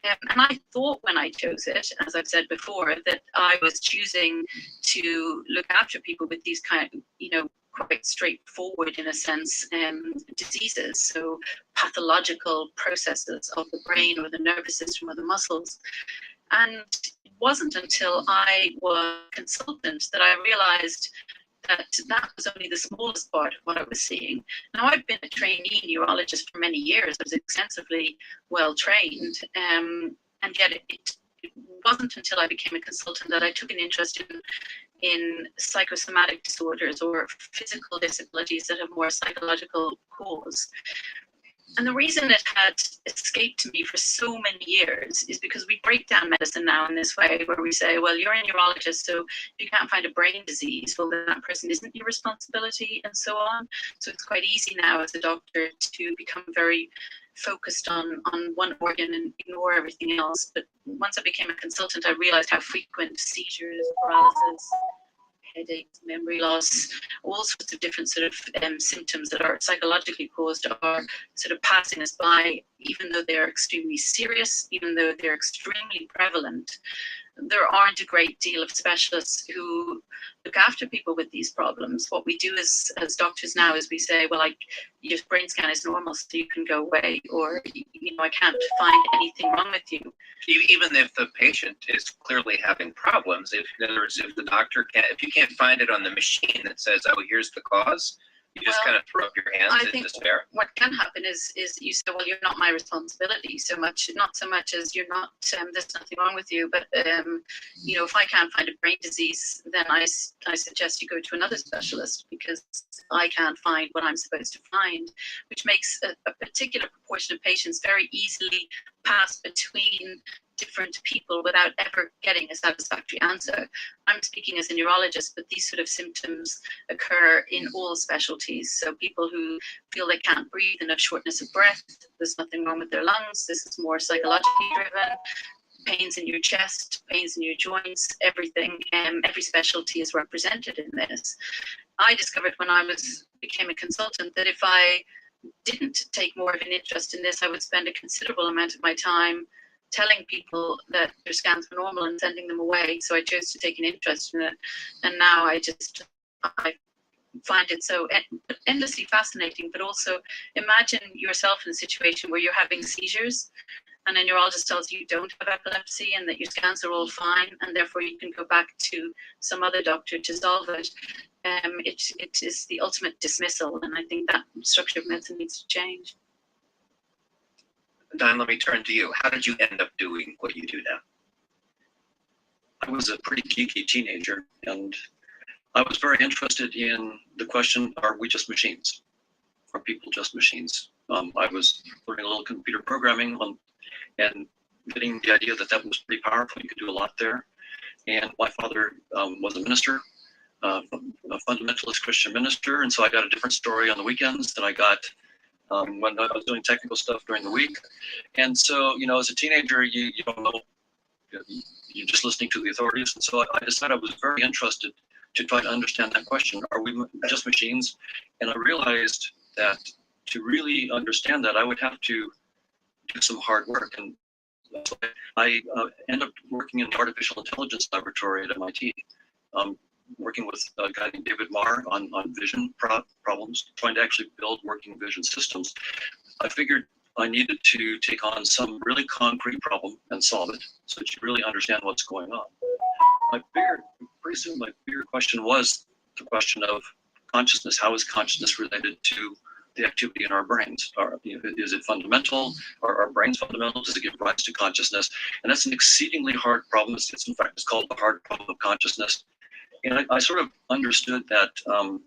And I thought when I chose it, as I've said before, that I was choosing to look after people with these kind of, you know, quite straightforward, in a sense, diseases, so pathological processes of the brain or the nervous system or the muscles. And it wasn't until I was a consultant that I realized that was only the smallest part of what I was seeing. Now, I've been a trainee neurologist for many years. I was extensively well trained, and yet it wasn't until I became a consultant that I took an interest in psychosomatic disorders or physical disabilities that have more psychological cause. And the reason it had escaped me for so many years is because we break down medicine now in this way, where we say, well, you're a neurologist, so you can't find a brain disease. Well, then that person isn't your responsibility, and so on. So it's quite easy now as a doctor to become very focused on one organ and ignore everything else. But once I became a consultant, I realized how frequent seizures, paralysis, headaches, memory loss, all sorts of different sort of symptoms that are psychologically caused are sort of passing us by, even though they're extremely serious, even though they're extremely prevalent. There aren't a great deal of specialists who look after people with these problems. What we do as doctors now is we say, well, your brain scan is normal, so you can go away, or, you know, I can't find anything wrong with you. Even if the patient is clearly having problems, in other words, if the doctor if you can't find it on the machine that says, oh, here's the cause, you just kind of throw up your hands in despair. What can happen is you say, well, you're not my responsibility not so much as you're not, there's nothing wrong with you, but, you know, if I can't find a brain disease, then I suggest you go to another specialist, because I can't find what I'm supposed to find, which makes a particular proportion of patients very easily pass between different people without ever getting a satisfactory answer. I'm speaking as a neurologist, but these sort of symptoms occur in all specialties. So people who feel they can't breathe and have shortness of breath, there's nothing wrong with their lungs. This is more psychologically driven. Pains in your chest, pains in your joints, everything. Every specialty is represented in this. I discovered when I became a consultant that if I didn't take more of an interest in this, I would spend a considerable amount of my time telling people that their scans were normal and sending them away. So I chose to take an interest in it. And now I find it so endlessly fascinating, but also imagine yourself in a situation where you're having seizures and a neurologist tells you don't have epilepsy and that your scans are all fine, and therefore you can go back to some other doctor to solve it. It is the ultimate dismissal, and I think that structure of medicine needs to change. Don, let me turn to you. How did you end up doing what you do now? I was a pretty geeky teenager, and I was very interested in the question, are we just machines? Are people just machines? I was learning a little computer programming and getting the idea that was pretty powerful. You could do a lot there. And my father was a minister, a fundamentalist Christian minister, and so I got a different story on the weekends than I got when I was doing technical stuff during the week. And so, you know, as a teenager, you don't know you're just listening to the authorities. And so I decided I was very interested to try to understand that question. Are we just machines? And I realized that to really understand that, I would have to do some hard work. And so I ended up working in the artificial intelligence laboratory at MIT, working with a guy named David Marr on vision problems, trying to actually build working vision systems. I figured I needed to take on some really concrete problem and solve it so that you really understand what's going on. Pretty soon my bigger question was the question of consciousness. How is consciousness related to the activity in our brains? Is it fundamental? Are our brains fundamental? Does it give rise to consciousness? And that's an exceedingly hard problem. In fact, it's called the hard problem of consciousness. And I sort of understood that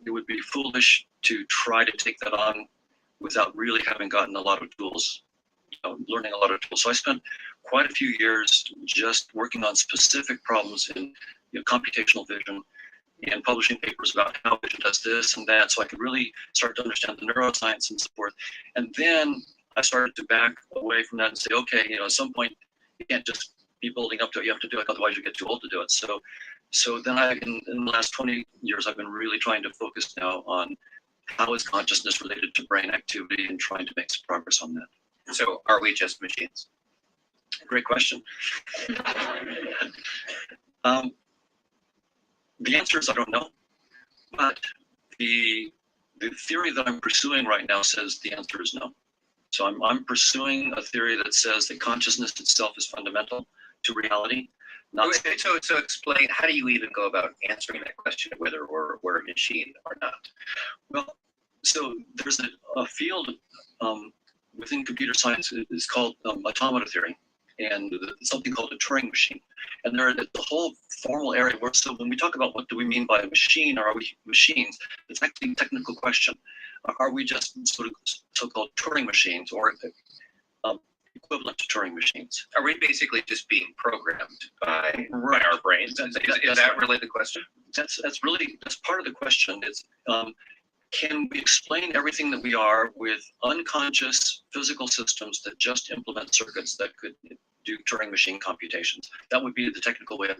it would be foolish to try to take that on without really having gotten a lot of tools, learning a lot of tools. So I spent quite a few years just working on specific problems in computational vision and publishing papers about how vision does this and that, so I could really start to understand the neuroscience and so forth. And then I started to back away from that and say, okay, at some point you can't just be building up to it, you have to do it, otherwise you get too old to do it. So then in the last 20 years, I've been really trying to focus now on how is consciousness related to brain activity and trying to make some progress on that. So are we just machines? Great question. The answer is I don't know, but the theory that I'm pursuing right now says the answer is no. So I'm pursuing a theory that says that consciousness itself is fundamental to reality. Okay, so explain, how do you even go about answering that question, whether we're a machine or not? Well, so there's a field within computer science is called automata theory, and something called a Turing machine. And there the whole formal area where, so when we talk about what do we mean by a machine, or are we machines, it's actually a technical question. Are we just sort of so-called Turing machines, or equivalent to Turing machines? Are we basically just being programmed by our brains? Is that really the question? That's part of the question. It's can we explain everything that we are with unconscious physical systems that just implement circuits that could do Turing machine computations? That would be the technical way of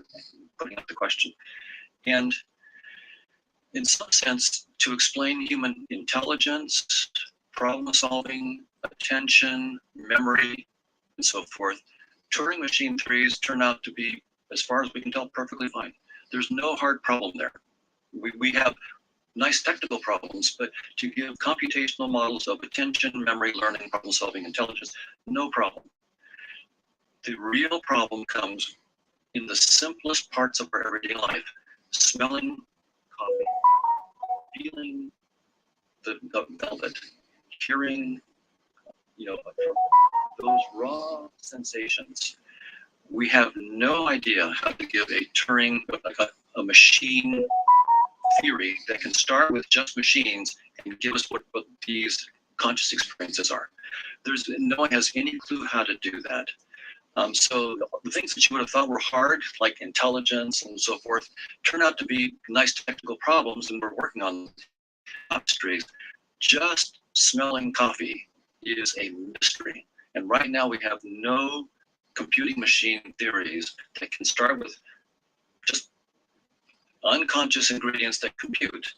putting up the question. And in some sense, to explain human intelligence, problem solving, attention, memory, and so forth, Turing machine theories turn out to be, as far as we can tell, perfectly fine. There's no hard problem there. We have nice technical problems, but to give computational models of attention, memory, learning, problem solving, intelligence, no problem. The real problem comes in the simplest parts of our everyday life: smelling coffee, feeling the velvet, hearing, those raw sensations. We have no idea how to give a Turing, like a machine theory that can start with just machines and give us what these conscious experiences are. No one has any clue how to do that. So the things that you would have thought were hard, like intelligence and so forth, turn out to be nice technical problems, and we're working on mysteries. Just smelling coffee is a mystery. And right now we have no computing machine theories that can start with just unconscious ingredients that compute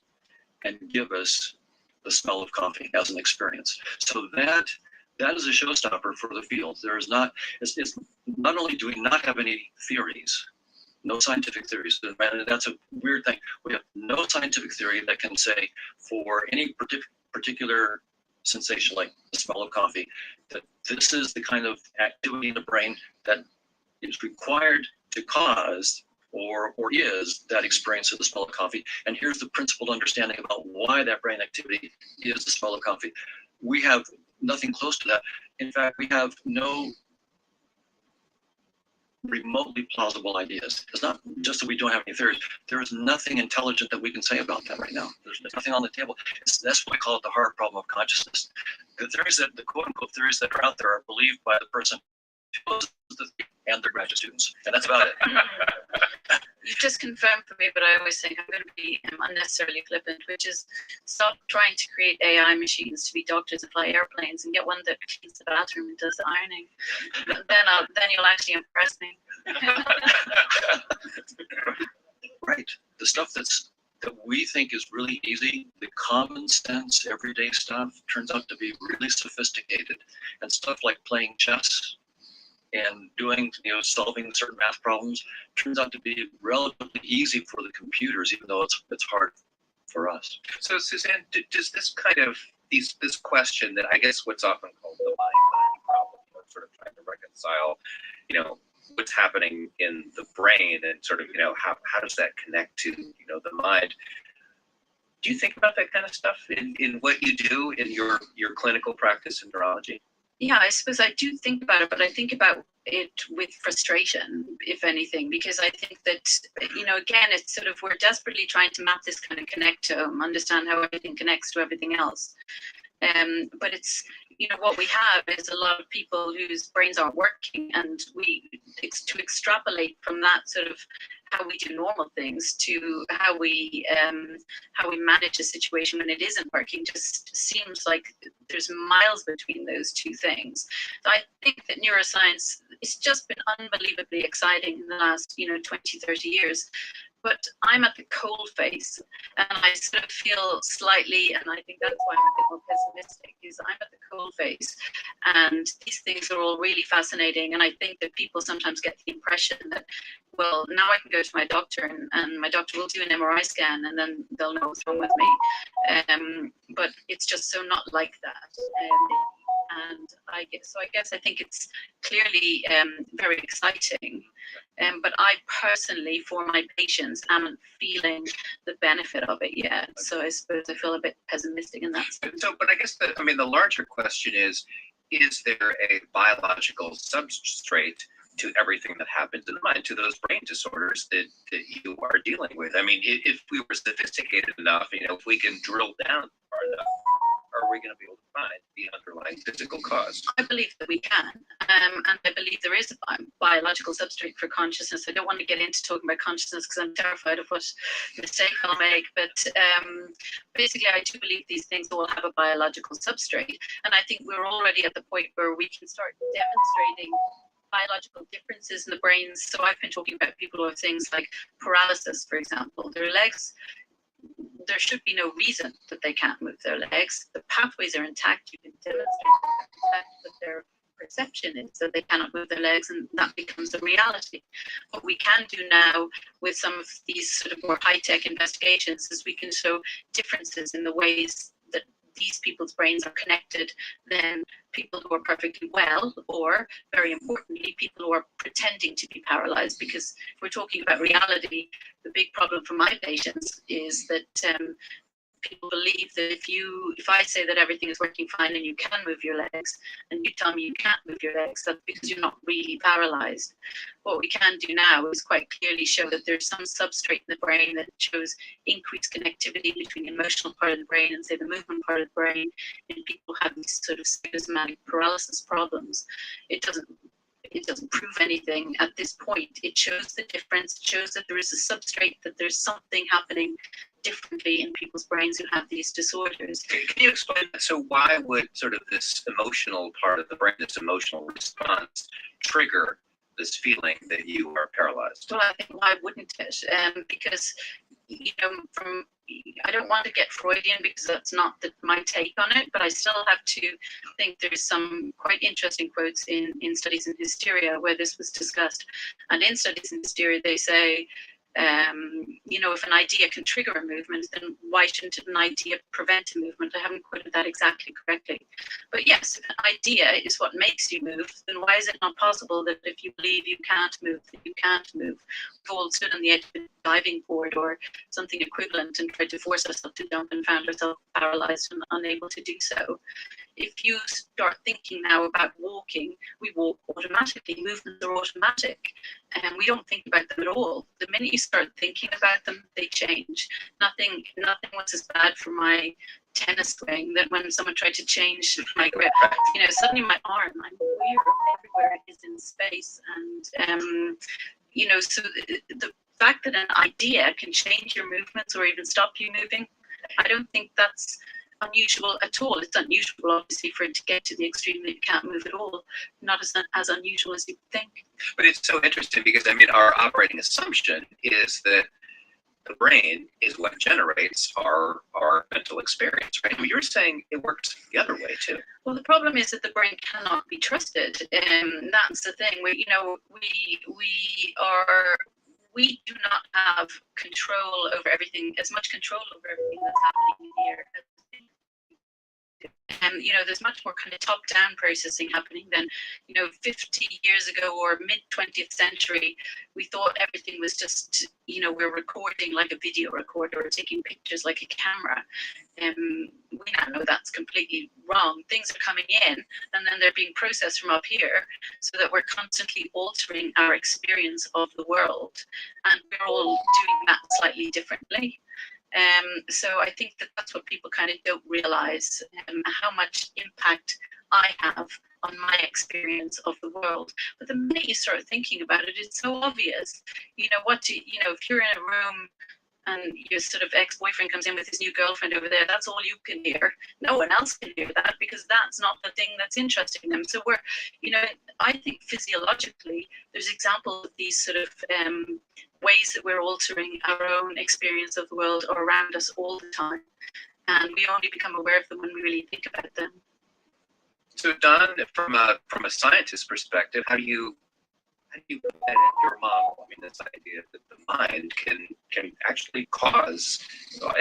and give us the smell of coffee as an experience. So that is a showstopper for the field. It's not only do we not have any theories, no scientific theories, and that's a weird thing. We have no scientific theory that can say for any particular sensation, like the smell of coffee, that this is the kind of activity in the brain that is required to cause or is that experience of the smell of coffee. And here's the principled understanding about why that brain activity is the smell of coffee. We have nothing close to that. In fact, we have no remotely plausible ideas. It's not just that we don't have any theories. There is nothing intelligent that we can say about that right now. There's nothing on the table. That's why we call it the hard problem of consciousness. The quote unquote theories that are out there are believed by the person who poses the theory and their graduate students. And that's about it. you've just confirmed for me what I always think. I'm going to be unnecessarily flippant, which is stop trying to create AI machines to be doctors and fly airplanes, and get one that cleans the bathroom and does the ironing. Then you'll actually impress me. Right. The stuff that we think is really easy, the common sense, everyday stuff, turns out to be really sophisticated. And stuff like playing chess and doing, solving certain math problems turns out to be relatively easy for the computers, even though it's hard for us. So, Suzanne, does this kind of this question that I guess what's often called the mind-body problem, sort of trying to reconcile, what's happening in the brain and sort of, how does that connect to, the mind? Do you think about that kind of stuff in what you do in your clinical practice in neurology? Yeah, I suppose I do think about it, but I think about it with frustration, if anything, because I think that, again, it's sort of, we're desperately trying to map this kind of connectome, understand how everything connects to everything else. But it's, what we have is a lot of people whose brains aren't working, and to extrapolate from that sort of how we do normal things to how we manage a situation when it isn't working just seems like there's miles between those two things. So I think that neuroscience has just been unbelievably exciting in the last 20, 30 years. But I'm at the coal face, and I sort of feel slightly, and I think that's why I'm a bit more pessimistic, is I'm at the coal face, and these things are all really fascinating. And I think that people sometimes get the impression that, well, now I can go to my doctor, and my doctor will do an MRI scan, and then they'll know what's wrong with me. But it's just so not like that. And I guess I think it's clearly very exciting. But I personally, for my patients, am feeling the benefit of it yet. So I suppose I feel a bit pessimistic in that sense. So, but I guess the larger question is there a biological substrate to everything that happens in the mind, to those brain disorders that you are dealing with? I mean, if we were sophisticated enough, if we can drill down far enough, are we going to be able to find the underlying physical cause? I believe that we can, and I believe there is a biological substrate for consciousness. I don't want to get into talking about consciousness because I'm terrified of what mistake I'll make, but basically I do believe these things all have a biological substrate, and I think we're already at the point where we can start demonstrating biological differences in the brains. So I've been talking about people who have things like paralysis, for example. Their legs, there should be no reason that they can't move their legs. The pathways are intact. You can demonstrate that, but their perception is that they cannot move their legs, and that becomes a reality. What we can do now with some of these sort of more high-tech investigations is we can show differences in the ways that these people's brains are connected than people who are perfectly well, or very importantly, people who are pretending to be paralyzed. Because if we're talking about reality, the big problem for my patients is that people believe that if I say that everything is working fine and you can move your legs, and you tell me you can't move your legs, that's because you're not really paralyzed. What we can do now is quite clearly show that there's some substrate in the brain that shows increased connectivity between the emotional part of the brain and, say, the movement part of the brain in people who have these sort of psychosomatic paralysis problems. It doesn't prove anything at this point. It shows the difference. It shows that there is a substrate, that there's something happening differently in people's brains who have these disorders. Can you explain that? So why would sort of this emotional part of the brain, this emotional response, trigger this feeling that you are paralyzed? Well, I think why wouldn't it? Because, I don't want to get Freudian because that's not my take on it, but I still have to think there's some quite interesting quotes in Studies in Hysteria where this was discussed. And in Studies in Hysteria, they say, if an idea can trigger a movement, then why shouldn't an idea prevent a movement? I haven't quoted that exactly correctly. But yes, if an idea is what makes you move, then why is it not possible that if you believe you can't move, that you can't move? We've all stood on the edge of a diving board or something equivalent and tried to force ourselves to jump and found ourselves paralyzed and unable to do so. If you start thinking now about walking, we walk automatically. Movements are automatic, and we don't think about them at all. The minute you start thinking about them, they change. Nothing was as bad for my tennis swing that when someone tried to change my grip, suddenly my arm, I'm aware of everywhere it is in space, and so fact that an idea can change your movements or even stop you moving, I don't think that's unusual at all. It's unusual, obviously, for it to get to the extreme that you can't move at all. Not as unusual as you think. But it's so interesting because, I mean, our operating assumption is that the brain is what generates our mental experience, right? But you're saying it works the other way too. Well, the problem is that the brain cannot be trusted, and that's the thing. We do not have control over everything, as much control over everything that's happening here. And there's much more kind of top-down processing happening than 50 years ago or mid 20th century. We thought everything was just we're recording like a video recorder or taking pictures like a camera. We now know that's completely wrong. Things are coming in and then they're being processed from up here, so that we're constantly altering our experience of the world, and we're all doing that slightly differently. So I think that that's what people kind of don't realize, how much impact I have on my experience of the world. But the minute you start thinking about it, it's so obvious. If you're in a room and your sort of ex-boyfriend comes in with his new girlfriend over there, that's all you can hear. No one else can hear that, because that's not the thing that's interesting them. So I think physiologically, there's examples of these sort of ways that we're altering our own experience of the world around us all the time. And we only become aware of them when we really think about them. So Don, from a scientist's perspective, how do you put that in your model? I mean, this idea that the mind can actually cause,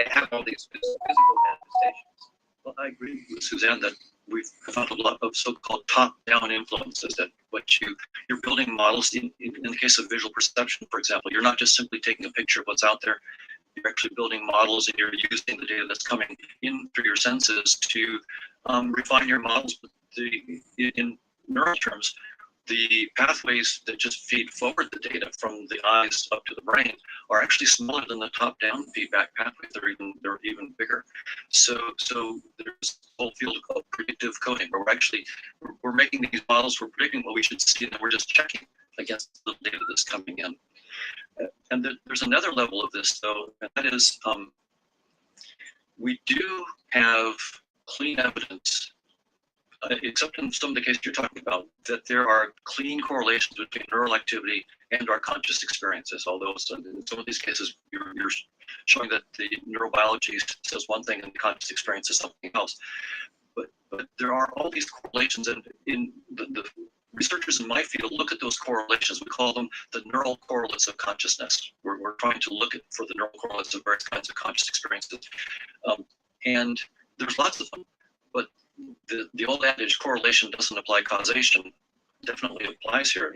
have all these physical manifestations. Well, I agree with Suzanne that we've found a lot of so-called top-down influences, that you're building models in the case of visual perception, for example. You're not just simply taking a picture of what's out there. You're actually building models, and you're using the data that's coming in through your senses to refine your models. In neural terms, the pathways that just feed forward the data from the eyes up to the brain are actually smaller than the top-down feedback pathways. They're even bigger. So there's a whole field of predictive coding, where we're making these models, we're predicting what we should see, and then we're just checking against the data that's coming in. And there's another level of this, though, and that is we do have clean evidence, except in some of the cases you're talking about, that there are clean correlations between neural activity and our conscious experiences. Although in some of these cases, you're showing that the neurobiology says one thing and the conscious experience is something else. But there are all these correlations, and in the researchers in my field look at those correlations. We call them the neural correlates of consciousness. We're trying to look for the neural correlates of various kinds of conscious experiences. And there's lots of them, but the old adage, correlation doesn't apply causation, definitely applies here.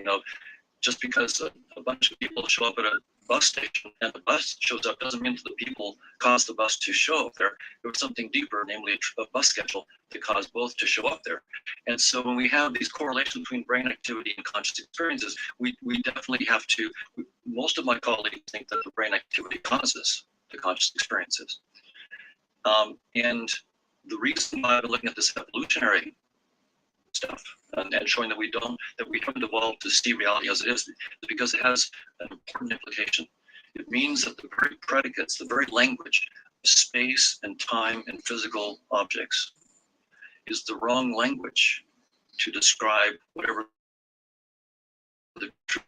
Just because a bunch of people show up at a bus station and the bus shows up doesn't mean that the people caused the bus to show up there. There was something deeper, namely a bus schedule, that caused both to show up there. And so when we have these correlations between brain activity and conscious experiences, we definitely have to, most of my colleagues think that the brain activity causes the conscious experiences. And the reason why I've been looking at this evolutionary stuff and showing that we haven't evolved to see reality as it is because it has an important implication. It means that the very predicates, the very language of space and time and physical objects is the wrong language to describe whatever the true.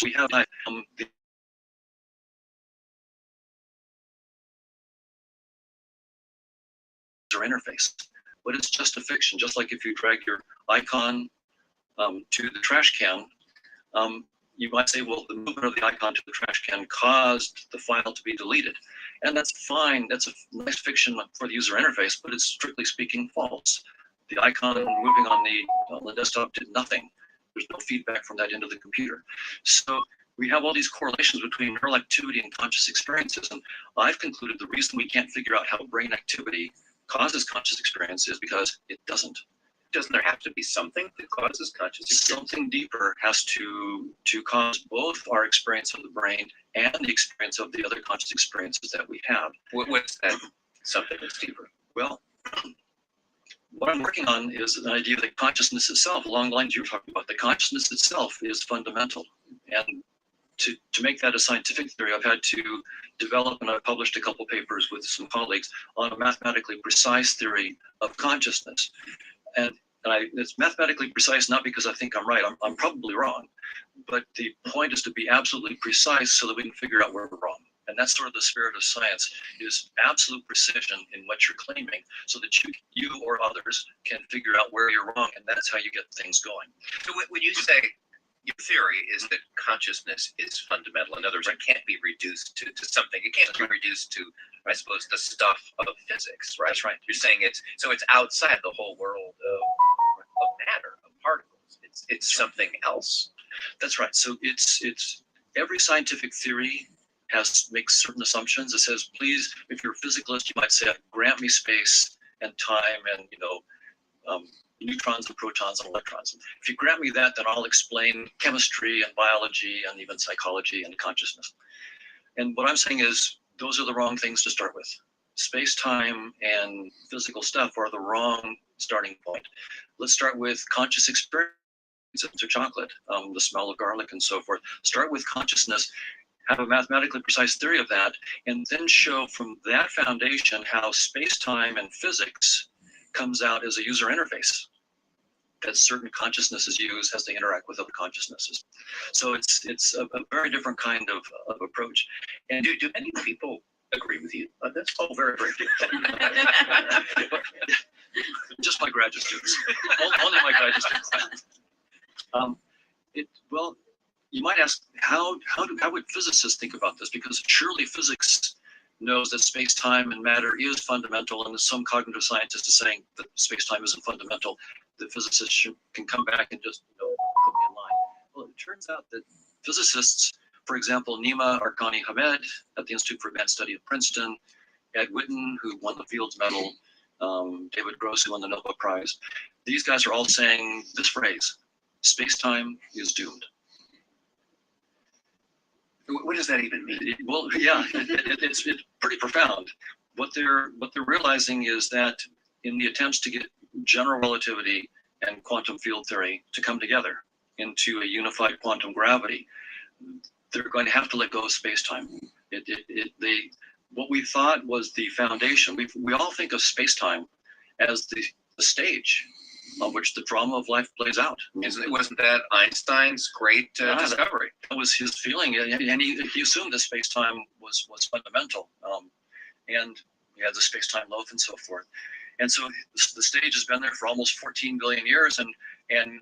We have the interface, but it's just a fiction. Just like if you drag your icon to the trash can, you might say, well, the movement of the icon to the trash can caused the file to be deleted. And that's fine. That's a nice fiction for the user interface, but it's strictly speaking false. The icon moving on the desktop did nothing. There's no feedback from that into the computer. So we have all these correlations between neural activity and conscious experiences. And I've concluded the reason we can't figure out how brain activity causes conscious experience is because it doesn't. Doesn't there have to be something that causes conscious experience? Something deeper has to cause both our experience of the brain and the experience of the other conscious experiences that we have. What's that something that's deeper? Well, what I'm working on is an idea that consciousness itself, along the lines you were talking about, the consciousness itself is fundamental. And to make that a scientific theory, I've had to develop, and I've published a couple papers with some colleagues on a mathematically precise theory of consciousness. And it's mathematically precise not because I think I'm right. I'm probably wrong, but the point is to be absolutely precise so that we can figure out where we're wrong. And that's sort of the spirit of science, is absolute precision in what you're claiming, so that you or others can figure out where you're wrong, and that's how you get things going. So when you say your theory is that consciousness is fundamental, in other words, it can't be reduced to something. It can't be reduced to, I suppose, the stuff of physics, right? That's right. You're saying it's outside the whole world of matter, of particles. It's something else. That's right. So it's every scientific theory makes certain assumptions. It says, please, if you're a physicalist, you might say, grant me space and time and neutrons and protons and electrons. If you grant me that, then I'll explain chemistry and biology and even psychology and consciousness. And what I'm saying is, those are the wrong things to start with. Space-time and physical stuff are the wrong starting point. Let's start with conscious experience of chocolate, the smell of garlic and so forth. Start with consciousness, have a mathematically precise theory of that, and then show from that foundation how space-time and physics comes out as a user interface that certain consciousnesses use as they interact with other consciousnesses. So it's a very different kind of approach. And do many people agree with you on this? Oh, very, very few. Just my graduate students. Only my graduate students. Well, you might ask, how would physicists think about this? Because surely physics knows that space-time and matter is fundamental, and some cognitive scientist is saying that space-time isn't fundamental. The physicists can come back and just put me in line. Well, it turns out that physicists, for example, Nima Arkani-Hamed at the Institute for Advanced Study at Princeton, Ed Witten, who won the Fields Medal, David Gross, who won the Nobel Prize, these guys are all saying this phrase: space-time is doomed. What does that even mean? Well, yeah, it's pretty profound. What they're realizing is that in the attempts to get general relativity and quantum field theory to come together into a unified quantum gravity, they're going to have to let go of space-time. What we thought was the foundation. We all think of space-time as the stage on which the drama of life plays out. Wasn't that Einstein's great discovery? That was his feeling, and he assumed that space-time was fundamental, and he had the space-time loaf and so forth. And so the stage has been there for almost 14 billion years, and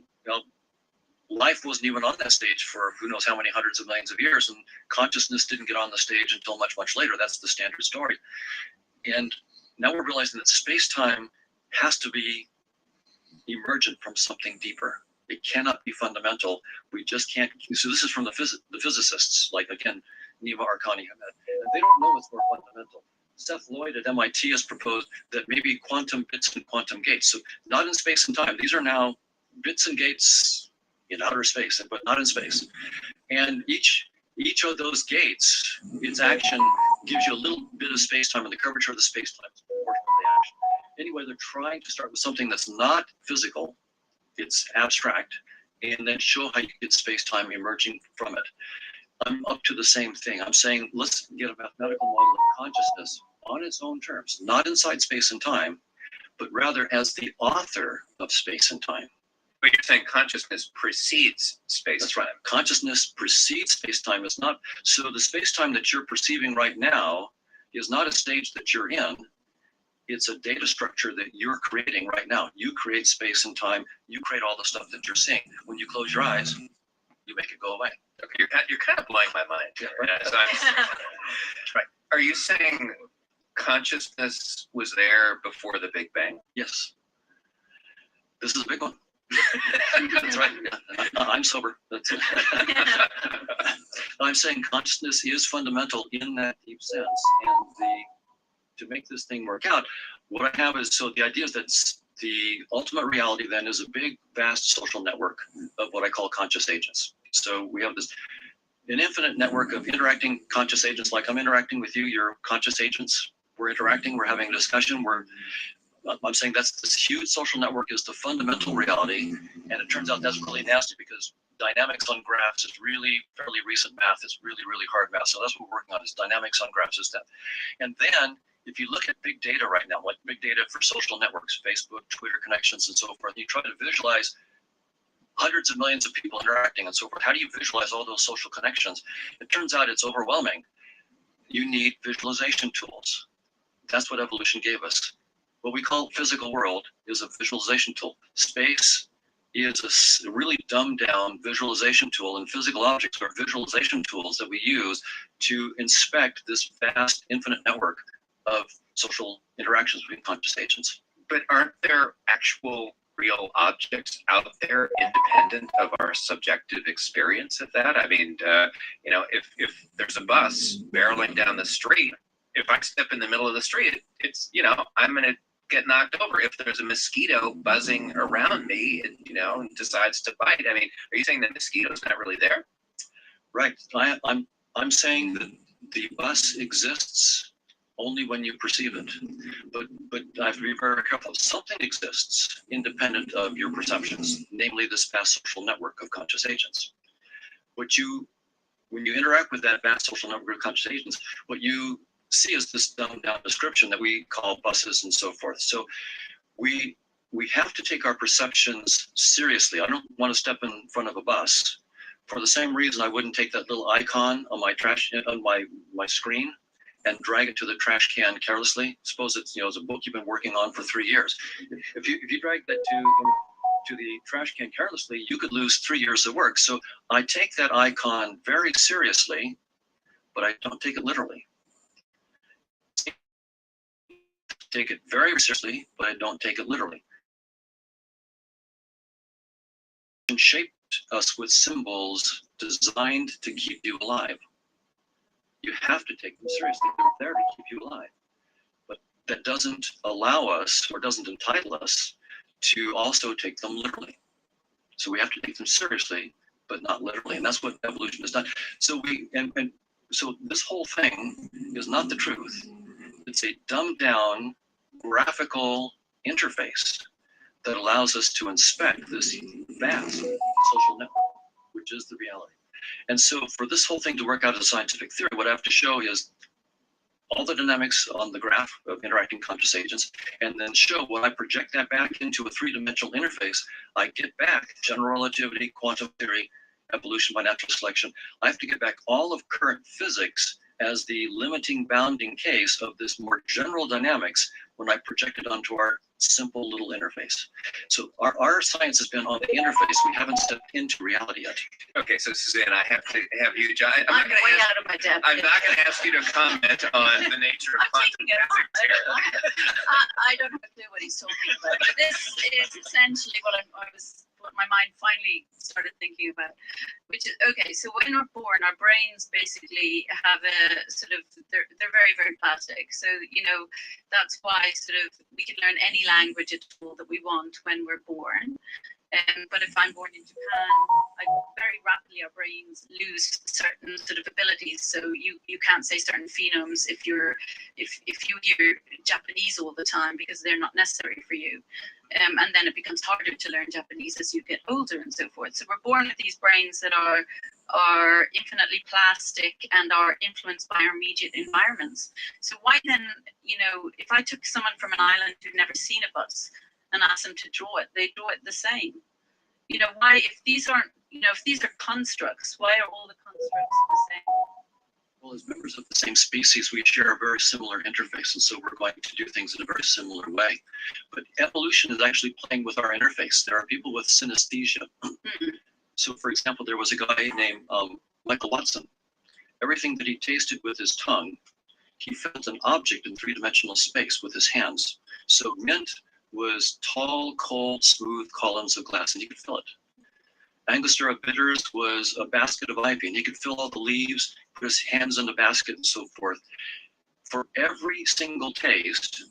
life wasn't even on that stage for who knows how many hundreds of millions of years, and consciousness didn't get on the stage until much, much later. That's the standard story. And now we're realizing that space-time has to be emergent from something deeper. It cannot be fundamental. We just can't. So this is from the physicists, like, again, Nima Arkani-Hamed. And they don't know what's more fundamental. Seth Lloyd at MIT has proposed that maybe quantum bits and quantum gates. So not in space and time. These are now bits and gates in outer space, but not in space. And each of those gates, its action gives you a little bit of space-time, and the curvature of the space-time is proportional to the action. Anyway, they're trying to start with something that's not physical, it's abstract, and then show how you get space-time emerging from it. I'm up to the same thing. I'm saying, let's get a mathematical model of consciousness on its own terms, not inside space and time, but rather as the author of space and time. But you're saying consciousness precedes space-time. That's right. Consciousness precedes space-time. It's not, so the space-time that you're perceiving right now is not a stage that you're in. It's a data structure that you're creating right now. You create space and time. You create all the stuff that you're seeing. When you close your eyes, you make it go away. Okay, you're kind of blowing my mind. Yeah, right. Yeah, so right. Are you saying consciousness was there before the Big Bang? Yes. This is a big one. That's right. Yeah. I'm sober. That's it. I'm saying consciousness is fundamental in that deep sense. And to make this thing work out, what I have is, so the idea is that the ultimate reality then is a big, vast social network of what I call conscious agents. So we have an infinite network of interacting conscious agents, like I'm interacting with you, you're conscious agents. We're interacting, we're having a discussion, I'm saying that's this huge social network is the fundamental reality, and it turns out that's really nasty because dynamics on graphs is really fairly recent math. It's really, really hard math. So that's what we're working on, is dynamics on graphs is that. And then if you look at big data right now, like big data for social networks, Facebook, Twitter connections, and so forth, and you try to visualize hundreds of millions of people interacting and so forth, how do you visualize all those social connections? It turns out it's overwhelming. You need visualization tools. That's what evolution gave us. What we call physical world is a visualization tool. Space is a really dumbed down visualization tool, and physical objects are visualization tools that we use to inspect this vast infinite network of social interactions between conscious agents. But aren't there actual real objects out there independent of our subjective experience of that? I mean, you know, if there's a bus barreling down the street, if I step in the middle of the street, it's, you know, I'm going to get knocked over. If there's a mosquito buzzing around me, it, you know, and decides to bite, I mean, are you saying the mosquito's not really there? Right. I'm saying that the bus exists only when you perceive it. But I have to be very careful. Something exists independent of your perceptions, namely this vast social network of conscious agents. When you interact with that vast social network of conscious agents, what you see is this dumbed down description that we call buses and so forth. So we have to take our perceptions seriously. I don't want to step in front of a bus for the same reason I wouldn't take that little icon on my screen and drag it to the trash can carelessly. Suppose it's, you know, it's a book you've been working on for 3 years. If you drag that to the trash can carelessly, you could lose 3 years of work. So I take that icon very seriously, but I don't take it literally. Take it very seriously, but I don't take it literally. And shaped us with symbols designed to keep you alive. You have to take them seriously. They're there to keep you alive. But that doesn't allow us, or doesn't entitle us, to also take them literally. So we have to take them seriously, but not literally. And that's what evolution has done. So so this whole thing is not the truth. It's a dumbed down graphical interface that allows us to inspect this vast social network, which is the reality. And so for this whole thing to work out as a scientific theory, what I have to show is all the dynamics on the graph of interacting conscious agents, and then show when I project that back into a three-dimensional interface, I get back general relativity, quantum theory, evolution by natural selection. I have to get back all of current physics as the limiting bounding case of this more general dynamics when I project it onto our simple little interface. So our science has been on the interface. We haven't stepped into reality yet. Okay, so Suzanne, I have to have you, John. I'm way out of my depth. I'm not going to ask you to comment on the nature of I'm quantum taking it on. physics here. I don't have a clue what he's talking about. But this is essentially what my mind finally started thinking about, which is, okay, so when we're born, our brains basically have a sort of, they're very, very plastic. So, you know, that's why sort of we can learn any language at all that we want when we're born. But if I'm born in Japan, very rapidly our brains lose certain sort of abilities. So you can't say certain phonemes if you hear Japanese all the time, because they're not necessary for you. And then it becomes harder to learn Japanese as you get older and so forth. So we're born with these brains that are infinitely plastic and are influenced by our immediate environments. So why then, you know, if I took someone from an island who'd never seen a bus and asked them to draw it, they draw it the same. You know, why, if these aren't, you know, if these are constructs, why are all the constructs the same? Well, as members of the same species, we share a very similar interface, and so we're going to do things in a very similar way. But evolution is actually playing with our interface. There are people with synesthesia. Mm-hmm. So, for example, there was a guy named Michael Watson. Everything that he tasted with his tongue, he felt an object in three-dimensional space with his hands. So mint was tall, cold, smooth columns of glass, and he could feel it. Angostura bitters was a basket of ivy, and he could feel all the leaves, put his hands in the basket, and so forth. For every single taste,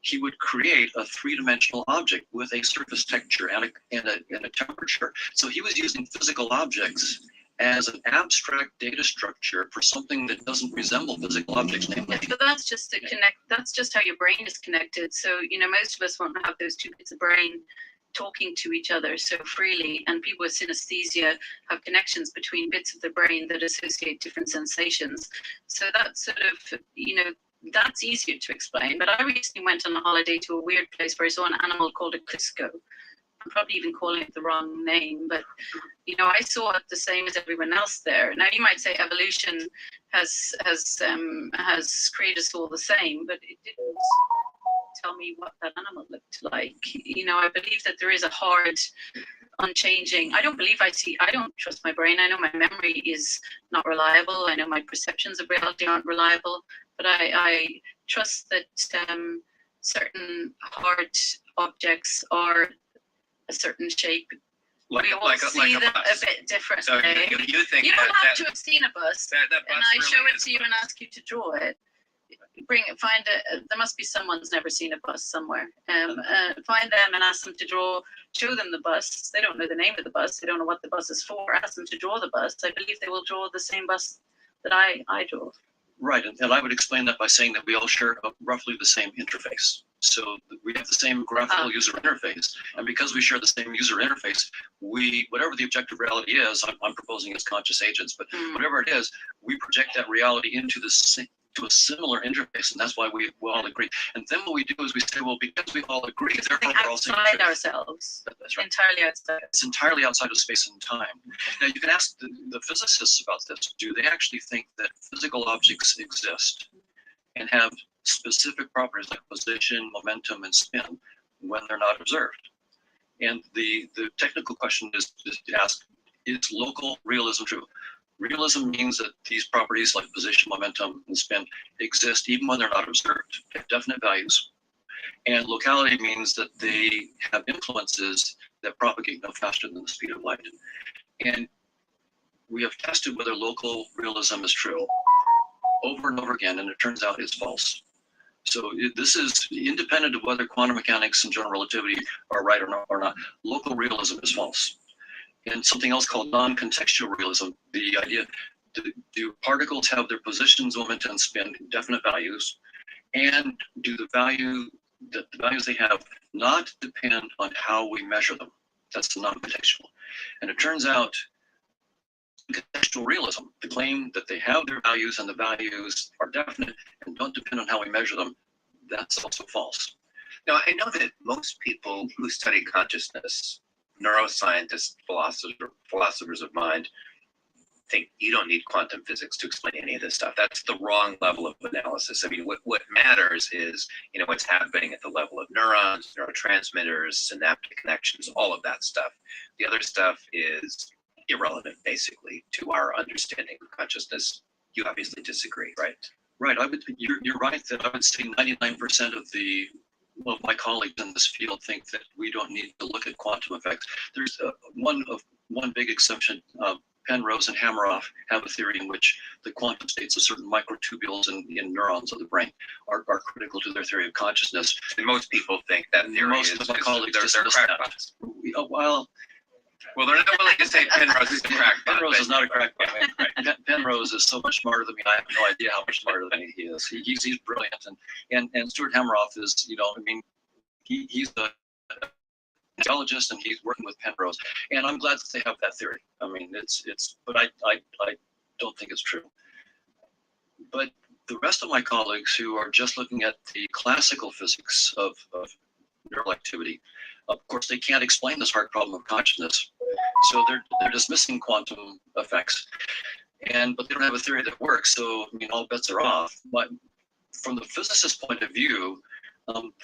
he would create a three-dimensional object with a surface texture and a temperature. So he was using physical objects as an abstract data structure for something that doesn't resemble physical objects. Yeah, so that's just to connect. That's just how your brain is connected. So, you know, most of us won't have those two bits of brain talking to each other so freely, and people with synesthesia have connections between bits of the brain that associate different sensations. So that's sort of, that's easier to explain. But I recently went on a holiday to a weird place where I saw an animal called a Cusco. I'm probably even calling it the wrong name, but I saw it the same as everyone else there. Now you might say evolution has created us all the same, but it didn't tell me what that animal looked like. I believe that there is a hard, unchanging. I don't trust my brain. I know my memory is not reliable. I know my perceptions of reality aren't reliable, but I trust that certain hard objects are a certain shape. We all see them a bit differently. So you think you don't that, have to have seen a bus, that bus and I really show it is to you and ask you to draw it. Find it. There must be someone's never seen a bus somewhere. Find them and ask them to draw. Show them the bus. They don't know the name of the bus. They don't know what the bus is for. Ask them to draw the bus. I believe they will draw the same bus that I draw. Right, and I would explain that by saying that we all share roughly the same interface. So we have the same graphical user interface, and because we share the same user interface, whatever the objective reality is, I'm proposing as conscious agents, but whatever it is, we project that reality into to a similar interface, and that's why we all agree. And then what we do is we say, well, because we all agree, therefore we're all saying outside ourselves. That's right. Entirely outside. It's entirely outside of space and time. Now you can ask the physicists about this. Do they actually think that physical objects exist and have specific properties like position, momentum, and spin when they're not observed? And the technical question is to ask, is local realism true? Realism means that these properties like position, momentum, and spin exist even when they're not observed. They have definite values. And locality means that they have influences that propagate no faster than the speed of light. And we have tested whether local realism is true over and over again, and it turns out it's false. So this is independent of whether quantum mechanics and general relativity are right or not. Local realism is false. And something else called non-contextual realism, the idea, do particles have their positions, momentum, and spin definite values? And do the values they have not depend on how we measure them? That's the non-contextual. And it turns out contextual realism, the claim that they have their values and the values are definite and don't depend on how we measure them, that's also false. Now, I know that most people who study consciousness, neuroscientists, philosophers of mind, think you don't need quantum physics to explain any of this stuff. That's the wrong level of analysis. I mean, what matters is, what's happening at the level of neurons, neurotransmitters, synaptic connections, all of that stuff. The other stuff is irrelevant, basically, to our understanding of consciousness. You obviously disagree, right? Right. You're right that I would say 99% of my colleagues in this field think that we don't need to look at quantum effects. There's one big exception. Penrose and Hameroff have a theory in which the quantum states of certain microtubules in neurons of the brain are critical to their theory of consciousness. And most people think that theory most of my colleagues they're crackpots. Well, they're not willing to say Penrose is a crackpot. Penrose is not a crackpot. Penrose is so much smarter than me. I have no idea how much smarter than he is. He's brilliant, and Stuart Hameroff is, he's a intelligence, and he's working with Penrose, and I'm glad that they have that theory. I mean, but I don't think it's true. But the rest of my colleagues who are just looking at the classical physics of neural activity, of course, they can't explain this hard problem of consciousness, so they're dismissing quantum effects, but they don't have a theory that works. So all bets are off. But from the physicist's point of view,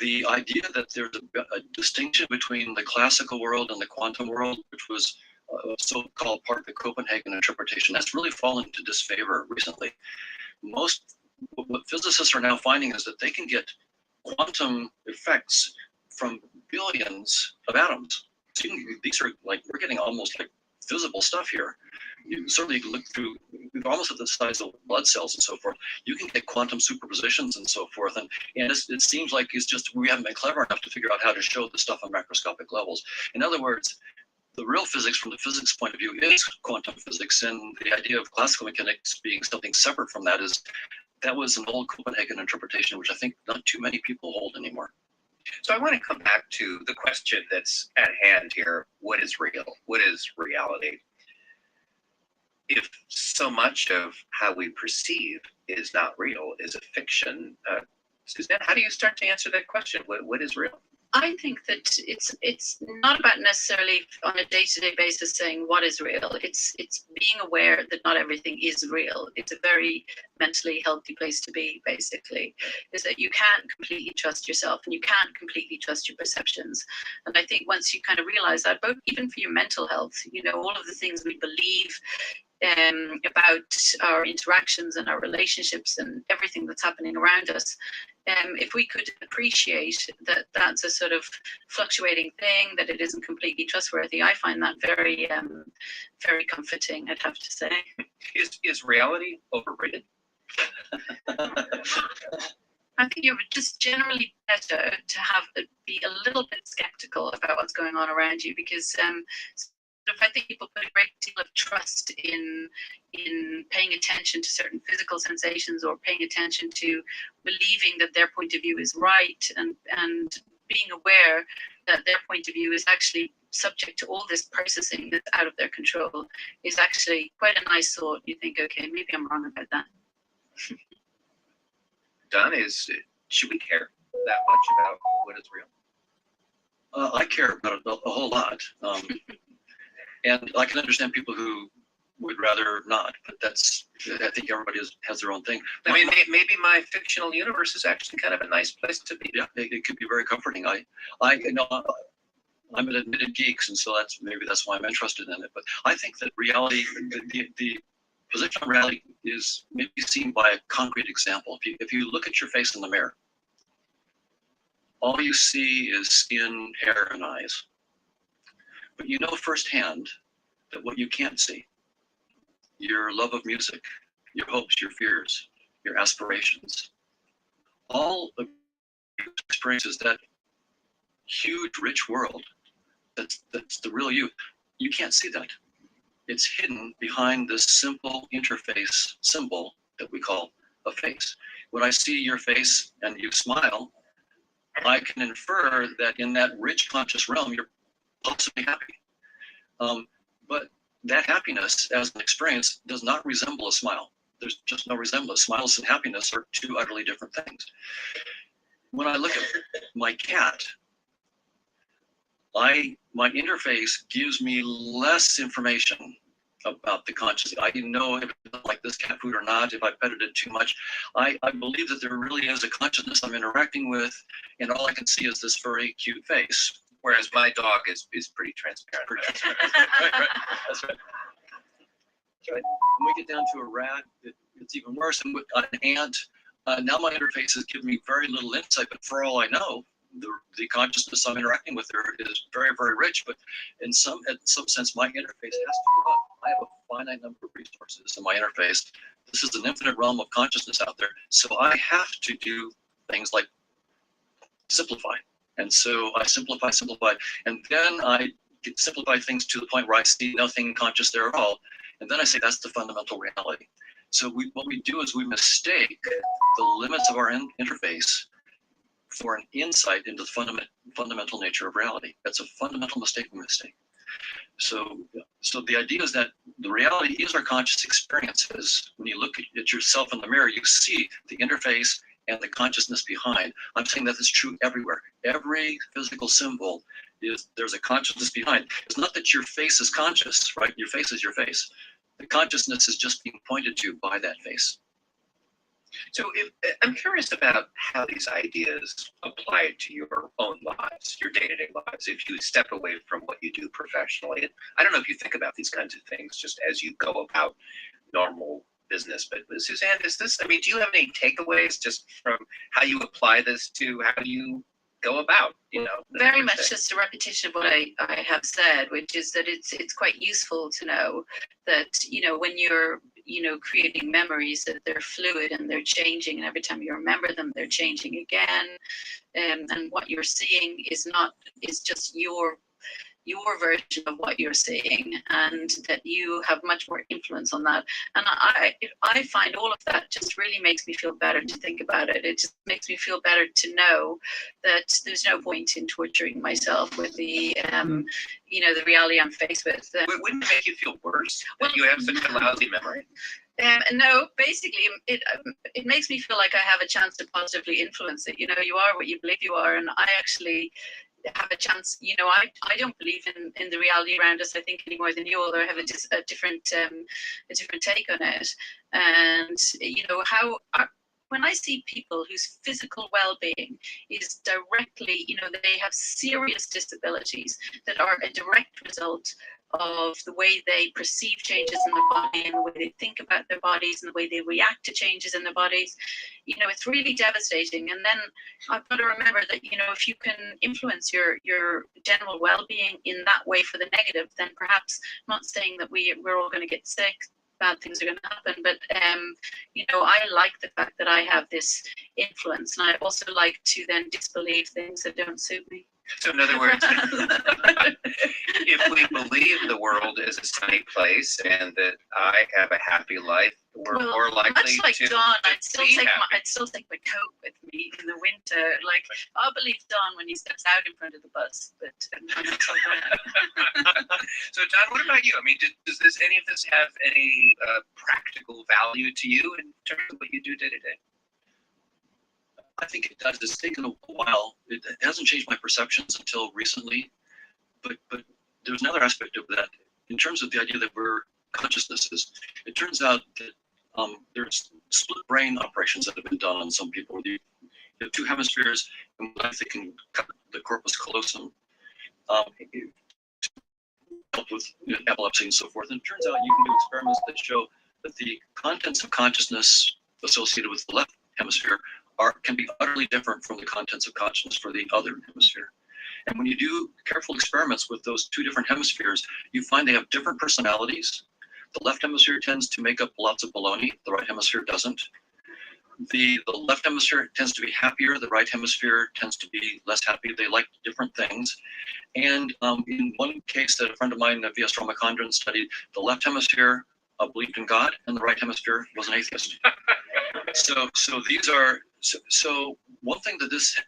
the idea that there's a distinction between the classical world and the quantum world, which was so-called part of the Copenhagen interpretation, that's really fallen into disfavor recently. What physicists are now finding is that they can get quantum effects from billions of atoms. So these are we're getting almost like visible stuff here. You can look through, almost at the size of blood cells and so forth. You can get quantum superpositions and so forth. And it seems like it's just, we haven't been clever enough to figure out how to show the stuff on macroscopic levels. In other words, the real physics from the physics point of view is quantum physics. And the idea of classical mechanics being something separate from that was an old Copenhagen interpretation, which I think not too many people hold anymore. So I want to come back to the question that's at hand here. What is real? What is reality? If so much of how we perceive is not real, is a fiction, Suzanne, how do you start to answer that question? What is real? I think that it's not about necessarily on a day-to-day basis saying what is real. It's being aware that not everything is real. It's a very mentally healthy place to be, basically, is that you can't completely trust yourself and you can't completely trust your perceptions. And I think once you kind of realize that, both even for your mental health, you know, all of the things we believe about our interactions and our relationships and everything that's happening around us, if we could appreciate that that's a sort of fluctuating thing, that it isn't completely trustworthy, I find that very, very comforting, I'd have to say. Is reality overrated? I think you're just generally better to have be a little bit skeptical about what's going on around you, because I think people put a great deal of trust in paying attention to certain physical sensations, or paying attention to believing that their point of view is right, and being aware that their point of view is actually subject to all this processing that's out of their control is actually quite a nice thought. You think, okay, maybe I'm wrong about that. Don, should we care that much about what is real? I care about it a whole lot. And I can understand people who would rather not, but I think everybody has their own thing. I mean, maybe my fictional universe is actually kind of a nice place to be. Yeah, it could be very comforting. I'm an admitted geek, and so maybe that's why I'm interested in it. But I think that reality, the position of reality is maybe seen by a concrete example. If you look at your face in the mirror, all you see is skin, hair, and eyes. But you know firsthand that what you can't see, your love of music, your hopes, your fears, your aspirations, all of your experiences, that huge, rich world, that's the real you. You can't see that. It's hidden behind this simple interface symbol that we call a face. When I see your face and you smile, I can infer that in that rich conscious realm, you're possibly happy. But that happiness as an experience does not resemble a smile. There's just no resemblance. Smiles and happiness are two utterly different things. When I look at my cat, my interface gives me less information about the consciousness. I know if I like this cat food or not, if I petted it too much. I believe that there really is a consciousness I'm interacting with, and all I can see is this furry, cute face. Whereas my dog is pretty transparent. Right. That's right. That's right. When we get down to a rat, it's even worse. And with an ant, now my interfaces give me very little insight, but for all I know, the consciousness I'm interacting with there is very, very rich. But in some sense, my interface has to go up. I have a finite number of resources in my interface. This is an infinite realm of consciousness out there. So I have to do things like simplify. And so I simplify, and then I simplify things to the point where I see nothing conscious there at all. And then I say that's the fundamental reality. So what we do is we mistake the limits of our interface for an insight into the fundamental nature of reality. That's a fundamental mistake we mistake. So the idea is that the reality is our conscious experiences. When you look at yourself in the mirror, you see the interface and the consciousness behind. I'm saying that is true everywhere. Every physical symbol there's a consciousness behind. It's not that your face is conscious, right? Your face is your face. The consciousness is just being pointed to by that face. So I'm curious about how these ideas apply to your own lives, your day-to-day lives, if you step away from what you do professionally. And I don't know if you think about these kinds of things just as you go about normal business, but Suzanne, do you have any takeaways just from how you apply this to how you go about, Very much just a repetition of what I have said, which is that it's quite useful to know that, when you're, creating memories, that they're fluid and they're changing, and every time you remember them, they're changing again. And what you're seeing is just your your version of what you're seeing, and that you have much more influence on that. And I find all of that just really makes me feel better to think about it. It just makes me feel better to know that there's no point in torturing myself with the the reality I'm faced with. Wouldn't it make you feel worse that you have such a lousy memory? No, basically, it makes me feel like I have a chance to positively influence it. You know, you are what you believe you are, and I actually have a chance. You know, I don't believe in the reality around us, I think, any more than you, although I have a different take on it. And you know when I see people whose physical well-being is directly, you know, they have serious disabilities that are a direct result of the way they perceive changes in their body and the way they think about their bodies and the way they react to changes in their bodies, you know, it's really devastating. And then I've got to remember that, you know, if you can influence your general well-being in that way for the negative, then perhaps, I'm not saying that we're all going to get sick, bad things are going to happen, but you know, I like the fact that I have this influence, and I also like to then disbelieve things that don't suit me. So in other words, if we believe the world is a sunny place and that I have a happy life, we're more likely much like to Dawn, I'd still be take happy. my coat with me in the winter. Like, I'll believe Dawn when he steps out in front of the bus, but I'm not so bad. So John, what about you? I mean, does any of this have any practical value to you in terms of what you do day to day? I think it does. It's taken a while. It hasn't changed my perceptions until recently, but there's another aspect of that in terms of the idea that we're consciousnesses. It turns out that there's split brain operations that have been done on some people. You have two hemispheres, and they can cut the corpus callosum to help with epilepsy and so forth. And it turns out you can do experiments that show that the contents of consciousness associated with the left hemisphere can be utterly different from the contents of consciousness for the other hemisphere. And when you do careful experiments with those two different hemispheres, you find they have different personalities. The left hemisphere tends to make up lots of baloney, the right hemisphere doesn't. The left hemisphere tends to be happier, the right hemisphere tends to be less happy. They like different things. And in one case that a friend of mine, V.S. Ramachandran, studied, the left hemisphere believed in God, and the right hemisphere was an atheist. So one thing that this,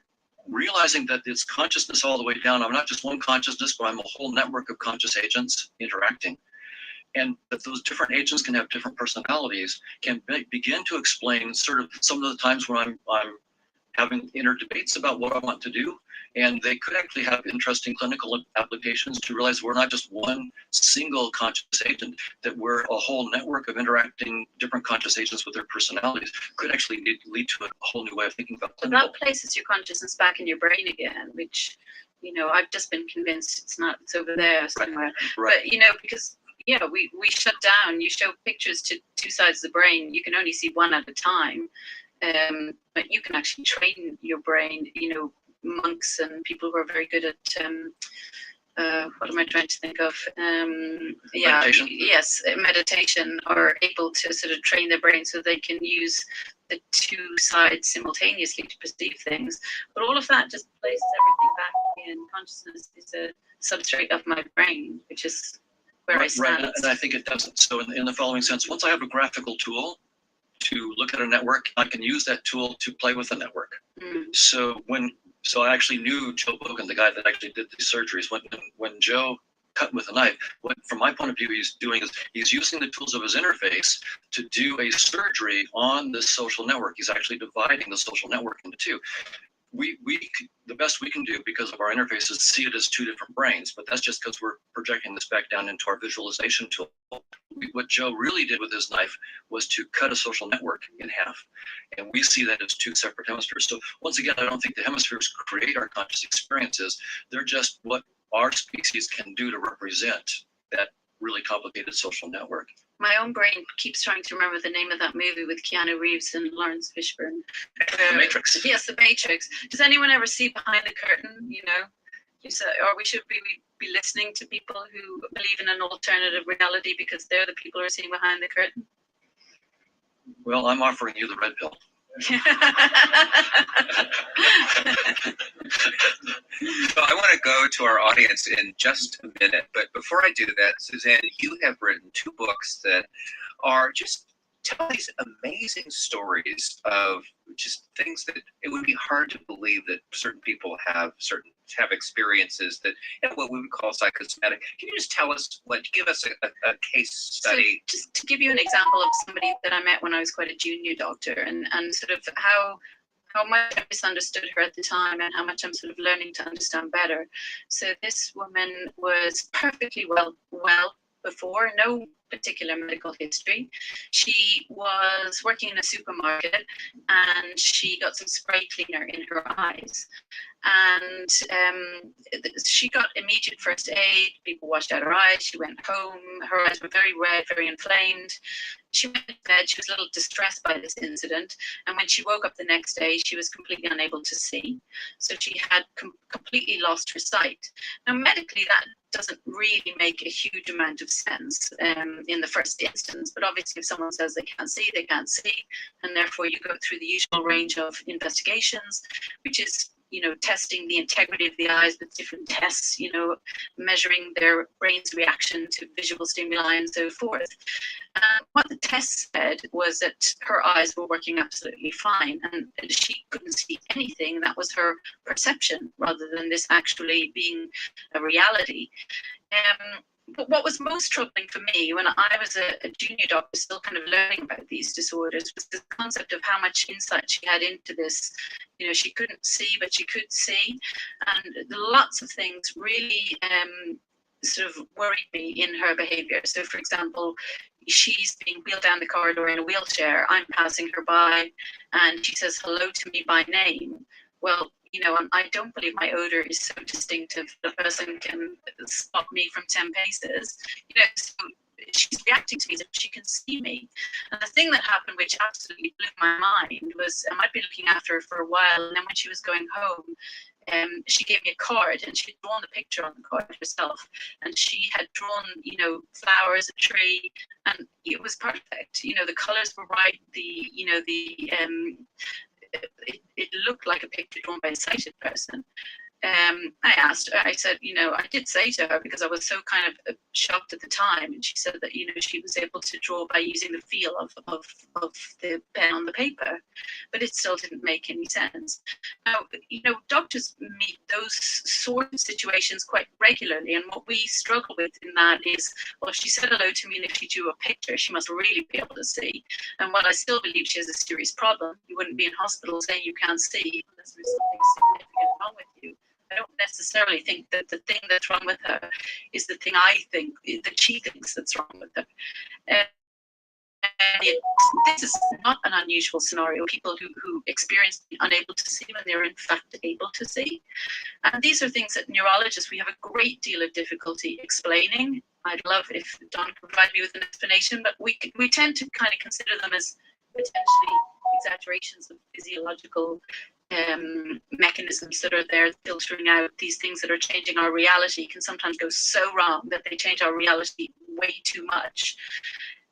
realizing that it's consciousness all the way down, I'm not just one consciousness, but I'm a whole network of conscious agents interacting. And that those different agents can have different personalities can begin to explain sort of some of the times when I'm having inner debates about what I want to do. And they could actually have interesting clinical applications to realize we're not just one single conscious agent, that we're a whole network of interacting different conscious agents with their personalities. Could actually lead to a whole new way of thinking about clinical. That places your consciousness back in your brain again, which, you know, I've just been convinced it's over there somewhere. Right. But, you know, because, yeah, we shut down, you show pictures to two sides of the brain, you can only see one at a time. But you can actually train your brain, you know, monks and people who are very good at what am I trying to think of? Meditation. Yes, meditation, are able to sort of train their brain so they can use the two sides simultaneously to perceive things. But all of that just places everything back in. Consciousness is a substrate of my brain, which is where I stand. Right, and I think it doesn't. So in the following sense, once I have a graphical tool to look at a network, I can use that tool to play with the network. So I actually knew Joe Bogan, the guy that actually did these surgeries. When Joe cut with a knife, what from my point of view he's doing is he's using the tools of his interface to do a surgery on this social network. He's actually dividing the social network into two. The best we can do because of our interface is see it as two different brains, but that's just because we're projecting this back down into our visualization tool. What Joe really did with his knife was to cut a social network in half, and we see that as two separate hemispheres. So once again, I don't think the hemispheres create our conscious experiences. They're just what our species can do to represent that really complicated social network. My own brain keeps trying to remember the name of that movie with Keanu Reeves and Lawrence Fishburne. The Matrix. Yes, The Matrix. Does anyone ever see behind the curtain? You know, or should we be listening to people who believe in an alternative reality because they're the people who are seeing behind the curtain? Well, I'm offering you the red pill. So I want to go to our audience in just a minute, but before I do that, Suzanne, you have written 2 books that are just tell these amazing stories of just things that it would be hard to believe that certain people have experiences that, you know, what we would call psychosomatic. Can you just give us a case study? So just to give you an example of somebody that I met when I was quite a junior doctor, and sort of how much I misunderstood her at the time and how much I'm sort of learning to understand better. So this woman was perfectly well before, no particular medical history. She was working in a supermarket and she got some spray cleaner in her eyes. And she got immediate first aid. People washed out her eyes. She went home. Her eyes were very red, very inflamed. She went to bed. She was a little distressed by this incident. And when she woke up the next day, she was completely unable to see. So she had completely lost her sight. Now, medically, that doesn't really make a huge amount of sense in the first instance. But obviously, if someone says they can't see, they can't see. And therefore, you go through the usual range of investigations, which is, you know, testing the integrity of the eyes with different tests, you know, measuring their brain's reaction to visual stimuli and so forth. What the test said was that her eyes were working absolutely fine and she couldn't see anything. That was her perception rather than this actually being a reality. But what was most troubling for me when I was a junior doctor, still kind of learning about these disorders, was the concept of how much insight she had into this. You know, she couldn't see, but she could see. And lots of things really sort of worried me in her behavior. So, for example, she's being wheeled down the corridor in a wheelchair. I'm passing her by and she says hello to me by name. Well, you know, I don't believe my odor is so distinctive that a person can spot me from 10 paces. You know, so she's reacting to me as if she can see me. And the thing that happened, which absolutely blew my mind, was I'd been looking after her for a while, and then when she was going home, she gave me a card, and she had drawn the picture on the card herself, and she had drawn, you know, flowers, a tree, and it was perfect. You know, the colors were right. It looked like a picture drawn by a sighted person. I asked her, I said, you know, I did say to her, because I was so kind of shocked at the time, and she said that, you know, she was able to draw by using the feel of the pen on the paper, but it still didn't make any sense. Now, you know, doctors meet those sort of situations quite regularly, and what we struggle with in that is, well, she said hello to me, and if she drew a picture, she must really be able to see. And while I still believe she has a serious problem, you wouldn't be in hospital saying you can't see unless there's something significant wrong with you. I don't necessarily think that the thing that's wrong with her is the thing I think that she thinks that's wrong with her. This is not an unusual scenario. People who experience being unable to see when they're in fact able to see. And these are things that neurologists, we have a great deal of difficulty explaining. I'd love if Don could provide me with an explanation, but we tend to kind of consider them as potentially exaggerations of physiological mechanisms that are there filtering out these things that are changing our reality. Can sometimes go so wrong that they change our reality way too much.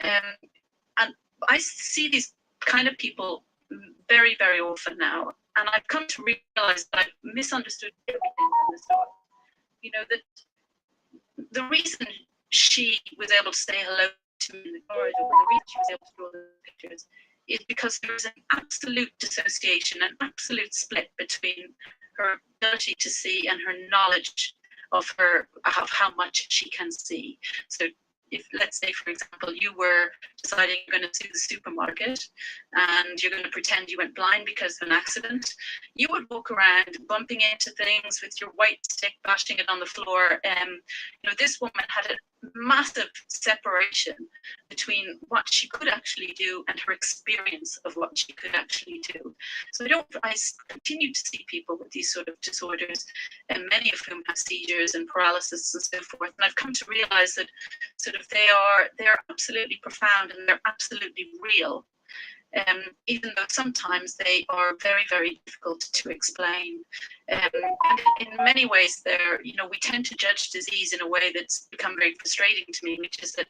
And I see these kind of people very, very often now. And I've come to realize that I've misunderstood everything from the start. You know, that the reason she was able to say hello to me in the corridor, the reason she was able to draw the pictures, is because there is an absolute dissociation, an absolute split between her ability to see and her knowledge of how much she can see. So if, let's say, for example, you were deciding you're going to sue the supermarket and you're going to pretend you went blind because of an accident, you would walk around bumping into things with your white stick, bashing it on the floor. You know, this woman had a massive separation between what she could actually do and her experience of what she could actually do. So I continue to see people with these sort of disorders, and many of whom have seizures and paralysis and so forth. And I've come to realize that sort of they're absolutely profound and they're absolutely real. even though sometimes they are very, very difficult to explain. And in many ways, we tend to judge disease in a way that's become very frustrating to me, which is that,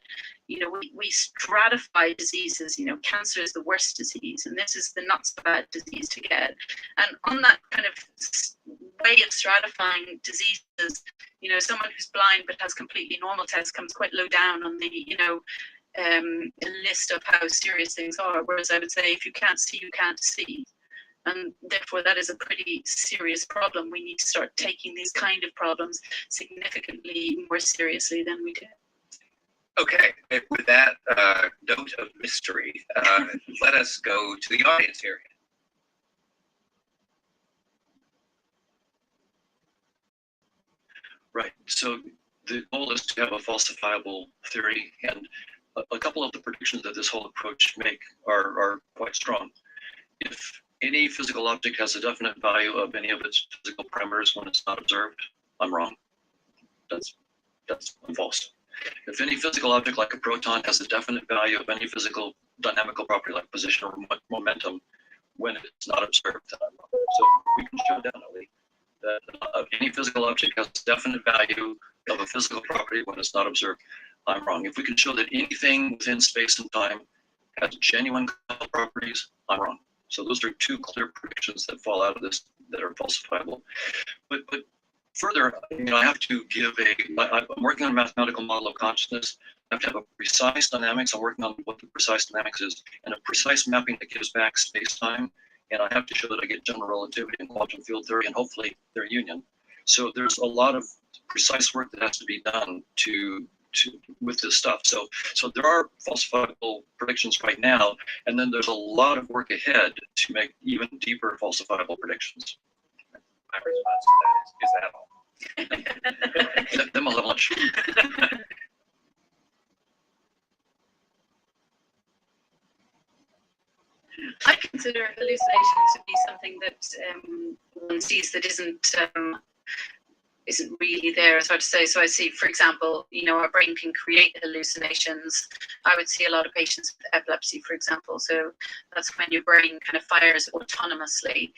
we stratify diseases. Cancer is the worst disease, and this is the not so bad disease to get. And on that kind of way of stratifying diseases, someone who's blind but has completely normal tests comes quite low down on the, list of how serious things are. Whereas I would say, if you can't see, you can't see. And therefore, that is a pretty serious problem. We need to start taking these kind of problems significantly more seriously than we do. Okay, with that note of mystery, let us go to the audience here. Right. So the goal is to have a falsifiable theory, and a couple of the predictions that this whole approach make are quite strong. If any physical object has a definite value of any of its physical parameters when it's not observed, I'm wrong. That's false. If any physical object like a proton has a definite value of any physical dynamical property like position or momentum when it's not observed, then I'm wrong. So we can show definitely that any physical object has a definite value of a physical property when it's not observed, I'm wrong. If we can show that anything within space and time has genuine properties, I'm wrong. So those are two clear predictions that fall out of this that are falsifiable. But further, I have to give I'm working on a mathematical model of consciousness. I have to have a precise dynamics. I'm working on what the precise dynamics is, and a precise mapping that gives back space-time. And I have to show that I get general relativity and quantum field theory, and hopefully their union. So there's a lot of precise work that has to be done with this stuff. So there are falsifiable predictions right now, and then there's a lot of work ahead to make even deeper falsifiable predictions. My response to that is that all? Then we'll have lunch. I consider hallucinations to be something that one sees that isn't really there, as hard to say. So I see, for example, our brain can create hallucinations. I would see a lot of patients with epilepsy, for example. So that's when your brain kind of fires autonomously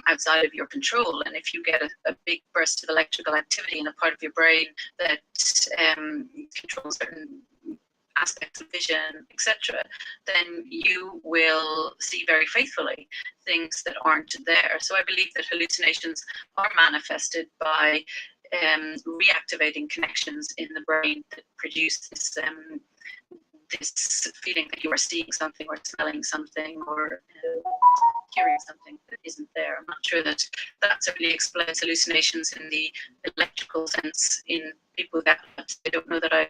outside of your control. And if you get a big burst of electrical activity in a part of your brain that controls certain aspects of vision, etc., then you will see very faithfully things that aren't there. So I believe that hallucinations are manifested by reactivating connections in the brain that produce this feeling that you are seeing something or smelling something or hearing something that isn't there. I'm not sure that certainly explains hallucinations in the electrical sense in people with epilepsy. I don't know that I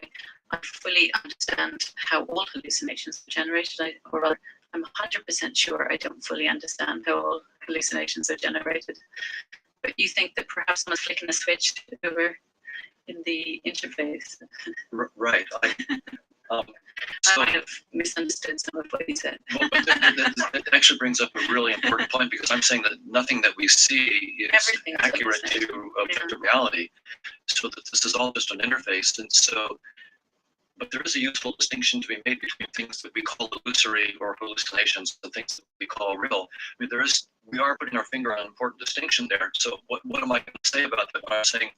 fully understand how all hallucinations are generated, or rather, I'm 100% sure I don't fully understand how all hallucinations are generated. But you think that perhaps someone's flicking a switch over in the interface? Right. I might have misunderstood some of what you said. Well, that actually brings up a really important point, because I'm saying that nothing that we see is accurate to objective reality. So that this is all just an interface. And so, but there is a useful distinction to be made between things that we call illusory or hallucinations and things that we call real. I mean, we are putting our finger on an important distinction there. So what am I going to say about that? I'm saying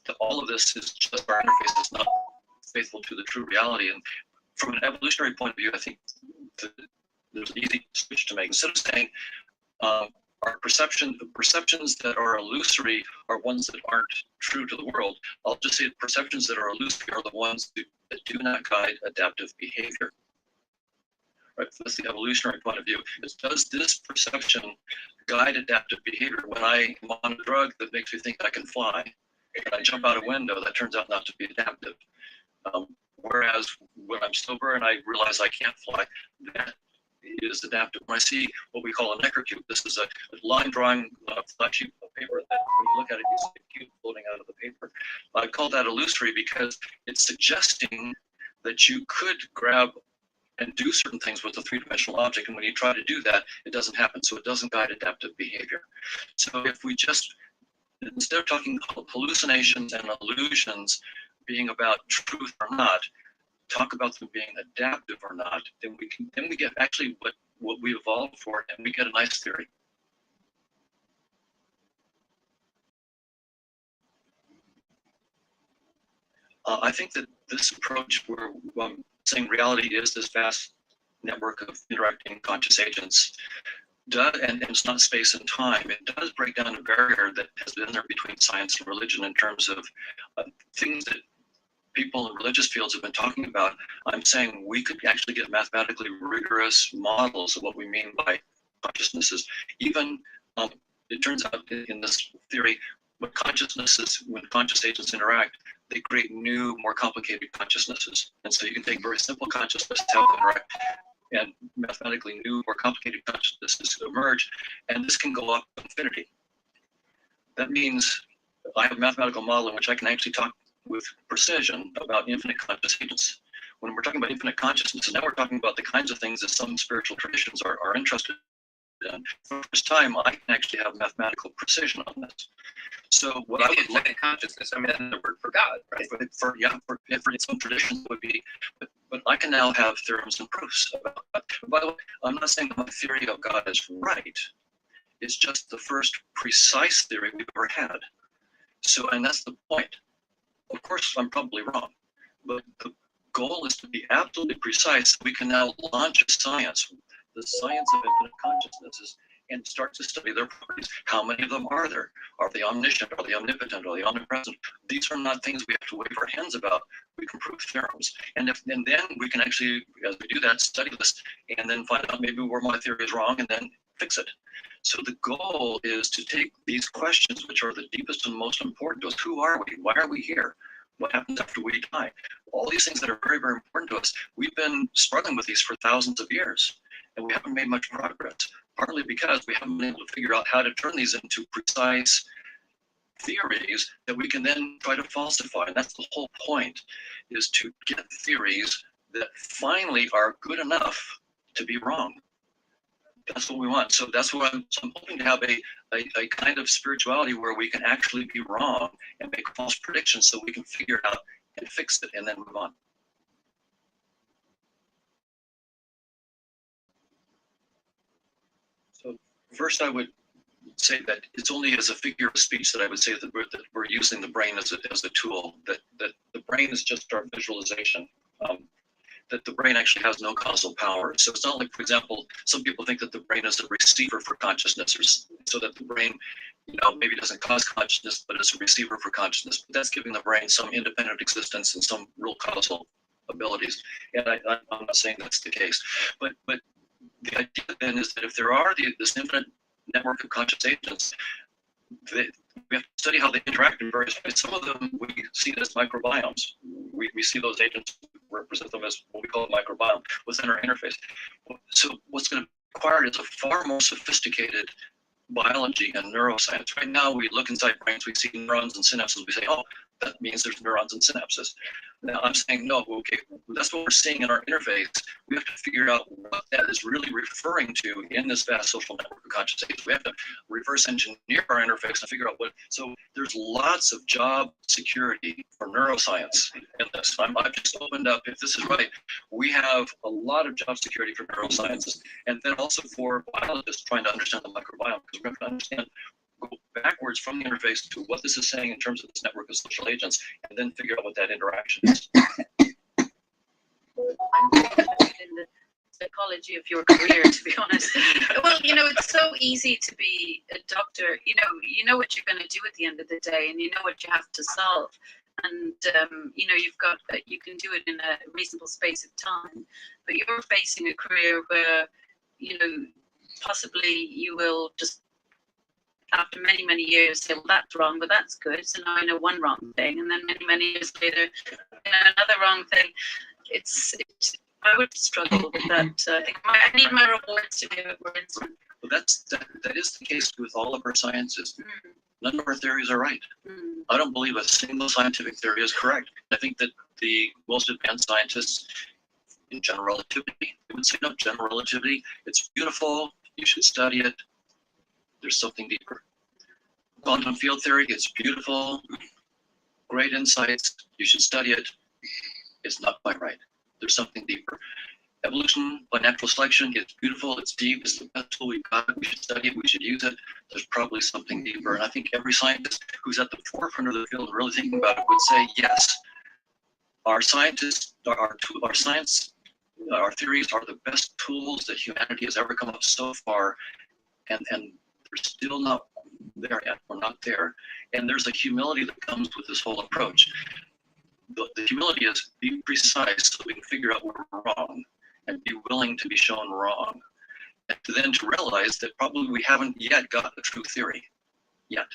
that all of this is just our interface. It's not faithful to the true reality. And from an evolutionary point of view, I think there's an easy switch to make. Instead of saying the perceptions that are illusory are ones that aren't true to the world, I'll just say perceptions that are illusory are the ones that do not guide adaptive behavior. Right? That's the evolutionary point of view. Does this perception guide adaptive behavior? When I am on a drug that makes me think I can fly, and I jump out a window, that turns out not to be adaptive. Whereas when I'm sober and I realize I can't fly, that is adaptive. When I see what we call a Necker cube, this is a line drawing flat sheet of paper that when you look at it, you see a cube floating out of the paper. I call that illusory because it's suggesting that you could grab and do certain things with a three-dimensional object, and when you try to do that, it doesn't happen, so it doesn't guide adaptive behavior. So if we just, instead of talking hallucinations and illusions being about truth or not, talk about them being adaptive or not, then we get actually what we evolved for, and we get a nice theory. I think that this approach, where saying reality is this vast network of interacting conscious agents, and it's not space and time, it does break down a barrier that has been there between science and religion in terms of things that people in religious fields have been talking about. I'm saying we could actually get mathematically rigorous models of what we mean by consciousnesses. Even it turns out in this theory, when conscious agents interact, they create new, more complicated consciousnesses. And so you can take very simple consciousnesses, how they interact, and mathematically new, more complicated consciousnesses emerge, and this can go up to infinity. That means I have a mathematical model in which I can actually talk with precision about infinite conscious agents. When we're talking about infinite consciousness, and now we're talking about the kinds of things that some spiritual traditions are interested in. For the first time, I can actually have mathematical precision on this. So what I would look at consciousness, I mean, that's the word for God, right? For some traditions it would be, but I can now have theorems and proofs about that. By the way, I'm not saying my theory of God is right. It's just the first precise theory we've ever had. So, and that's the point. Of course, I'm probably wrong, but the goal is to be absolutely precise. We can now launch a science, the science of infinite consciousnesses, and start to study their properties. How many of them are there? Are they omniscient? Are they omnipotent? Are they omnipresent? These are not things we have to wave our hands about. We can prove theorems. And then we can actually, as we do that, study this and then find out maybe where my theory is wrong and then fix it. So the goal is to take these questions, which are the deepest and most important to us. Who are we? Why are we here? What happens after we die? All these things that are very, very important to us. We've been struggling with these for thousands of years, and we haven't made much progress, partly because we haven't been able to figure out how to turn these into precise theories that we can then try to falsify. And that's the whole point, is to get theories that finally are good enough to be wrong. That's what we want. So that's what I'm hoping to have a kind of spirituality where we can actually be wrong and make false predictions so we can figure it out and fix it and then move on. So first I would say that it's only as a figure of speech that I would say that we're using the brain as a tool, that the brain is just our visualization. That the brain actually has no causal power. So it's not like, for example, some people think that the brain is a receiver for consciousness, or so that the brain, maybe doesn't cause consciousness, but it's a receiver for consciousness. But that's giving the brain some independent existence and some real causal abilities. And I'm not saying that's the case. But the idea then is that if there are this infinite network of conscious agents, we have to study how they interact in various ways. Some of them we see as microbiomes. We see those agents, represent them as what we call a microbiome within our interface. So what's going to be required is a far more sophisticated biology and neuroscience. Right now, we look inside brains, we see neurons and synapses, we say, oh, that means there's neurons and synapses. Now I'm saying, no, okay, that's what we're seeing in our interface. We have to figure out what that is really referring to in this vast social network of conscious agents. We have to reverse engineer our interface and figure out what, so there's lots of job security for neuroscience in this. I've just opened up, if this is right, we have a lot of job security for neurosciences, and then also for biologists trying to understand the microbiome, because we're going to understand, go backwards from the interface to what this is saying in terms of this network of social agents, and then figure out what that interaction is. I'm interested in the psychology of your career, to be honest. Well, it's so easy to be a doctor. You know what you're going to do at the end of the day, and you know what you have to solve. And you can do it in a reasonable space of time. But you're facing a career where, possibly you will just, after many, many years, say, well, that's wrong, but that's good. So now I know one wrong thing. And then many, many years later, another wrong thing. I would struggle with that. I think I need my rewards to be a bit more instant. Well, that is the case with all of our sciences. None of our theories are right. I don't believe a single scientific theory is correct. I think that the most advanced scientists in general relativity, they would say, no, general relativity, it's beautiful, you should study it. There's something deeper. Quantum field theory, it's beautiful, great insights, you should study it. It's not quite right. There's something deeper. evolution by natural selection is beautiful, it's deep, it's the best tool we've got, we should study it, we should use it. There's probably something deeper. And I think every scientist who's at the forefront of the field and really thinking about it would say, yes, our scientists, our science, our theories are the best tools that humanity has ever come up so far, and they're still not there yet. We're not there. And there's a humility that comes with this whole approach. The humility is be precise so we can figure out where we're wrong and be willing to be shown wrong. And then to realize that probably we haven't yet got the true theory yet.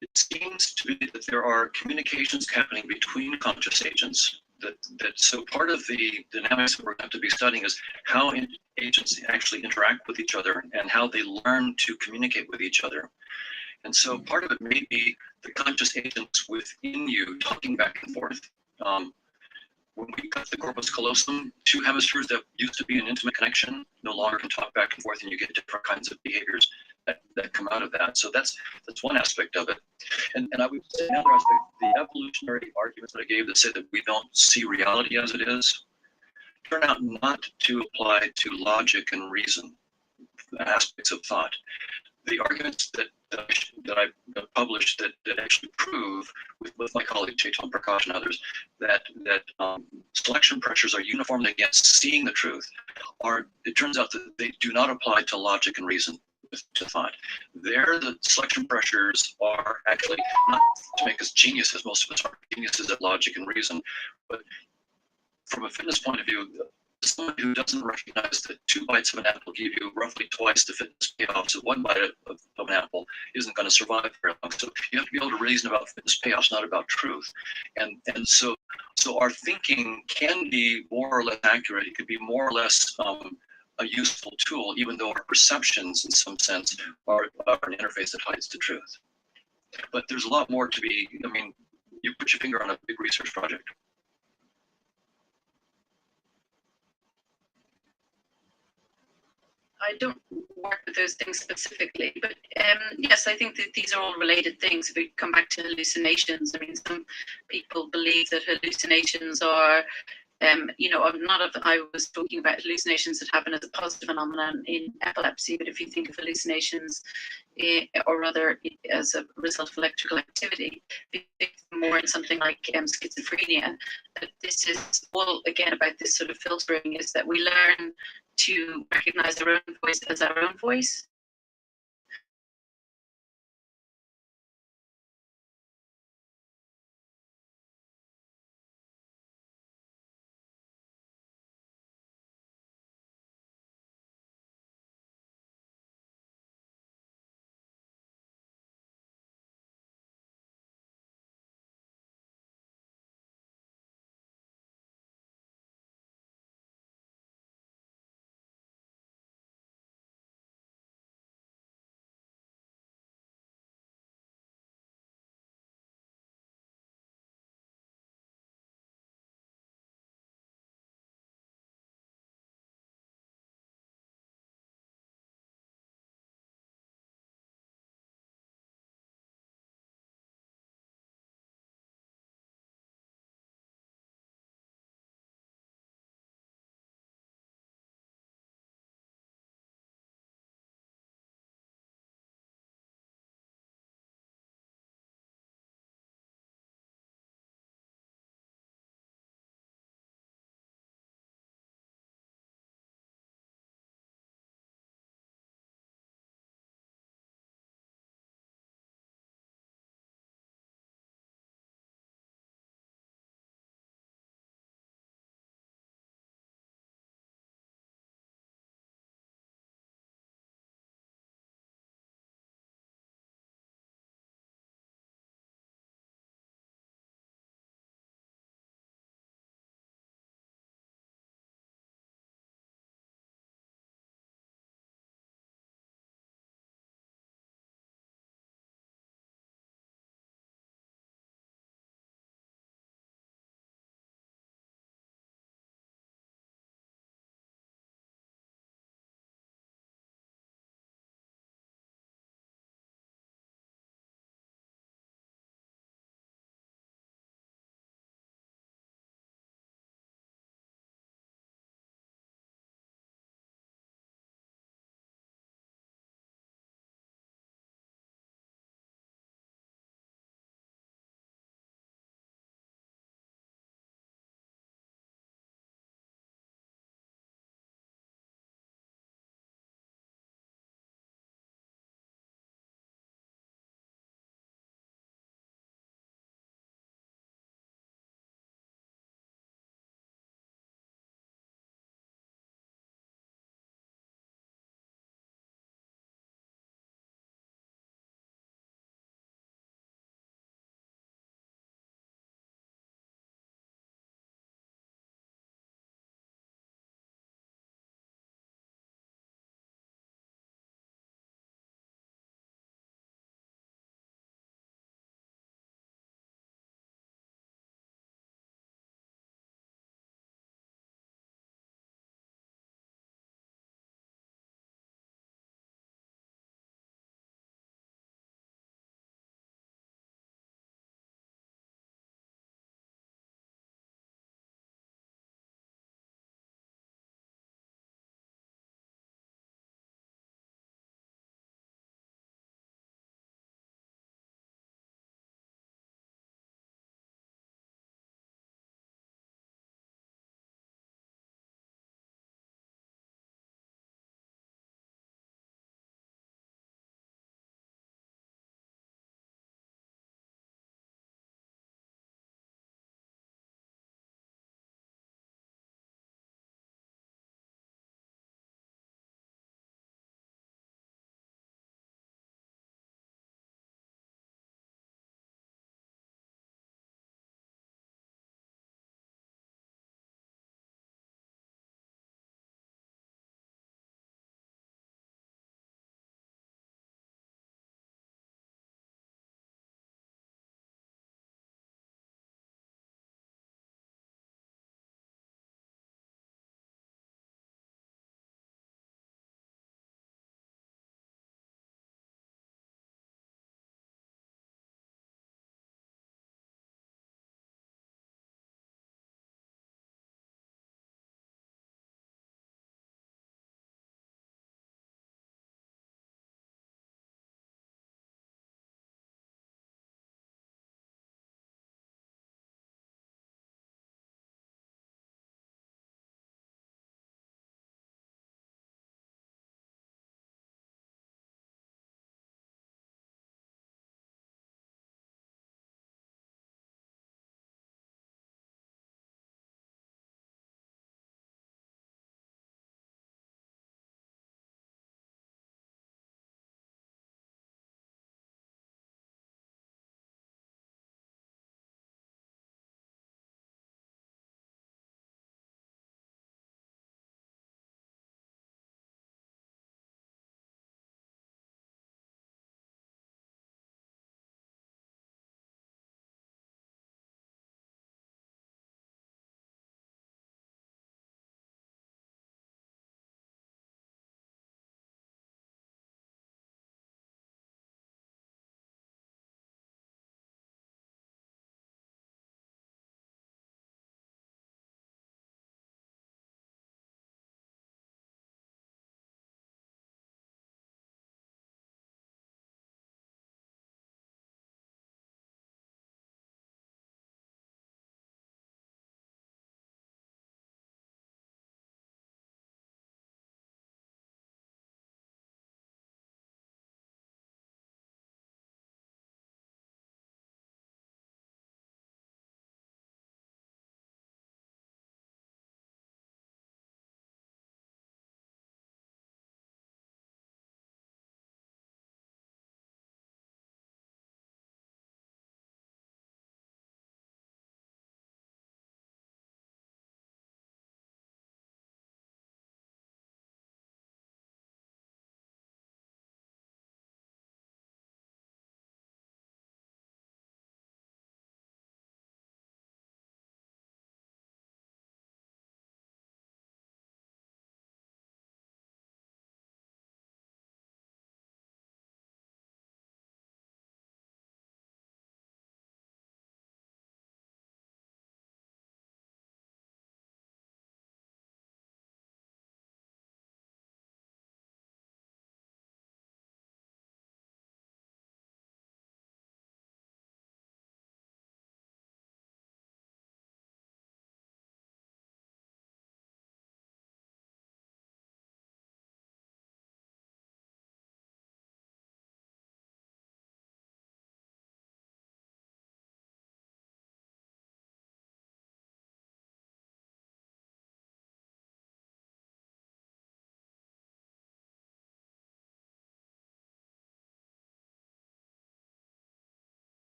It seems to be that there are communications happening between conscious agents. So part of the dynamics that we're going to be studying is how agents actually interact with each other and how they learn to communicate with each other. And so part of it may be the conscious agents within you talking back and forth. When we cut the corpus callosum, two hemispheres that used to be an intimate connection no longer can talk back and forth, and you get different kinds of behaviors that come out of that. So that's one aspect of it. And I would say another aspect, the evolutionary arguments that I gave that say that we don't see reality as it is, turn out not to apply to logic and reason, aspects of thought. The arguments that I published that actually prove with my colleague Chetan Prakash and others that selection pressures are uniformly against seeing the truth it turns out that they do not apply to logic and reason, to thought. There, the selection pressures are actually not to make us geniuses. Most of us are geniuses at logic and reason, but from a fitness point of view, someone who doesn't recognize that 2 bites of an apple give you roughly twice the fitness payoff, so 1 bite of an apple isn't going to survive very long. So you have to be able to reason about fitness payoffs, not about truth. And so our thinking can be more or less accurate. It could be more or less a useful tool, even though our perceptions, in some sense, are an interface that hides the truth. But there's a lot more to be. I mean, you put your finger on a big research project. I don't work with those things specifically, but yes, I think that these are all related things. If we come back to hallucinations, I mean, some people believe that hallucinations are, I was talking about hallucinations that happen as a positive phenomenon in epilepsy, but if you think of hallucinations, or rather as a result of electrical activity, if you think more in something like schizophrenia, that this is all again about this sort of filtering, is that we learn to recognize our own voice as our own voice.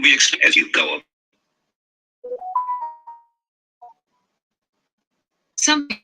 We expect as you go. Something.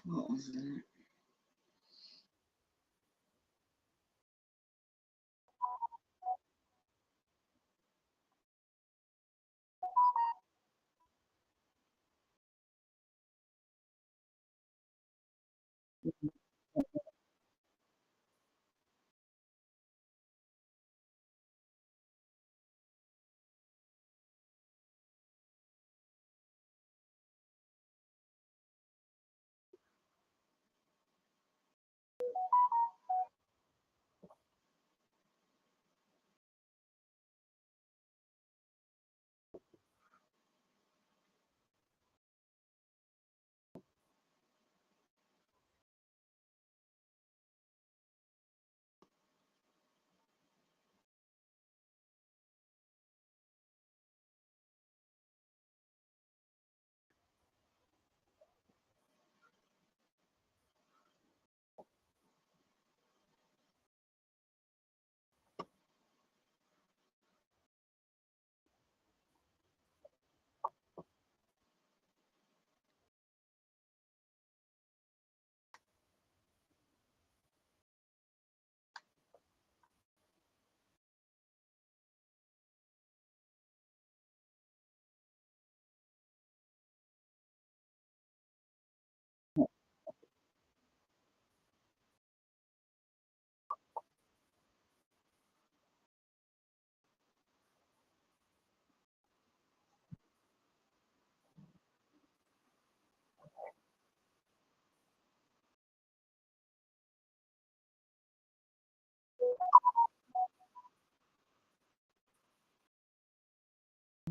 What was that?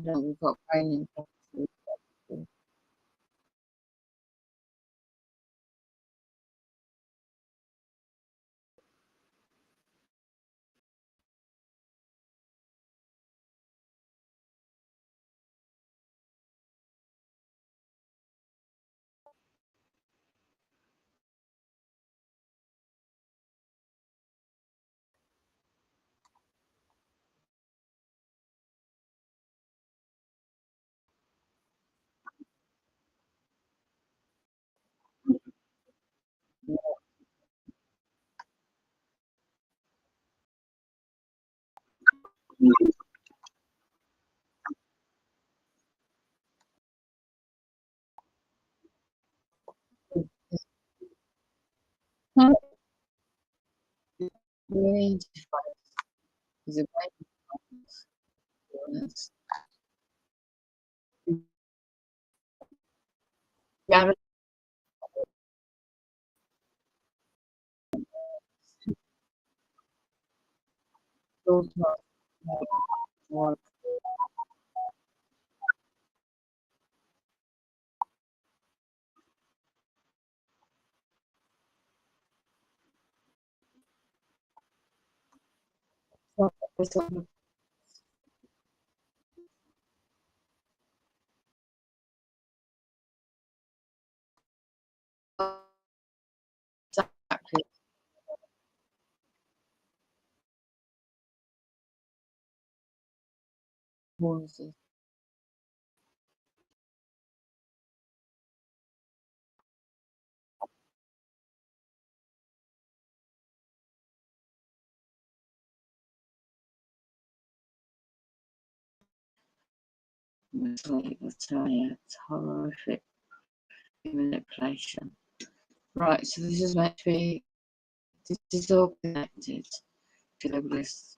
No, we've got brain infections. Range is a great influence. Yeah, those more exactly voices. It's like I tell you, it's horrific manipulation. Right, so this is meant to be, this is all connected to this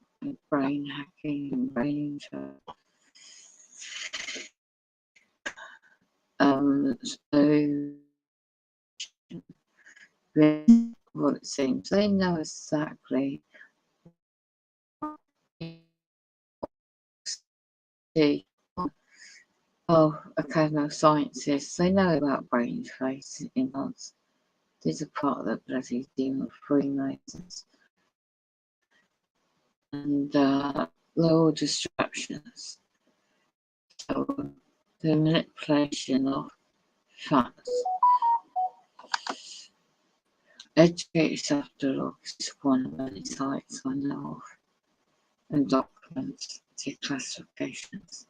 brain hacking and brain injury. So what it seems, they know exactly. Oh, okay, no scientists, they know about brain face implants. These are part of the bloody team of Freemasons. And they're all distractions. So the manipulation of facts. Educate yourself to look is one of many sites I know of and documents declassifications.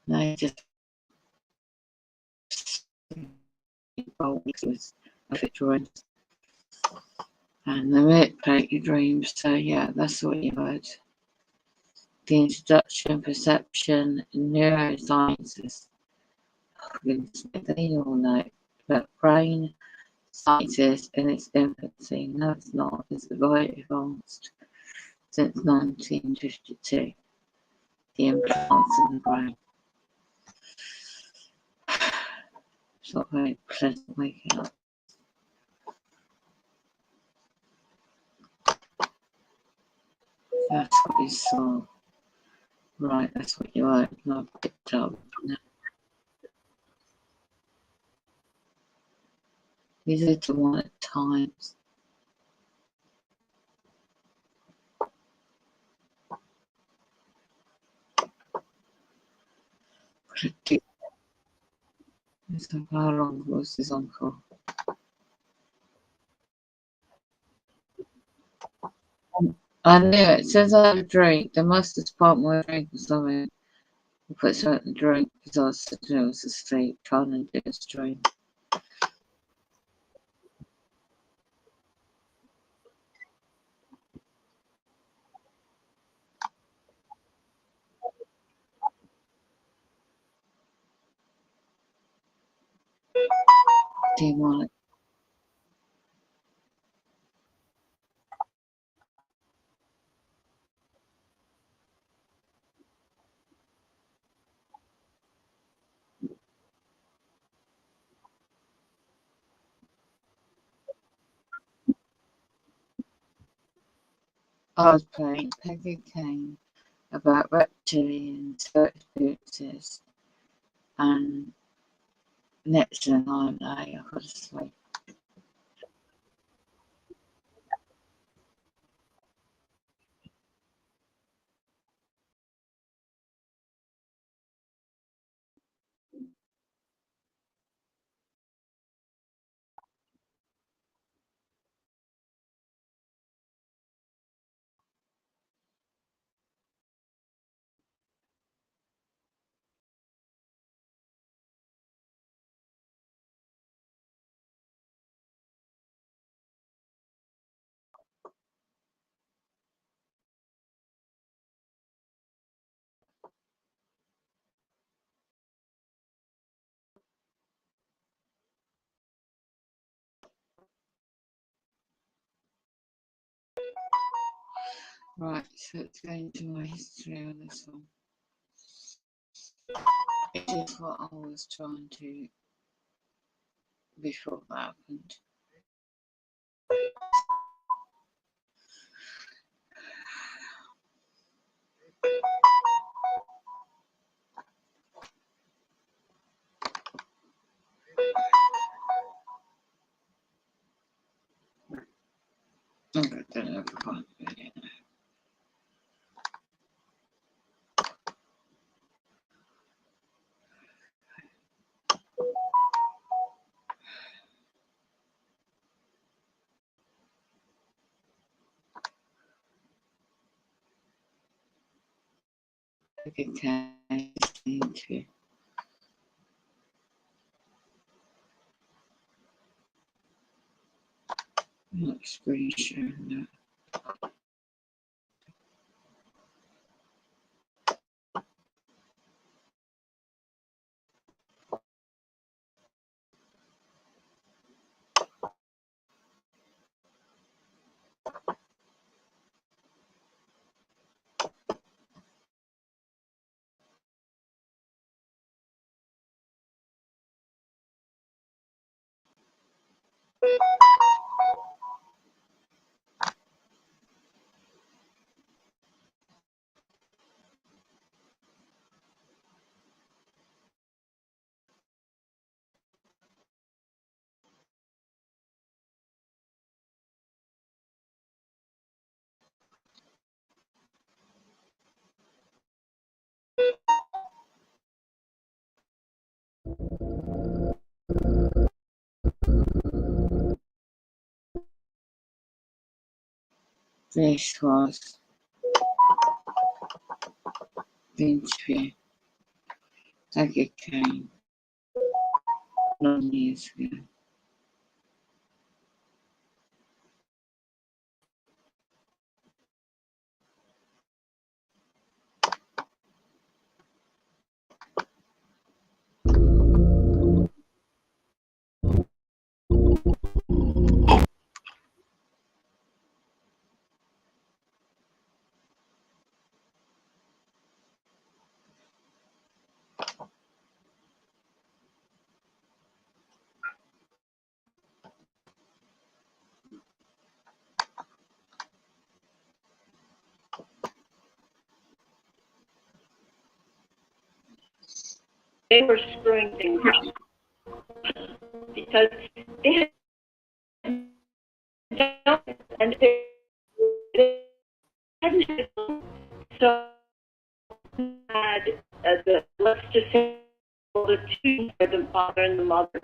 They just involve with perfect drawings and they manipulate your dreams. So yeah, that's what you heard. The introduction, perception, neurosciences. They all know that brain science is in its infancy. No, it's not. It's very advanced. Since 1952, the implants in the brain. It's not very pleasant waking up. That's what you saw. Right, that's what you heard. And I picked up. These are the one at times. So how long was this on for? I knew it. It says I have a drink. They must have sparked my drink or something. I put something in the drink because I was sitting there, I was asleep, trying to do a stream. Demonic. I was playing Peggy Kane about reptilians, experiences, and next thing I know, I got to sleep. Right, so it's going to my history on this one. It is what I was trying to before that happened. I don't know if I can't read it now. Okay, into not screen sharing that. This was the interview that it came long years ago. They were screwing things up because they had done it and they hadn't had it. So had the, let's just say, the two, the father and the mother.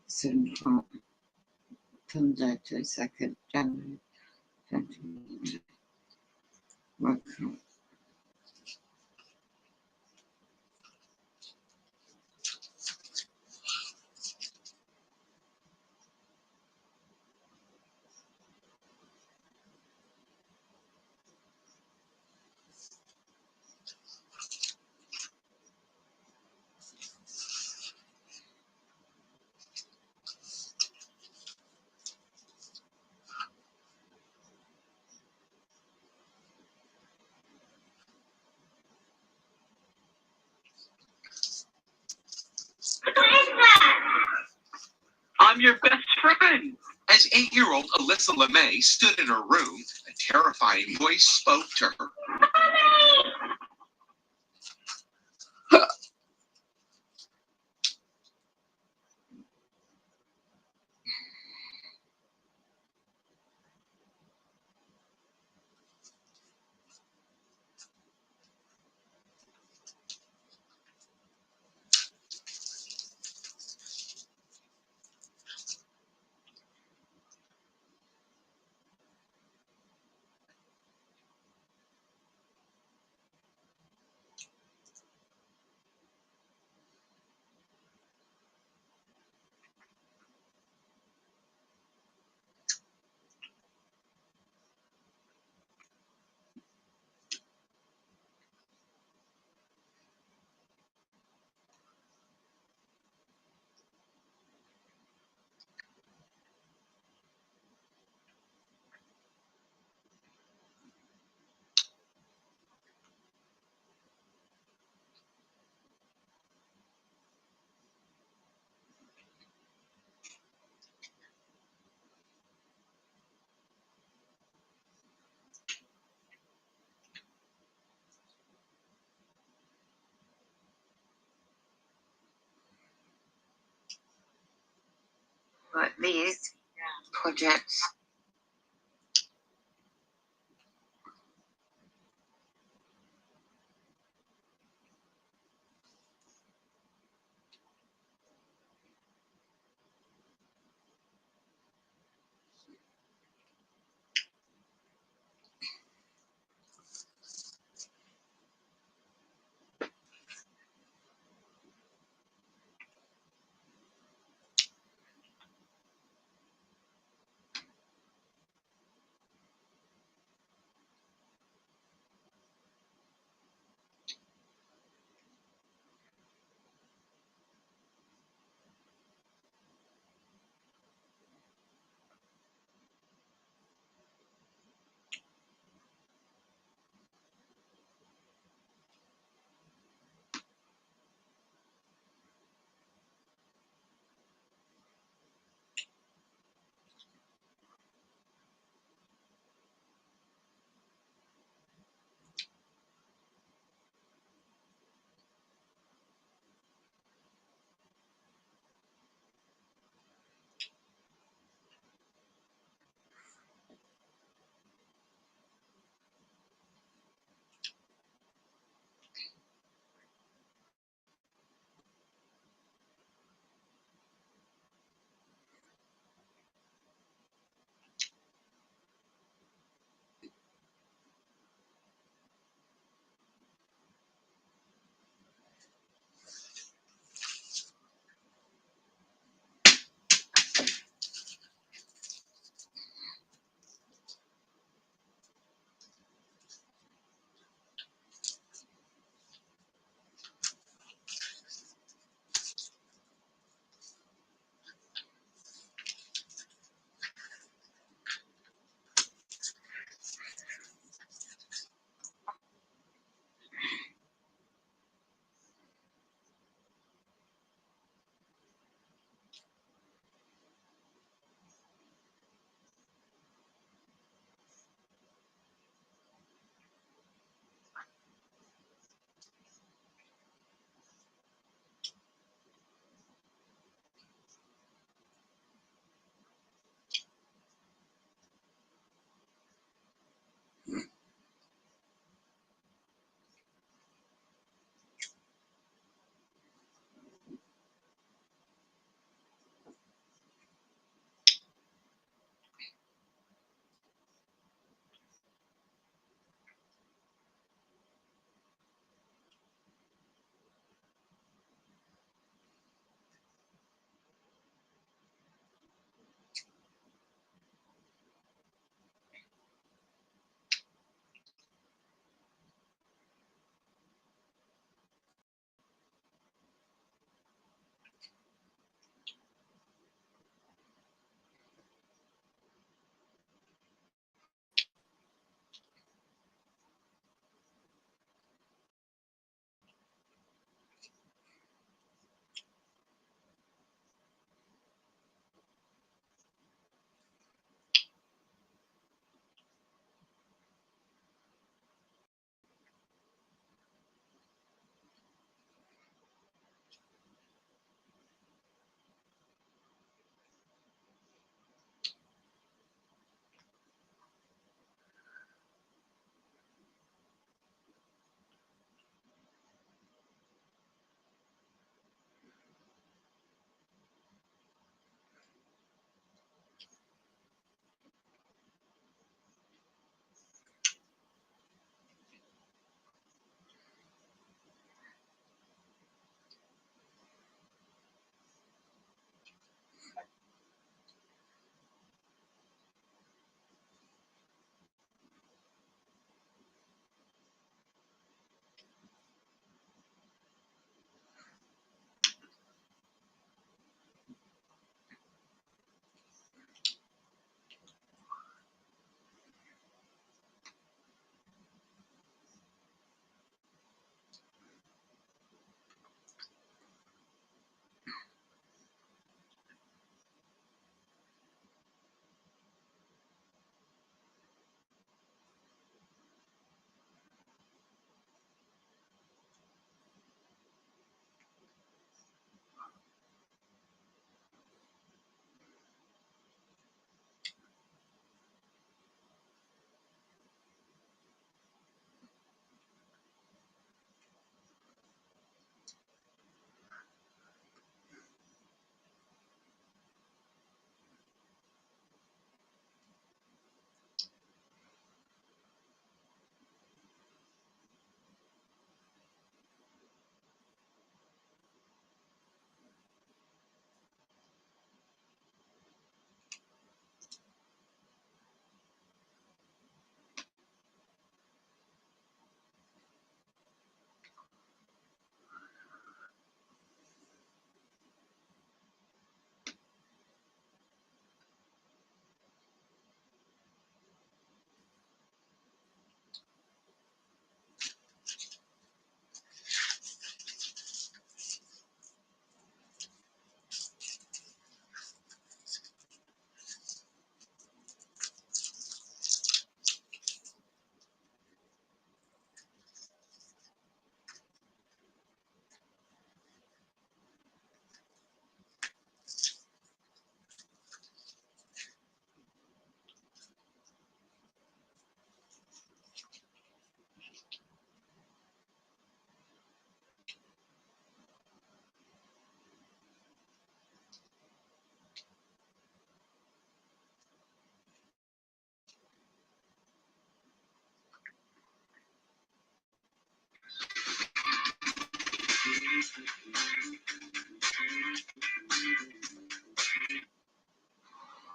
Soon comes out to 2nd January 2020. Welcome. friend. As 8-year-old Alyssa LeMay stood in her room, a terrifying voice spoke to her. But these projects,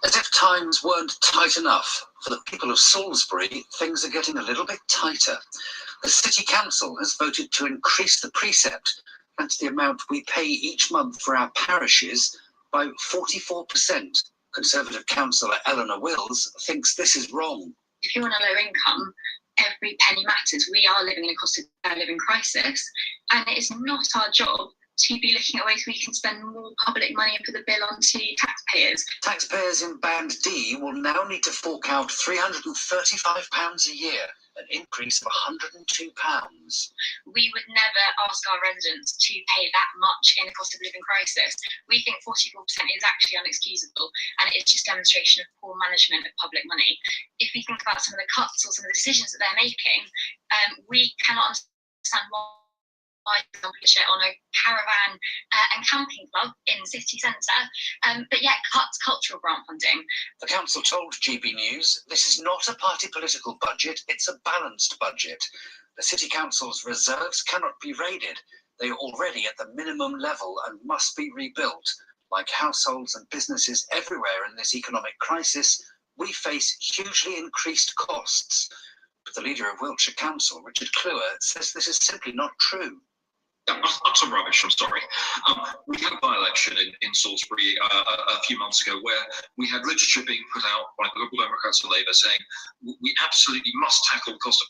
As if times weren't tight enough for the people of Salisbury, things are getting a little bit tighter. The City Council has voted to increase the precept, that's the amount we pay each month for our parishes, by 44%. Conservative councillor Eleanor Wills thinks this is wrong. If you're on a low income, every penny matters. We are living in a cost of living crisis, and it is not our job to be looking at ways we can spend more public money and put the bill onto taxpayers. Taxpayers in Band D will now need to fork out £335 a year, an increase of £102. We would never ask our residents to pay that much in a cost of living crisis. We think 44% is actually unexcusable, and it's just demonstration of poor management of public money. If we think about some of the cuts or some of the decisions that they're making, we cannot understand why publish it on a caravan and camping club in the city centre, but yet cuts cultural grant funding. The council told GB News this is not a party political budget, it's a balanced budget. The City Council's reserves cannot be raided. They are already at the minimum level and must be rebuilt. Like households and businesses everywhere in this economic crisis, we face hugely increased costs. But the leader of Wiltshire Council, Richard Kluwer, says this is simply not true. Utter rubbish, I'm sorry. We had a by-election in Salisbury a few months ago where we had literature being put out by the Liberal Democrats and Labour saying we absolutely must tackle the cost of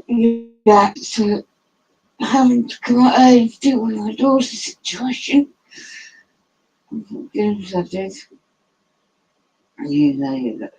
Yeah, so having to come out early to deal with my daughter's situation. Goodness, I did. You know that.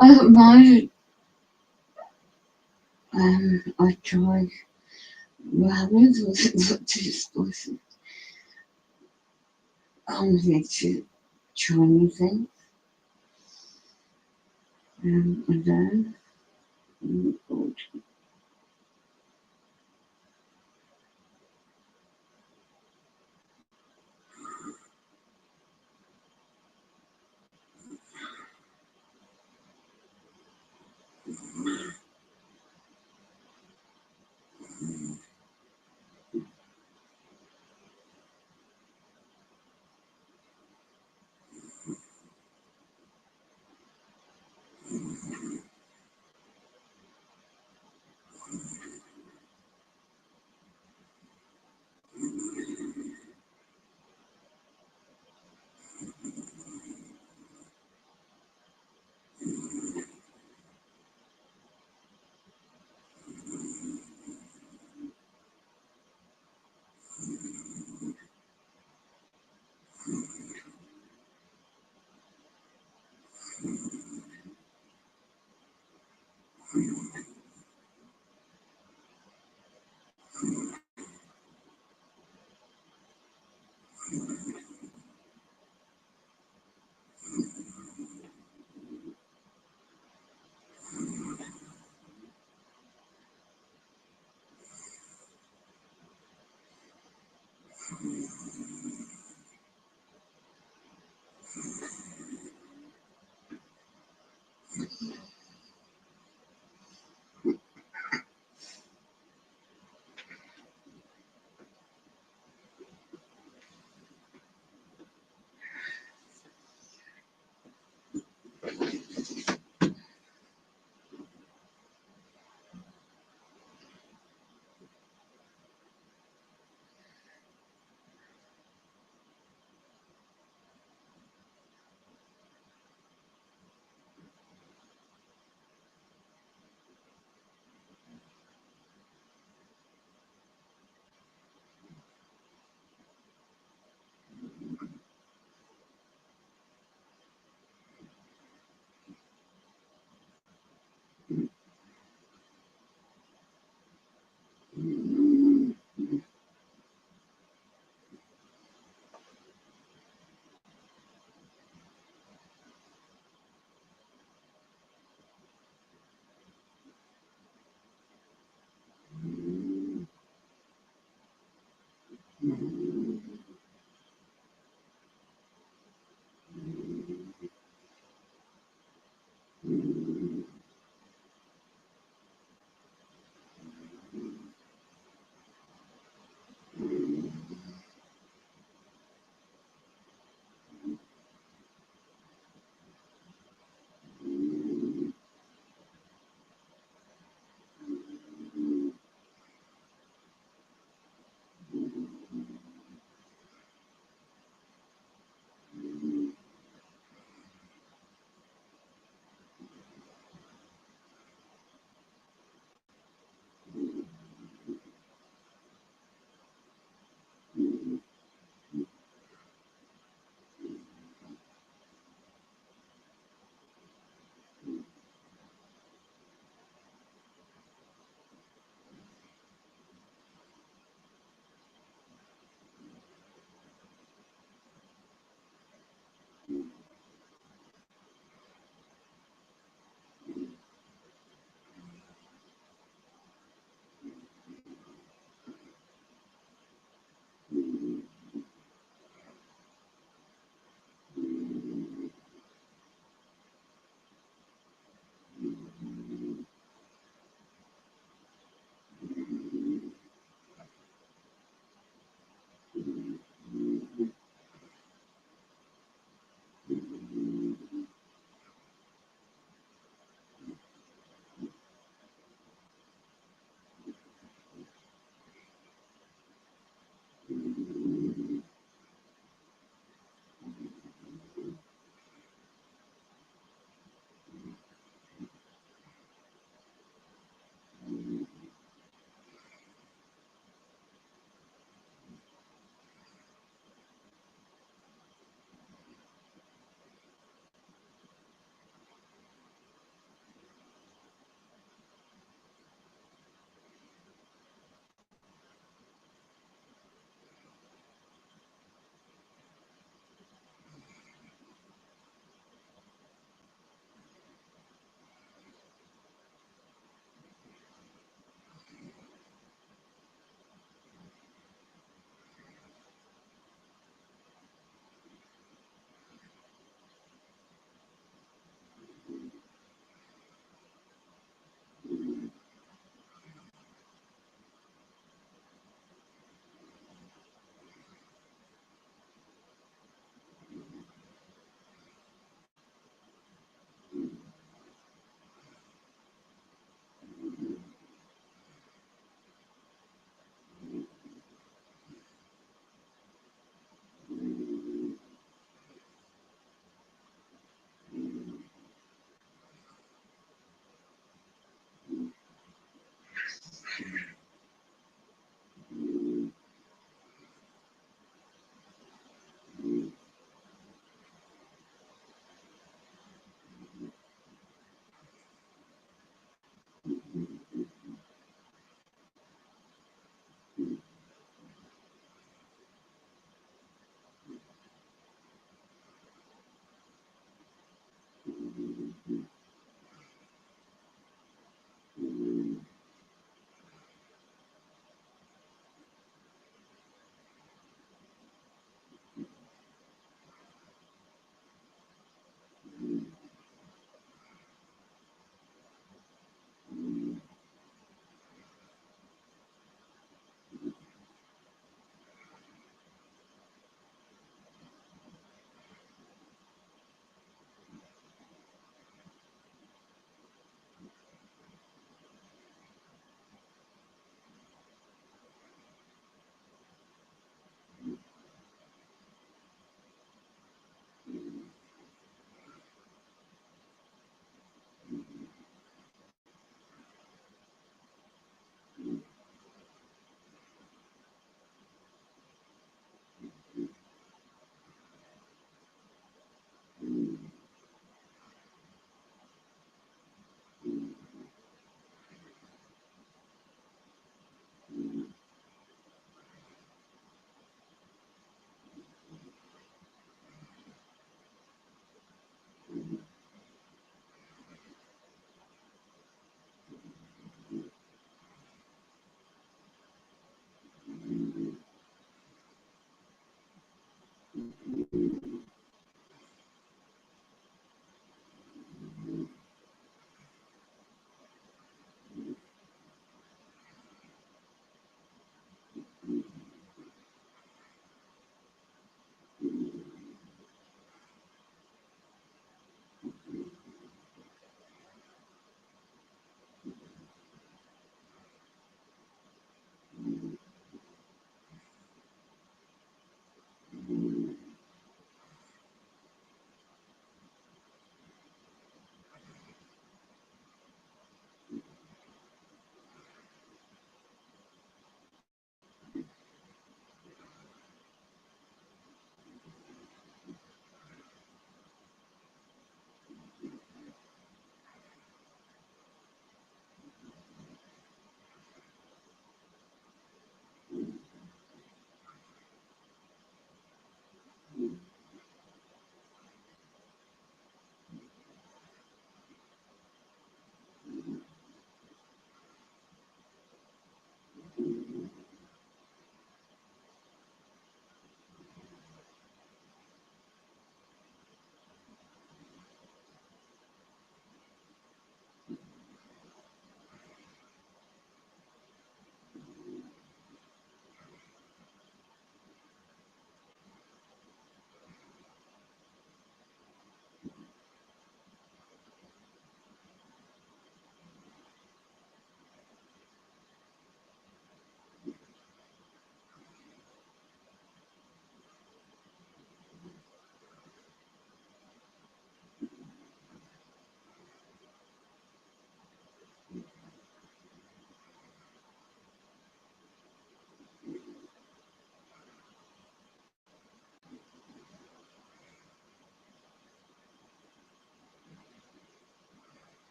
I don't know. I try rabbit, was it not too spicy? I'm here to try new things. And then,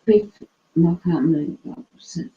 big, I can't believe that was it.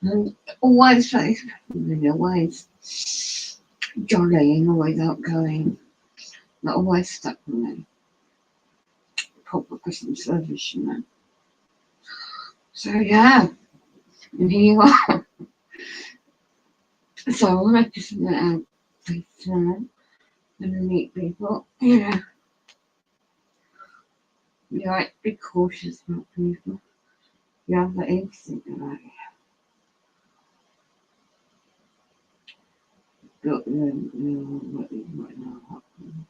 And always faithful, always jolly and always outgoing. That always stuck with me. Proper Christmas service, you know. So yeah, and here you are. So I want to just let out and meet people. Yeah. You like to be cautious about people. You have the instinct about it. Got what you might not happen.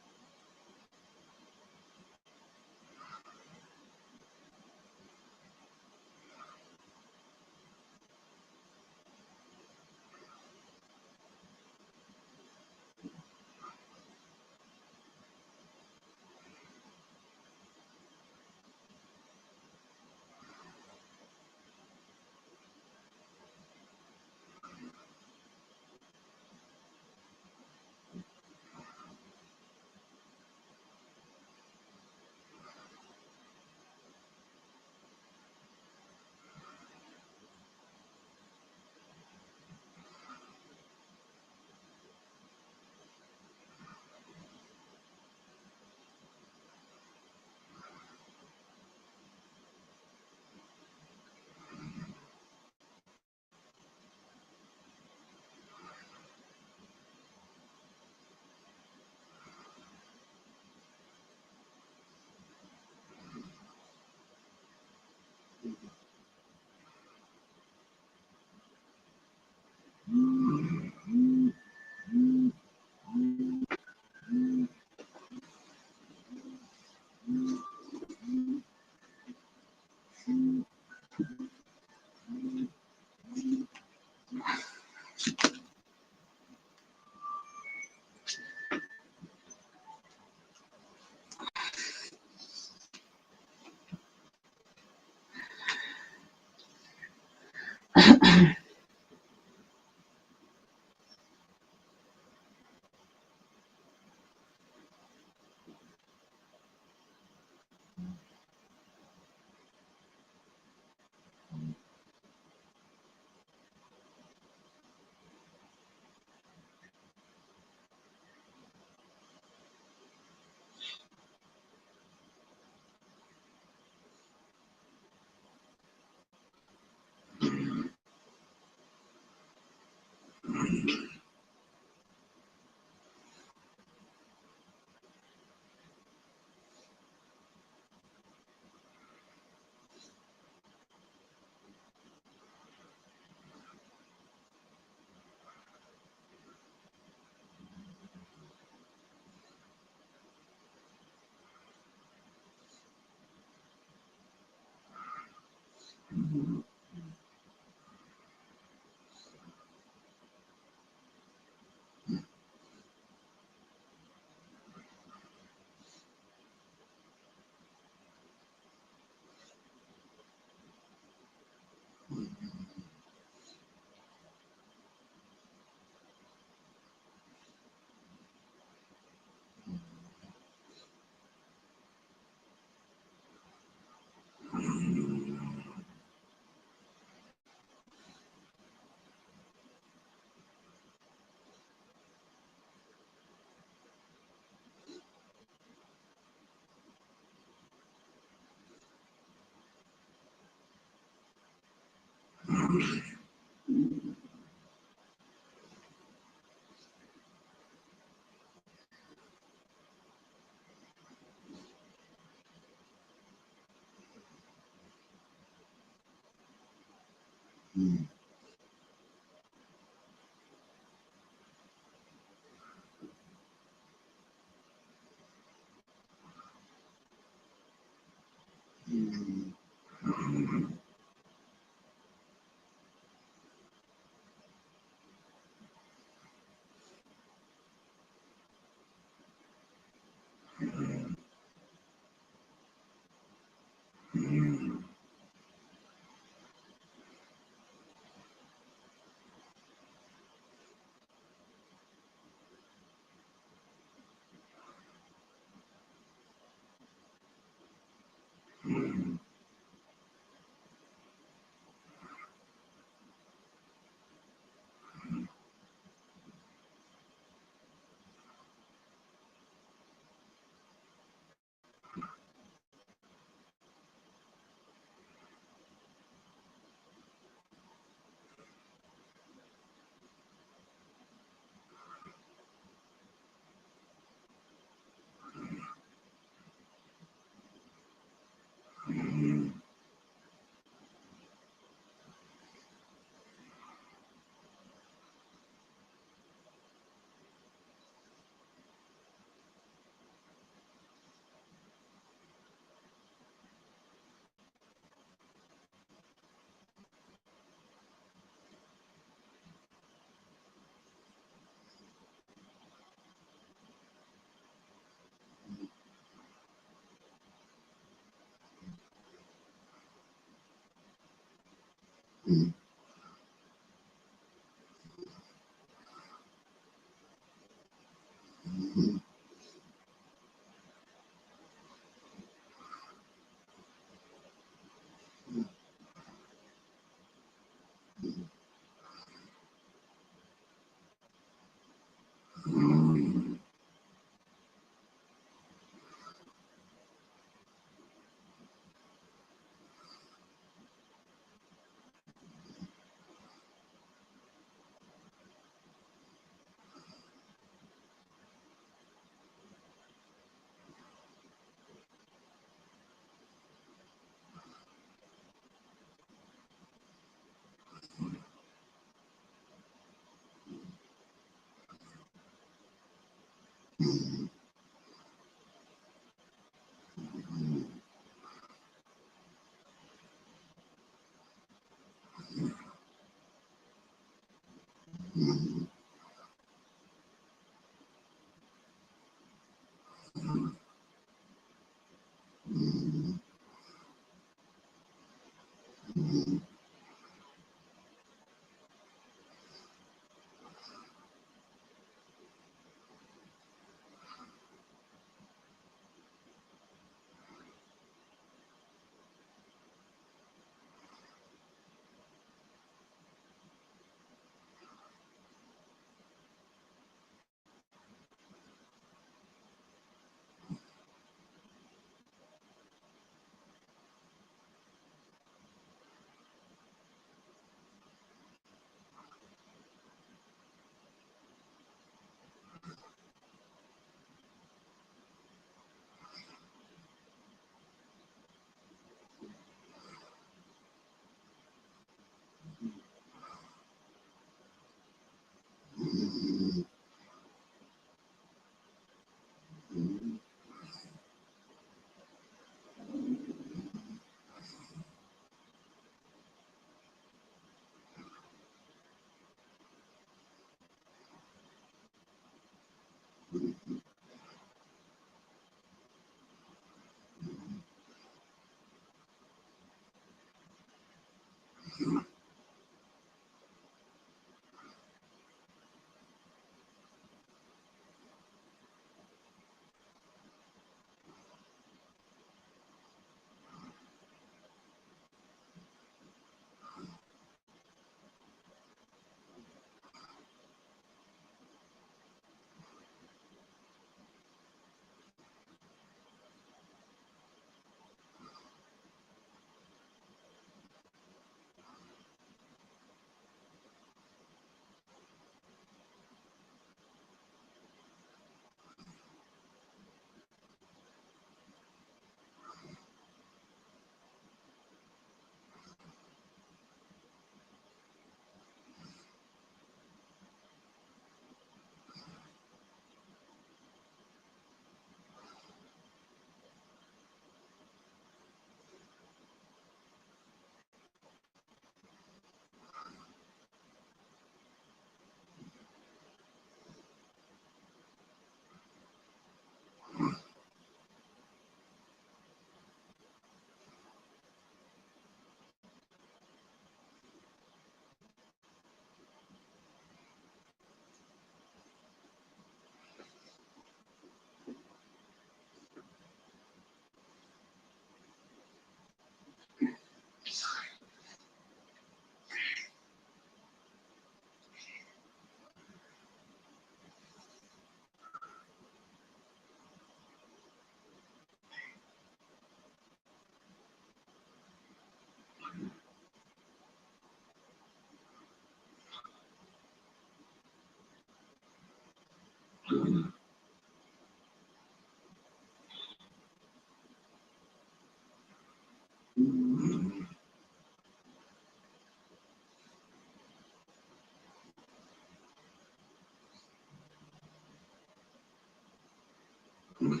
This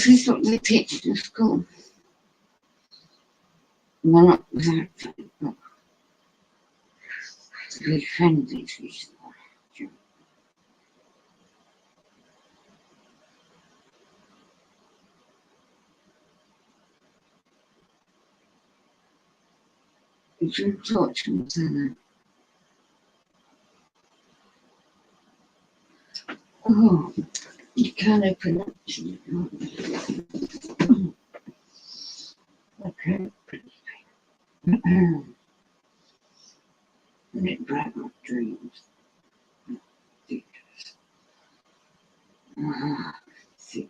is what they teach in school. Well, not exactly, but to be friendly to each other. You should talk to them, say that. Oh, you can't open up to it. Okay. And it brought up dreams. See.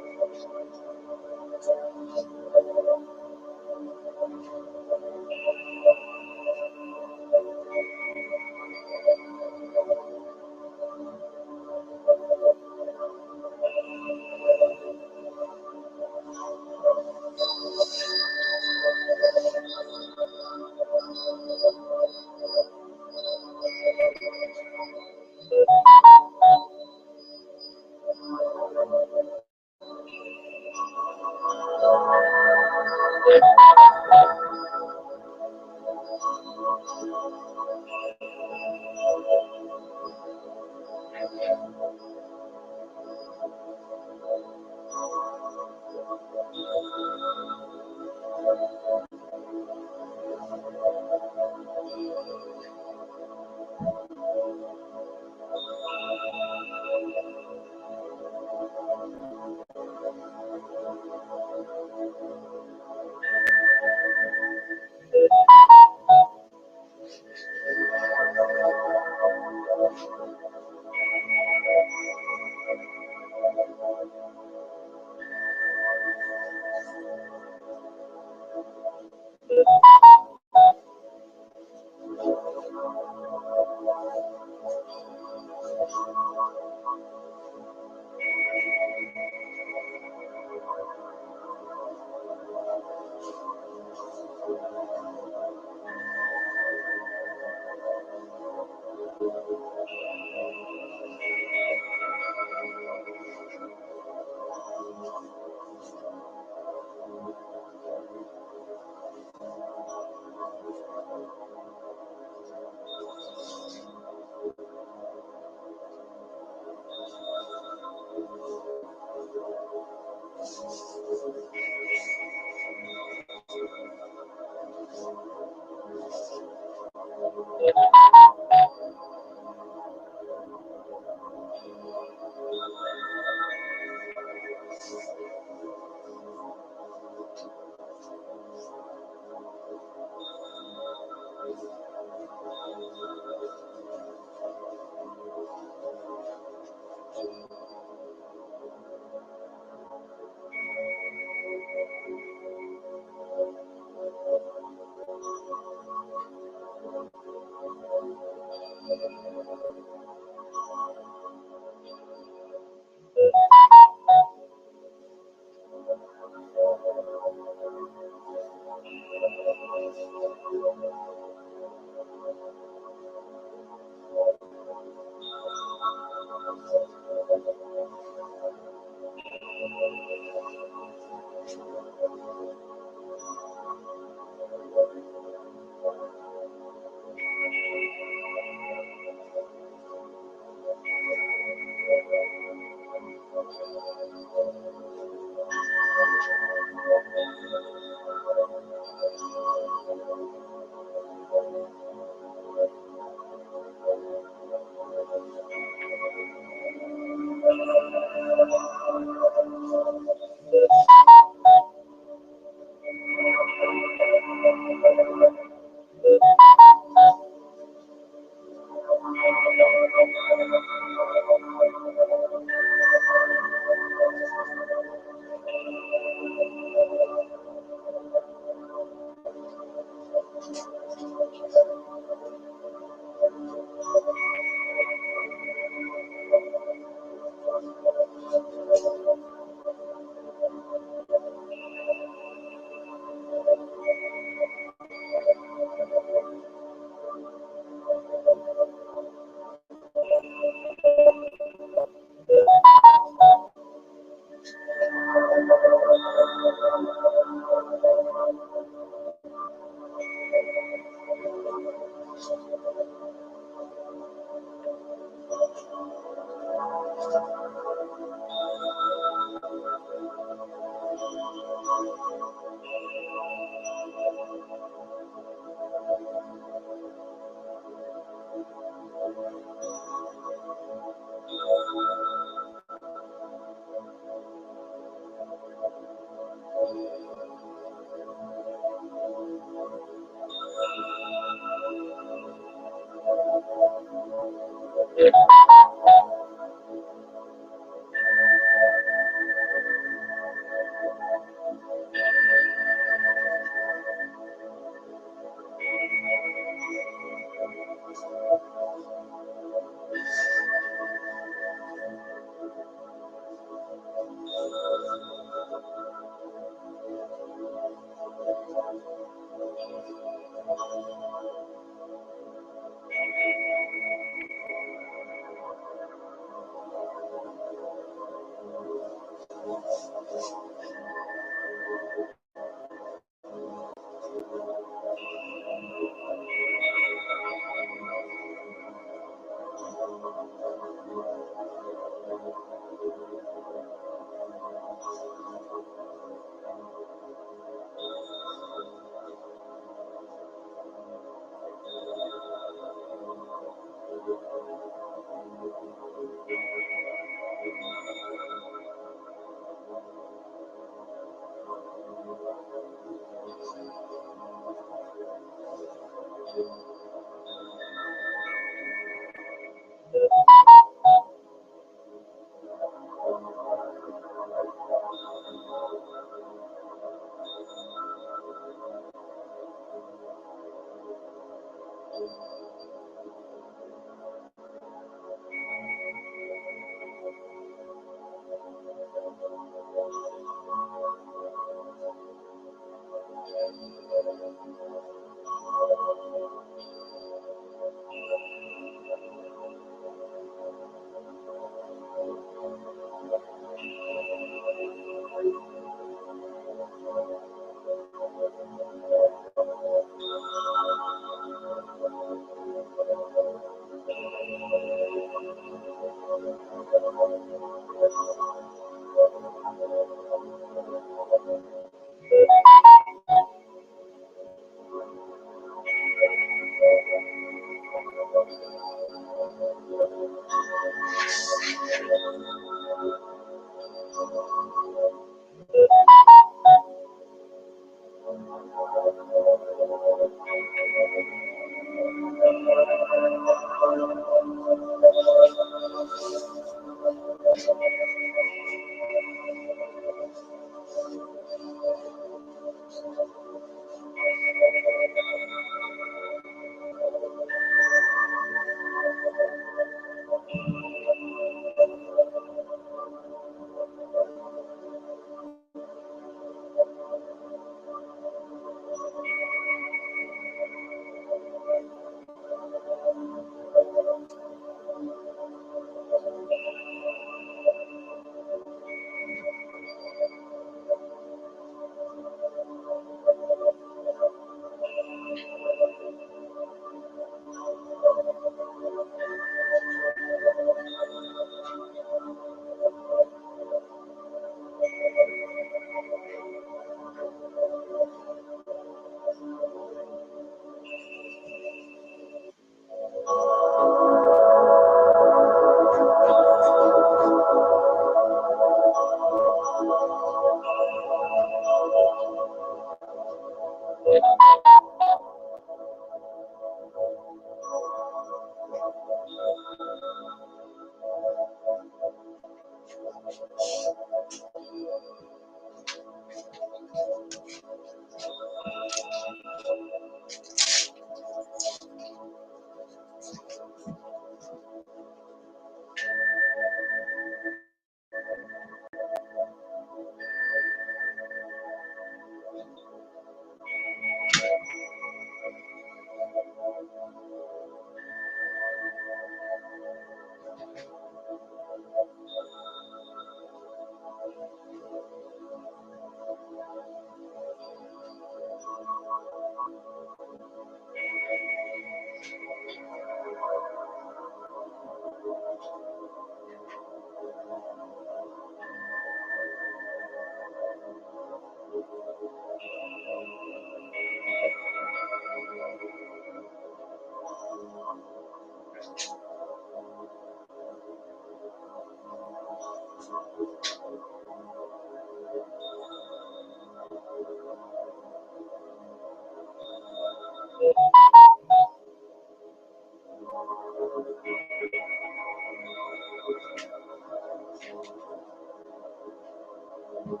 No.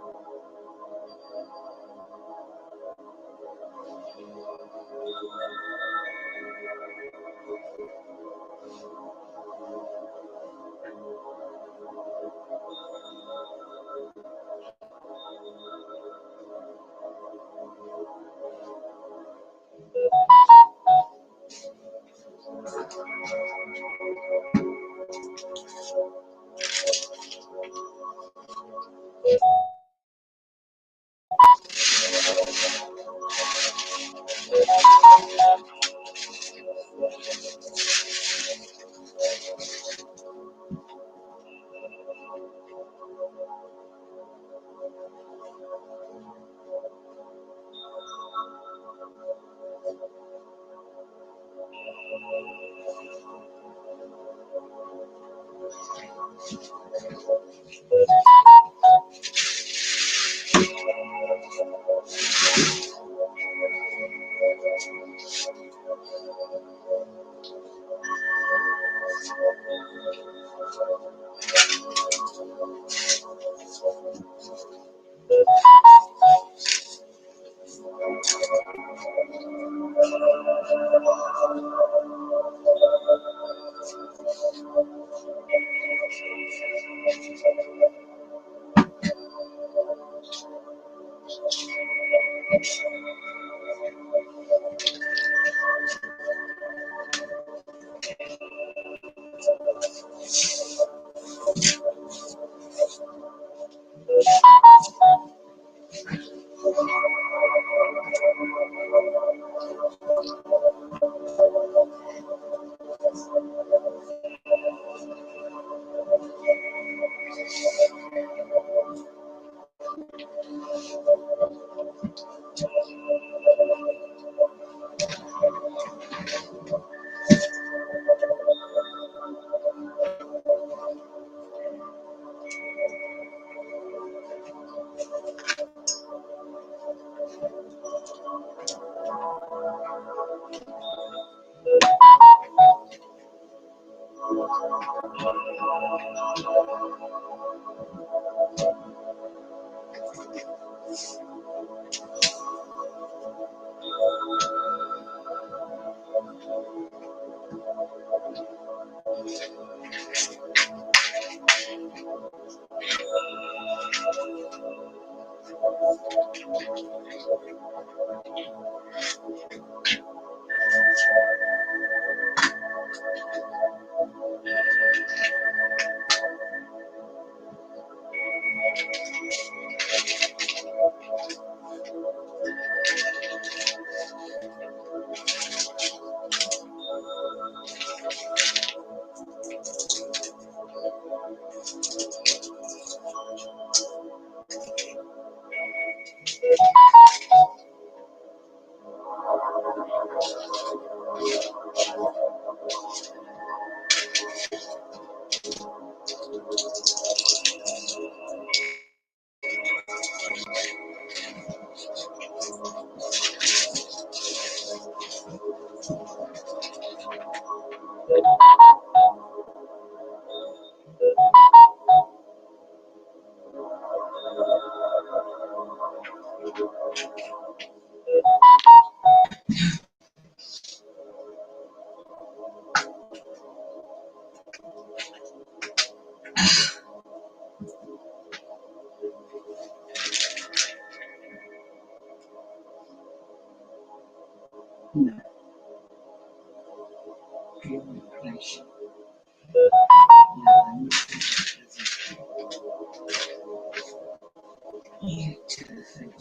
Pure manipulation. No. You terrific.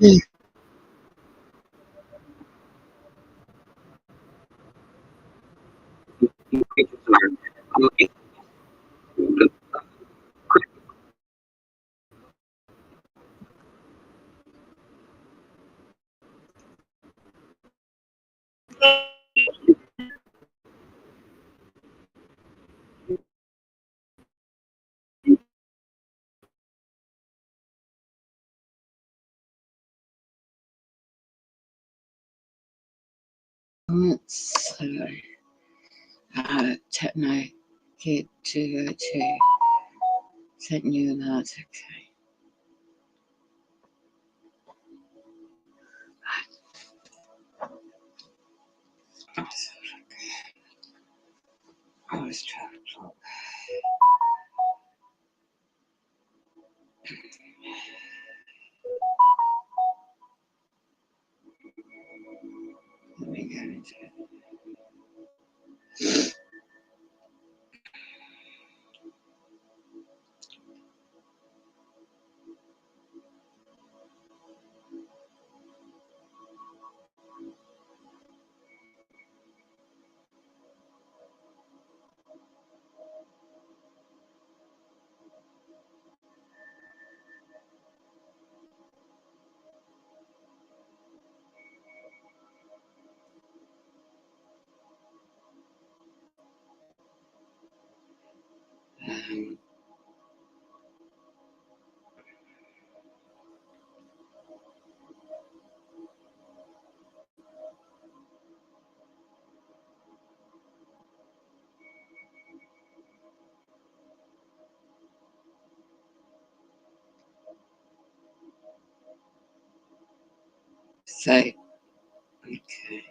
So, techno kid 202 sent you that. Okay. Oh, it's 12 o'clock. Let me go into it. So, okay.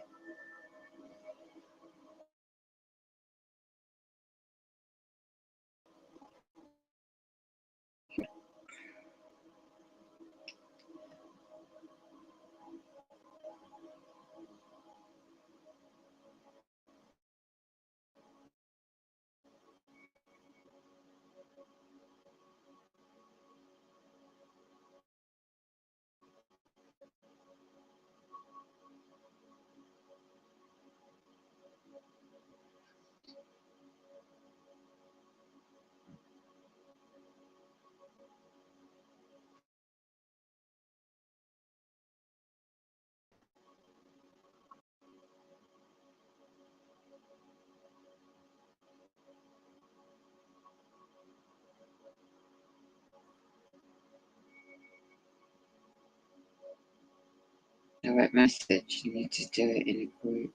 Direct message, you need to do it in a group.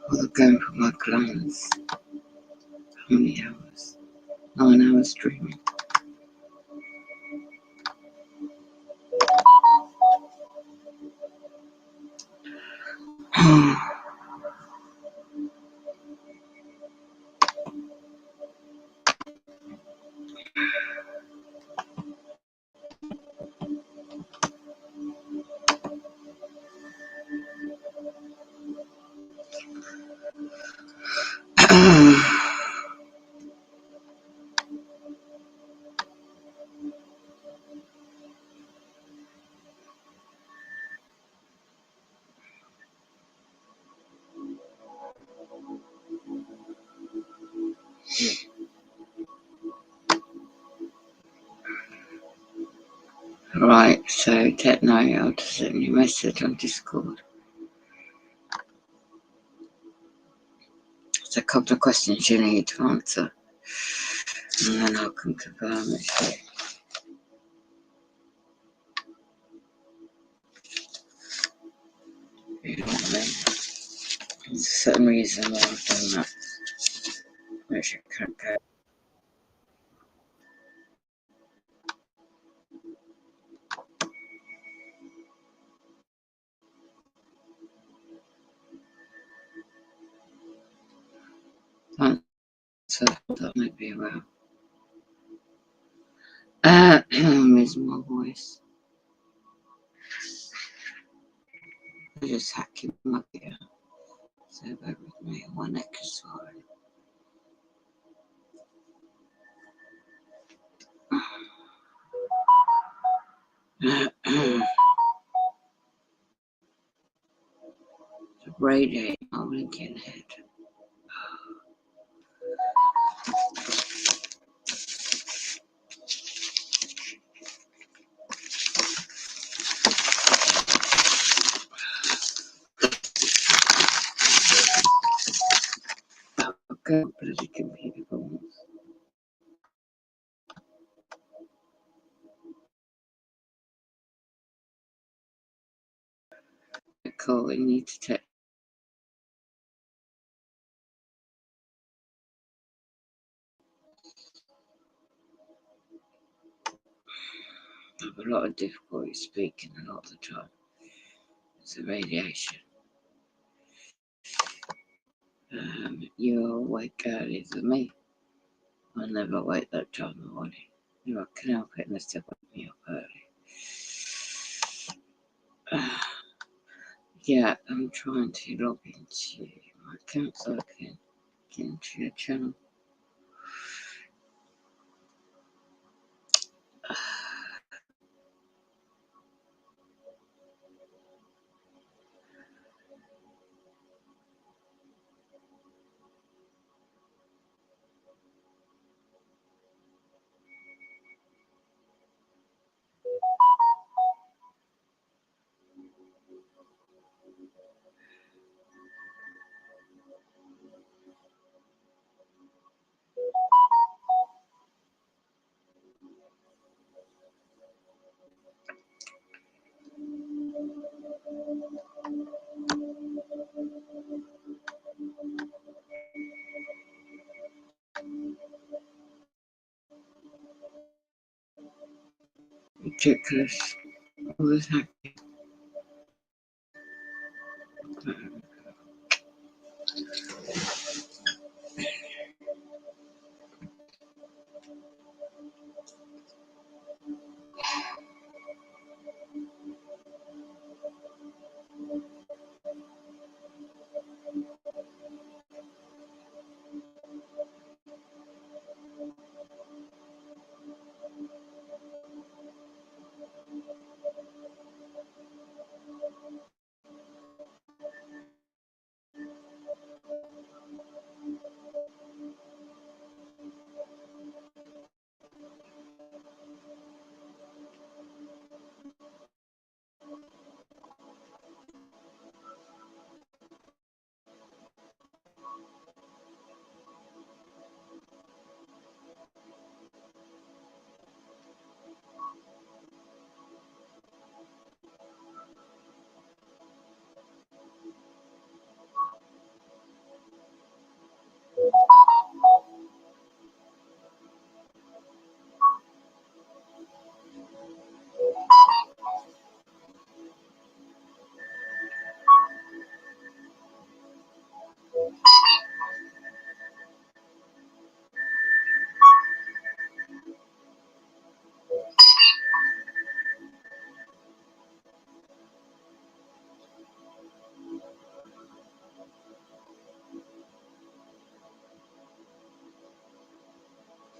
Or going for my glands. How many hours? 9 hours streaming. Right, so Techno, I'll just send you a message on Discord. There's a couple of questions you need to answer, and then I can confirm it. You know what I mean? There's a certain reason why I've done that, which you can't go. So that might be well. Where's my voice? I'm just hacking my gear. So bear with me, one extra swallow. Radiating my blinking head. Okay, bloody computer problems. Cool, we need to take. I have a lot of difficulty speaking a lot of the time. It's the radiation. You're awake earlier than me. I never wake that time in the morning. You know, I can help it unless they wake me up early. Yeah, I'm trying to log into my account so I can get into your channel. ridiculous. I was happy.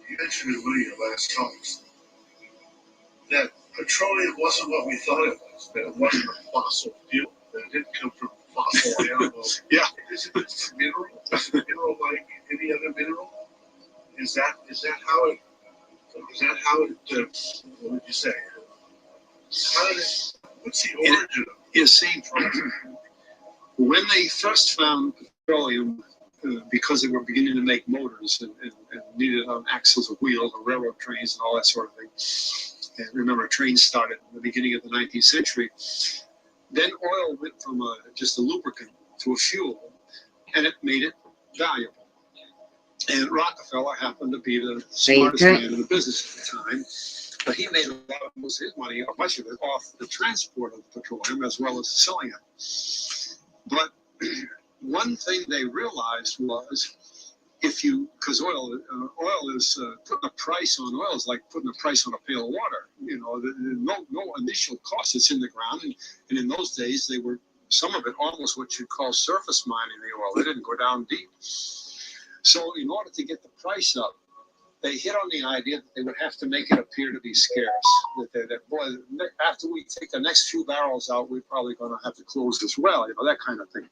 You mentioned in one of your last talks that petroleum wasn't what we thought it was, that it wasn't a fossil fuel, that it didn't come from fossil animals. Yeah. Is it a mineral? Is it a mineral like any other mineral? Is that how it, what would you say? How did it, what's the origin of it? You see, when they first found petroleum, because they were beginning to make motors and needed axles of wheels or railroad trains and all that sort of thing. And remember, trains started in the beginning of the 19th century. Then oil went from just a lubricant to a fuel, and it made it valuable. And Rockefeller happened to be the smartest man in the business at the time, but he made a lot of most of his money, or much of it, off the transport of petroleum as well as selling it. But one thing they realized was, because oil is putting a price on oil is like putting a price on a pail of water. You know, no initial cost. It's in the ground, and in those days some of it almost what you'd call surface mining the oil. They didn't go down deep. So in order to get the price up, they hit on the idea that they would have to make it appear to be scarce. That boy, after we take the next few barrels out, we're probably going to have to close as well. You know, that kind of thing.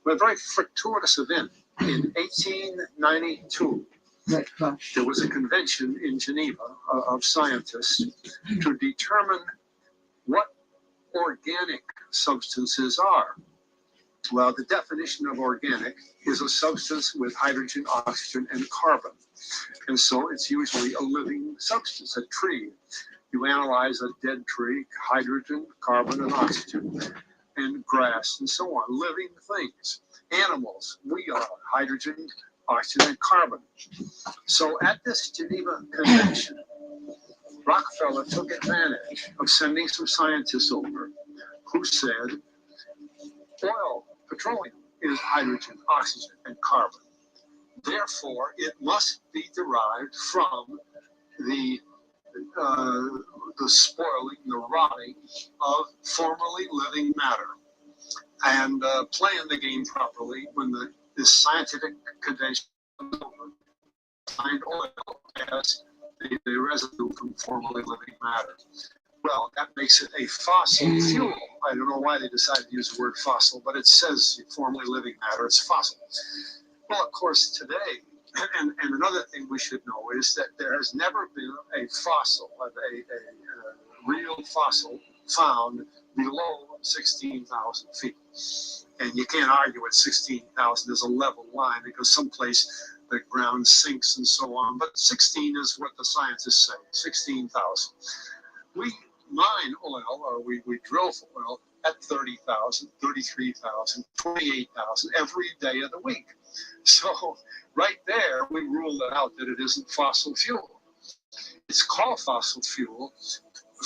But a very fortuitous event. In 1892, there was a convention in Geneva of scientists to determine what organic substances are. Well, the definition of organic is a substance with hydrogen, oxygen, and carbon. And so it's usually a living substance, a tree. You analyze a dead tree, hydrogen, carbon, and oxygen, and grass, and so on, living things. Animals, we are hydrogen, oxygen, and carbon. So at this Geneva Convention, Rockefeller took advantage of sending some scientists over who said, petroleum is hydrogen, oxygen, and carbon. Therefore, it must be derived from the spoiling, the rotting of formerly living matter. And playing the game properly, when this scientific convention find oil as the residue from formerly living matter. Well, that makes it a fossil fuel. I don't know why they decided to use the word fossil, but it says formerly living matter, it's fossil. Well, of course, today, and another thing we should know is that there has never been a fossil, a real fossil found below 16,000 feet. And you can't argue at 16,000 is a level line because someplace the ground sinks and so on. But 16 is what the scientists say, 16,000. We mine oil, or we drill for oil at 30,000, 33,000, 28,000 every day of the week. So right there, we ruled it out that it isn't fossil fuel. It's called fossil fuel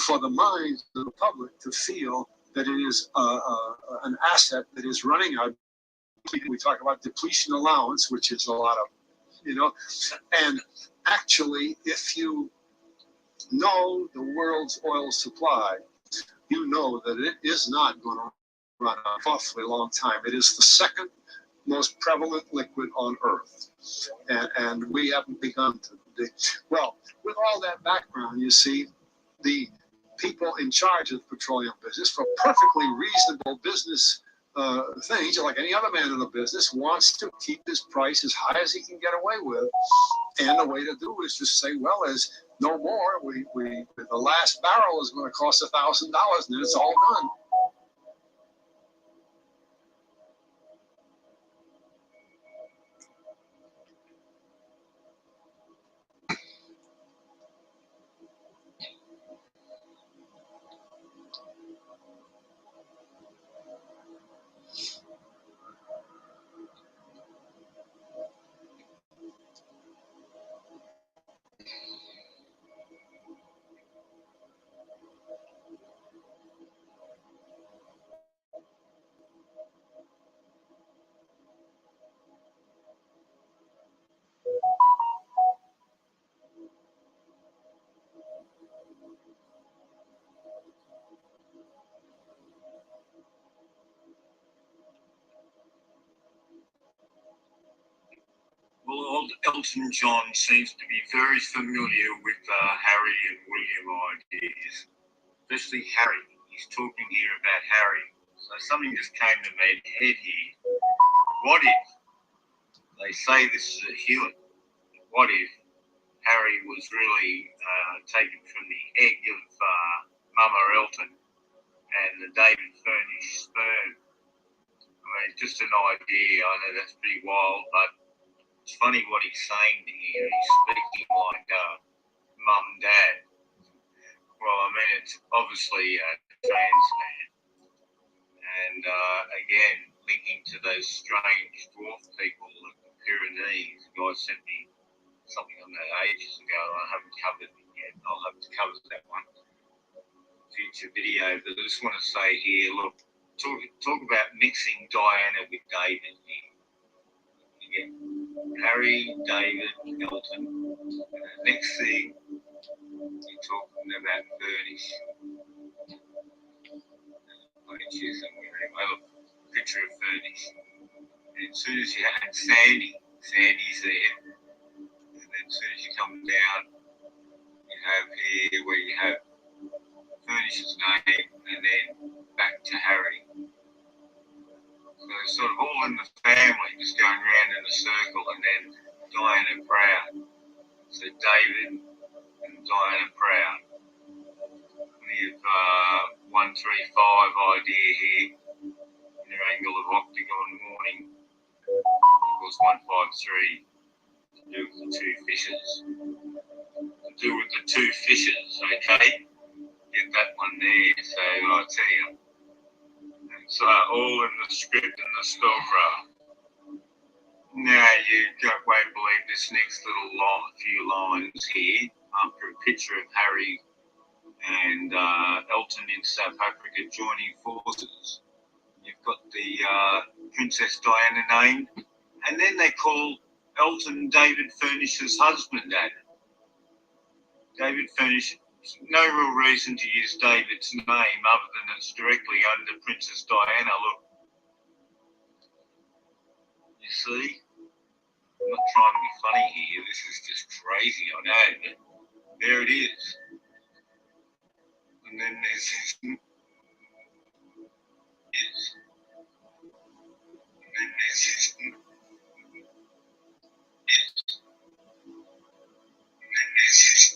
for the minds of the public to feel that it is an asset that is running out. We talk about depletion allowance, which is a lot of, and actually, if you know the world's oil supply, you know that it is not going to run an awfully long time. It is the second most prevalent liquid on Earth, and we haven't begun to. Well, with all that background, you see, the people in charge of the petroleum business, for perfectly reasonable business things, like any other man in the business, wants to keep his price as high as he can get away with. And the way to do is just say, well, as no more, the last barrel is going to cost $1,000, and then it's all done. Well, old Elton John seems to be very familiar with Harry and William ideas, especially Harry. He's talking here about Harry. So something just came to my head here. What if they say this is a Hewitt? What if Harry was really taken from the egg of Mama Elton and the David Furnish sperm? I mean, just an idea. I know that's pretty wild, but it's funny what he's saying here. He's speaking like mum, dad. Well, I mean, it's obviously a trans man. And again, linking to those strange dwarf people at the Pyrenees. The guy sent me something on that ages ago. I haven't covered it yet. I'll have to cover that one future video. But I just want to say here, look, talk about mixing Diana with David here. Again, Harry, David, Elton. And the next thing, you're talking about Furnish. Look, picture of Furnish. And as soon as you had Sandy's there. And then as soon as you come down, you have here where you have Furnish's name and then back to Harry. So it's sort of all in the family, just going around in a circle, and then Diana Proud. So David and Diana Proud. We have 135 idea here in their angle of octagon morning. Equals 153 to do with the two fishes. To do with the two fishes, okay? Get that one there. So I'll tell you. It's all in the script and the spellcraft. Now you won't believe this next little few lines here. After a picture of Harry and Elton in South Africa joining forces, you've got the Princess Diana name, and then they call Elton David Furnish's husband at it. David Furnish. No real reason to use David's name other than it's directly under Princess Diana. Look, you see, I'm not trying to be funny here. This is just crazy, I know, but there it is. And then there's this. And then there's this. And then there's this.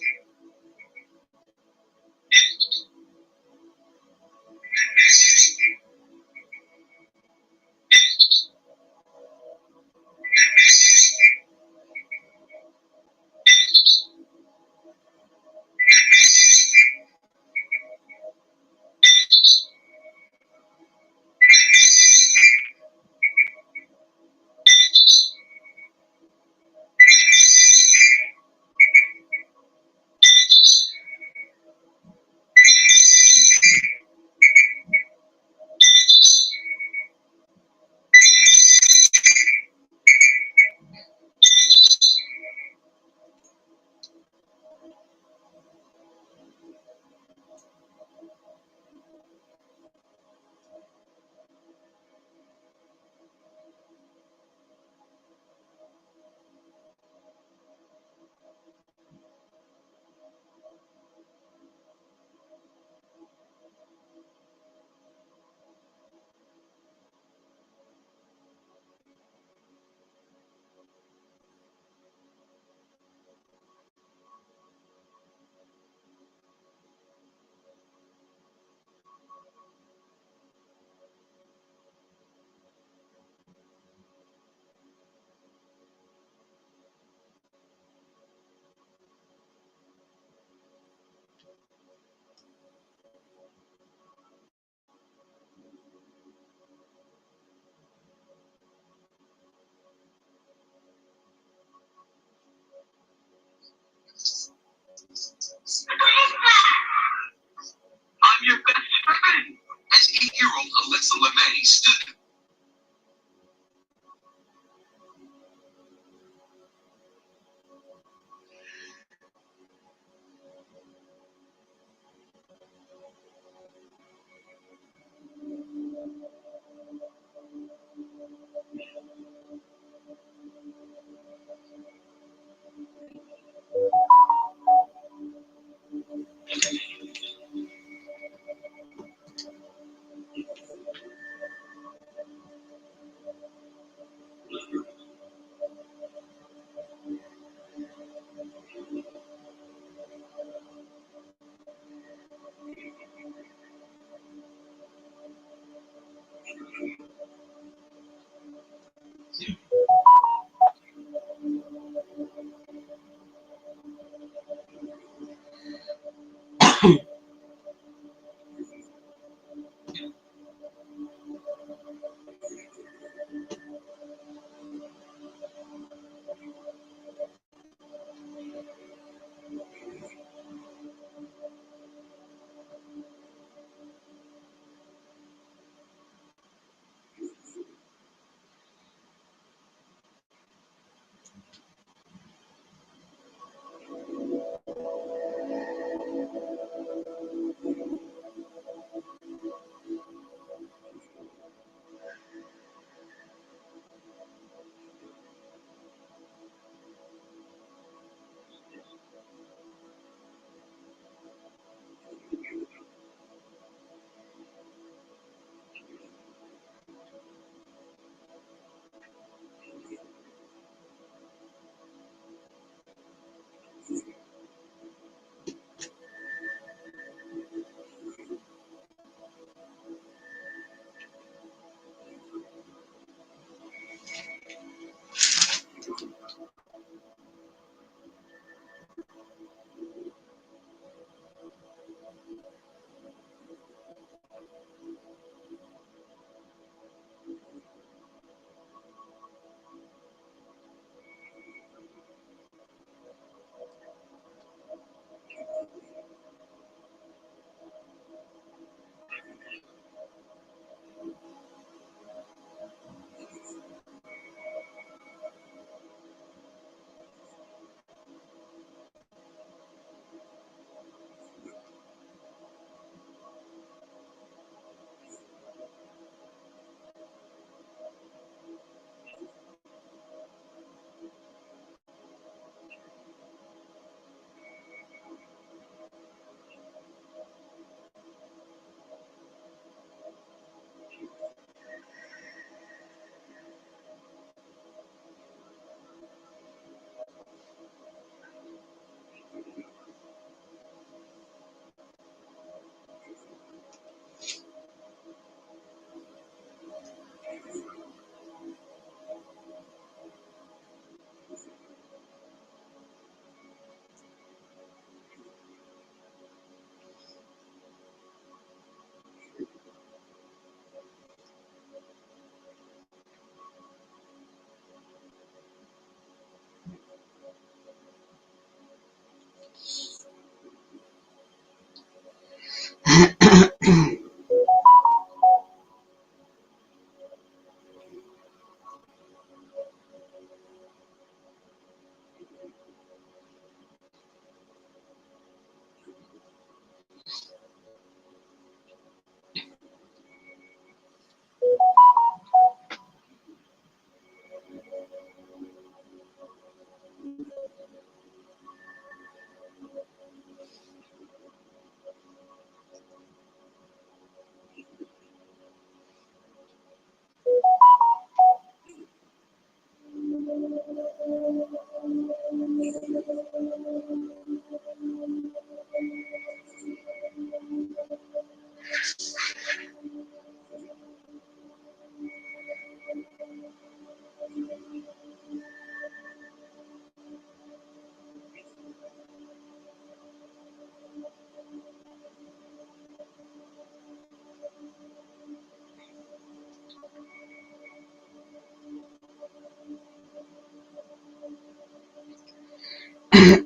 I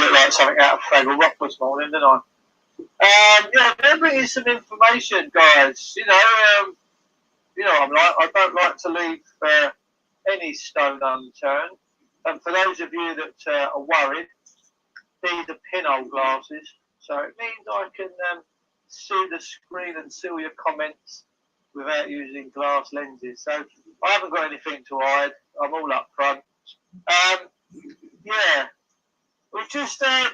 look like something out of Fraggle Rock this morning, didn't I? Yeah, they're bringing some information, guys. I'm like, I don't like to leave any stone unturned. And for those of you that are worried, these are pinhole glasses, so it means I can see the screen and see all your comments without using glass lenses. So I haven't got anything to hide. I'm all up front. Yeah, we just had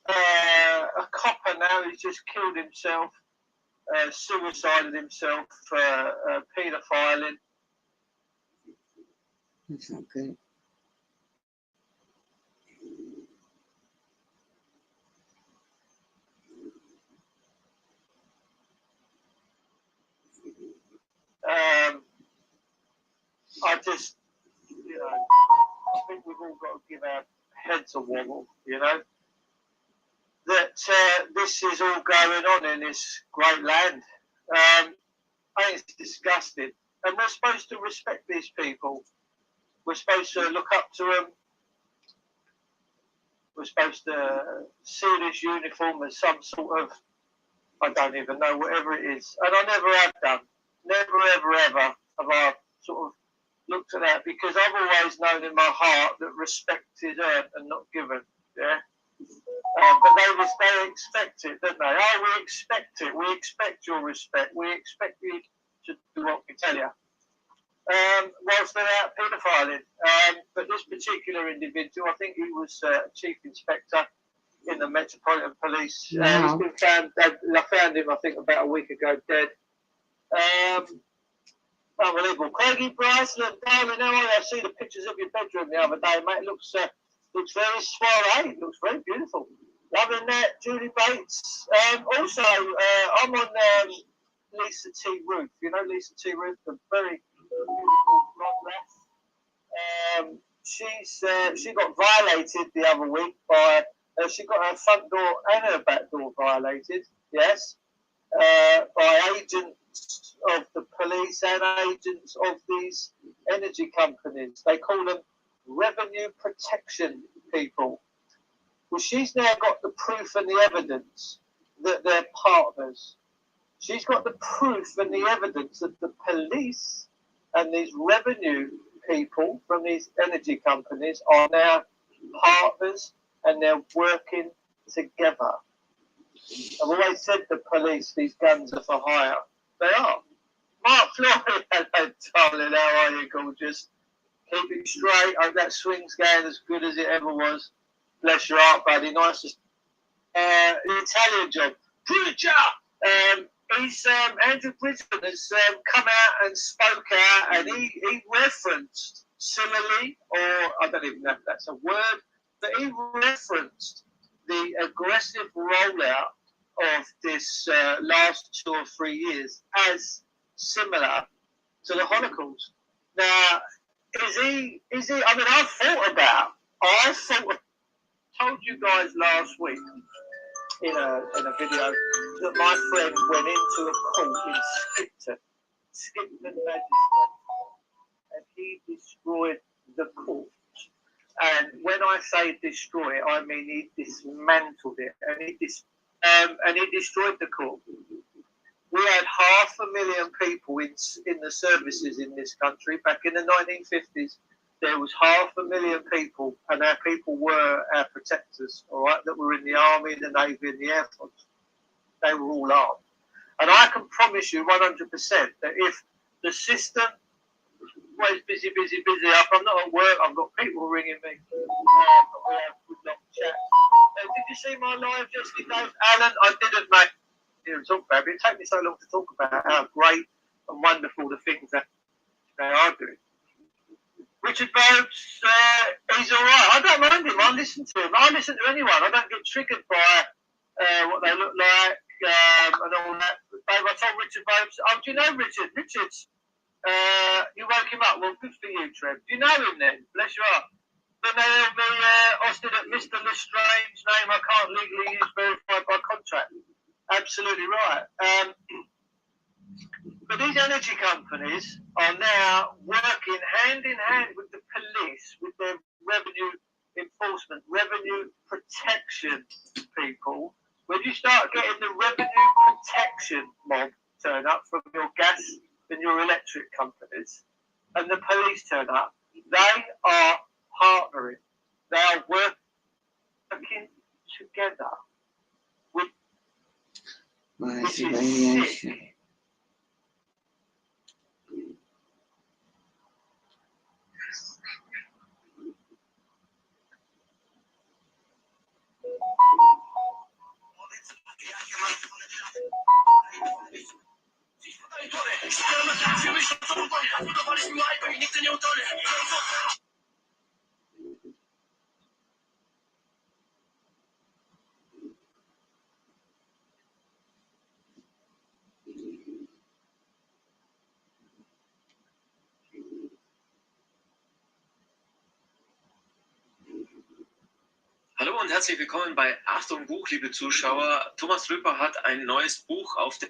a copper now. He's just killed himself, suicided himself, paedophiling. That's not good. I just, I think we've all got to give our heads a wobble, that this is all going on in this great land. I think it's disgusting. And we're supposed to respect these people. We're supposed to look up to them. We're supposed to see this uniform as some sort of, I don't even know, whatever it is. And I never have done. Never, ever, ever have I sort of looked at that, because I've always known in my heart that respect is earned and not given. Yeah. But they expect it, don't they? Oh, we expect it. We expect your respect. We expect you to do what we tell you. Whilst they're out paedophiling. But this particular individual, I think he was chief inspector in the Metropolitan Police. Wow. He's been found. I found him, I think, about a week ago, dead. Unbelievable. Craigie Bryceland, darling, how are you? I see the pictures of your bedroom the other day, mate. It looks very soiree. It looks very beautiful. Loving that, Julie Bates. Also, I'm on Lisa T. Ruth. You know Lisa T. Ruth, the very beautiful blonde lass. She got violated the other week by. She got her front door and her back door violated. Yes, by agents of the police and agents of these energy companies. They call them revenue protection people. Well, she's now got the proof and the evidence that they're partners. She's got the proof and the evidence that the police and these revenue people from these energy companies are now partners and they're working together. I've always said the police, these guns are for hire. They are. Mark Floyd, hello, darling, how are you, gorgeous? Keep it straight. I hope that swing's going as good as it ever was. Bless your heart, buddy. Nice to the Italian job. Preacher! Andrew Brisbane has come out and spoke out, and he referenced similarly, or I don't even know if that's a word, but he referenced the aggressive rollout of this last 2 or 3 years as similar to the Holocaust. Now, is he, I mean, I told you guys last week, in a video that my friend went into a court in Skipton Magistrate, and he destroyed the court. And when I say destroy it, I mean he dismantled it, and he destroyed the court. We had 500,000 people in the services in this country back in the 1950s. There was 500,000 people, and our people were our protectors, all right, that were in the army, the navy, and the air force. They were all armed. And I can promise you 100% that if the system was busy, I'm not at work, I've got people ringing me. We have good long chats. Did you see my live yesterday, Alan? I didn't, mate. Didn't talk about it. It take me so long to talk about how great and wonderful the things that they are doing. Richard Bobes, he's all right. I don't mind him. I listen to him. I listen to anyone. I don't get triggered by what they look like and all that. I told Richard Bobes, do you know Richard? Richard's, you woke him up. Well, good for you, Trev. Do you know him then? Bless your heart. Then they have me hosted at Mr. Lestrange's name I can't legally use verified by contract. Absolutely right. But these energy companies are now working hand in hand with the police, with their revenue enforcement, revenue protection people. When you start getting the revenue protection mob turn up from your gas and your electric companies, and the police turn up, they are partnering. They are working together. Which is sick. Hallo und herzlich willkommen bei Achtung Buch, liebe Zuschauer. Thomas Rüpper hat ein neues Buch auf der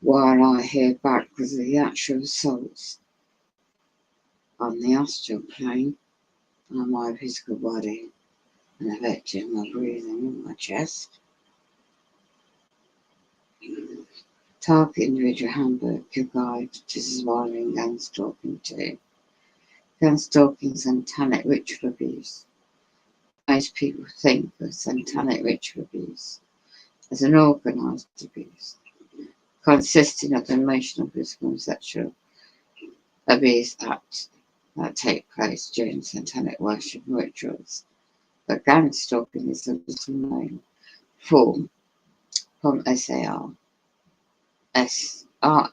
while I hear back with the actual results on the astral plane on my physical body and affecting my breathing in my chest. Target individual handbook, your guide to surviving gang stalking 2. Gang stalking is satanic ritual abuse. Most people think of satanic ritual abuse as an organised abuse, consisting of emotional, physical and sexual abuse acts that take place during satanic worship rituals. But gang stalking is a little known form from SAR. Ow.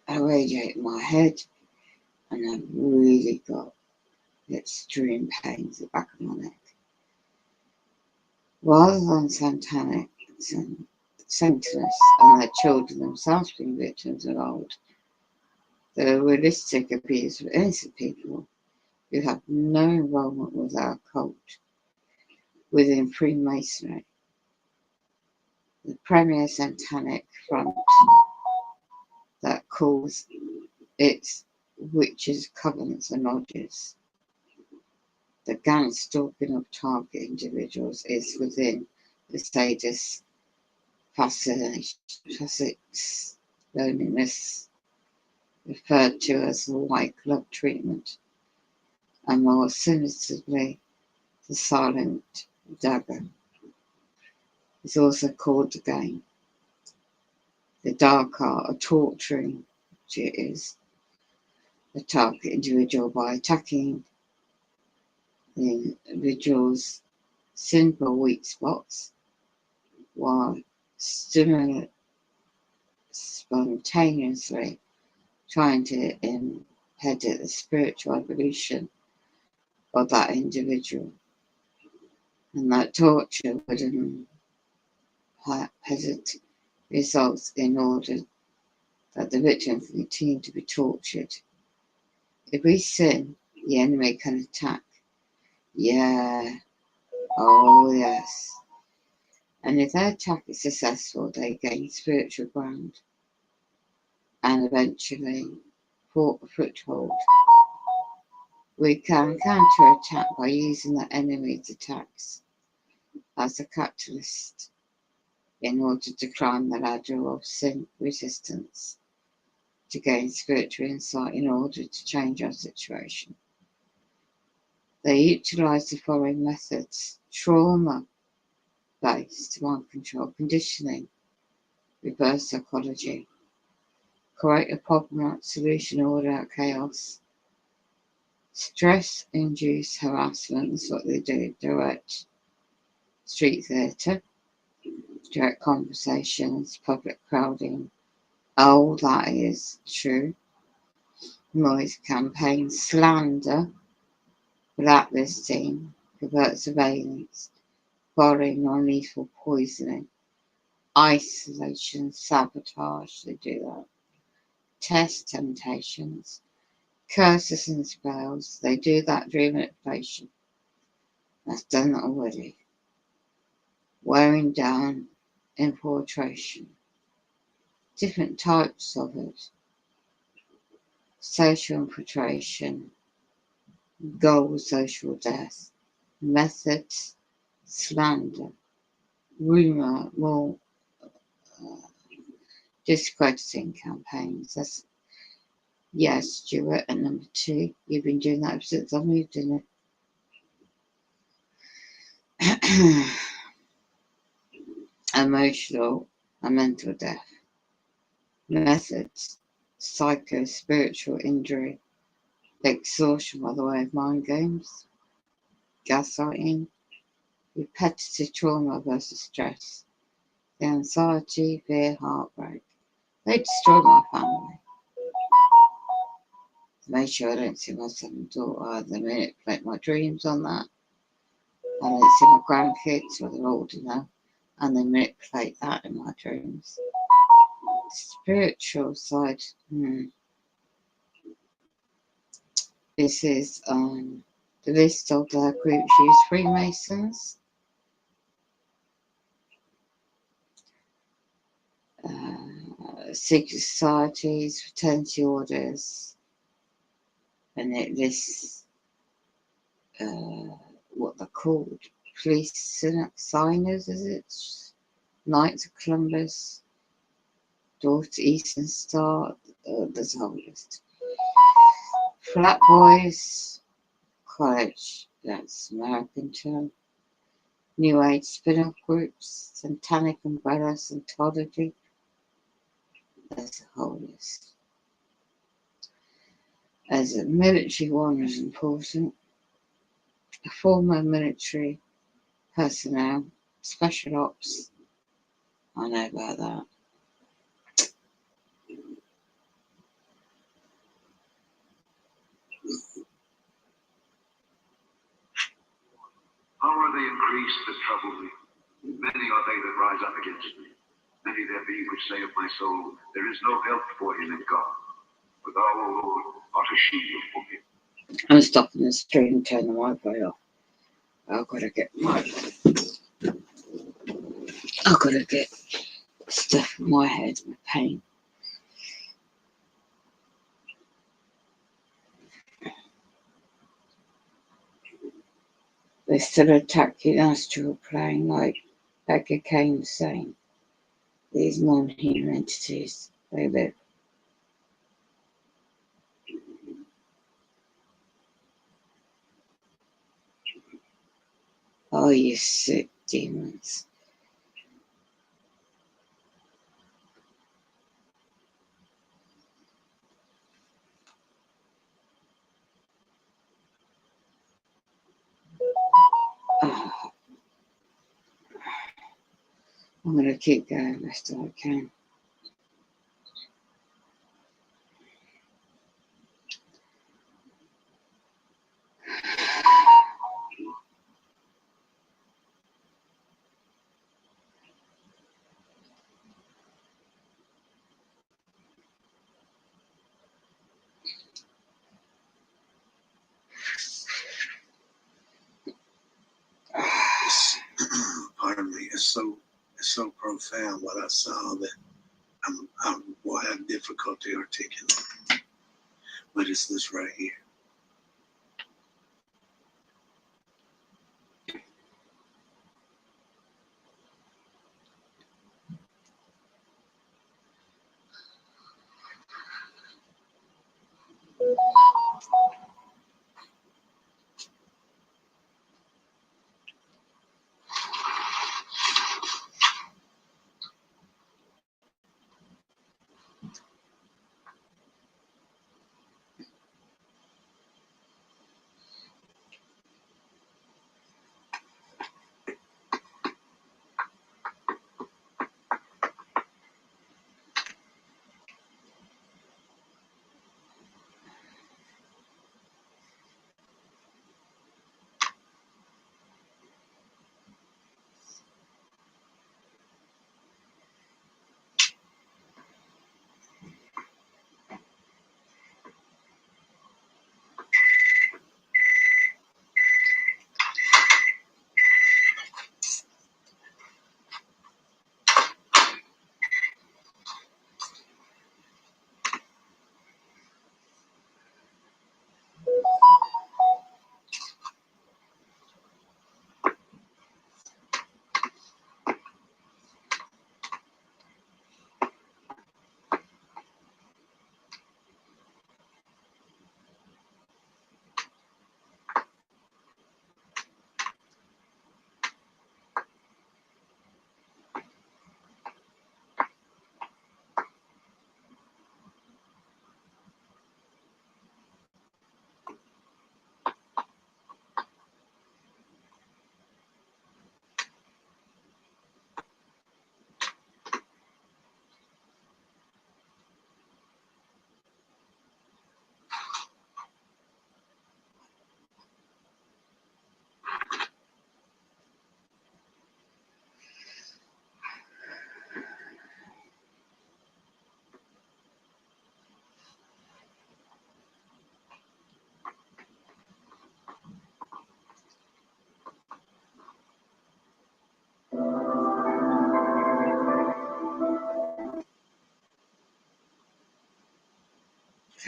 I radiate my head and I've really got extreme pains at the back of my neck. Rather than satanic Satanists and their children themselves being victims of the realistic abuse of innocent people who have no involvement with our cult within Freemasonry, the premier satanic front that calls its witches, covenants and lodges. The gang stalking of target individuals is within the sadist facets loneliness, referred to as the white glove treatment, and more sinisterly, the silent dagger. It's also called the game. The dark art of torturing, which it is, the target individual by attacking the individual's simple weak spots while spontaneously trying to impede the spiritual evolution of that individual. And that torture would results in order that the victim can continue to be tortured. If we sin, the enemy can attack. Yeah. Oh, yes. And if their attack is successful, they gain spiritual ground and eventually foothold. We can counter-attack by using the enemy's attacks as a catalyst in order to climb the ladder of sin resistance, to gain spiritual insight in order to change our situation. They utilize the following methods: trauma-based mind control, conditioning, reverse psychology, create a problem solution, order out chaos, stress-induced harassment is what they do, direct street theatre, direct conversations, public crowding. Oh, that is true. Noise campaign, slander, blacklisting, covert surveillance, foreign non-lethal poisoning, isolation, sabotage, they do that. Test temptations, curses and spells, they do that during manipulation. That's done already. Wearing down, infiltration, different types of it. Social infiltration, goal social death, methods, slander, rumour, more discrediting campaigns. That's, yes, Stuart, at number 2. You've been doing that since I moved in it. Emotional and mental death. Methods, psycho-spiritual injury, exhaustion by the way of mind games, gaslighting, repetitive trauma versus stress, the anxiety, fear, heartbreak. They destroy my family. To make sure I don't see my son and daughter, they manipulate my dreams on that. I don't see my grandkids, well, they're older now, and they manipulate that in my dreams. The spiritual side, This is the list of the groups use: Freemasons, secret societies, fraternity orders, and it lists what they're called. Police signers, is it? Knights of Columbus, Daughter Eastern Star, there's a whole list. Flat Boys College, that's American term. New Age spin-off groups, Satanic Umbrella, Scientology, there's a whole list. As a military one is important, former military personnel, special ops, I know about that. How are they increased that trouble me? Many are they that rise up against me. Many there be which say of my soul, there is no help for him in God. For thou, O Lord, art a shield for me. I'm stopping the stream and turn the Wi-Fi off. I've got to get stuff in my head, my pain. They still attack the astral plane, like Becca Kane was saying. These non-human entities, they live. Oh, you sick demons. Oh, I'm going to keep going best I can. Pardon me, it's so profound what I saw that I will have difficulty articulating. But it's this right here.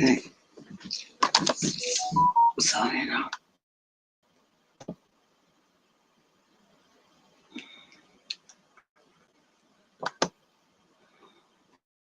Okay. Signing up.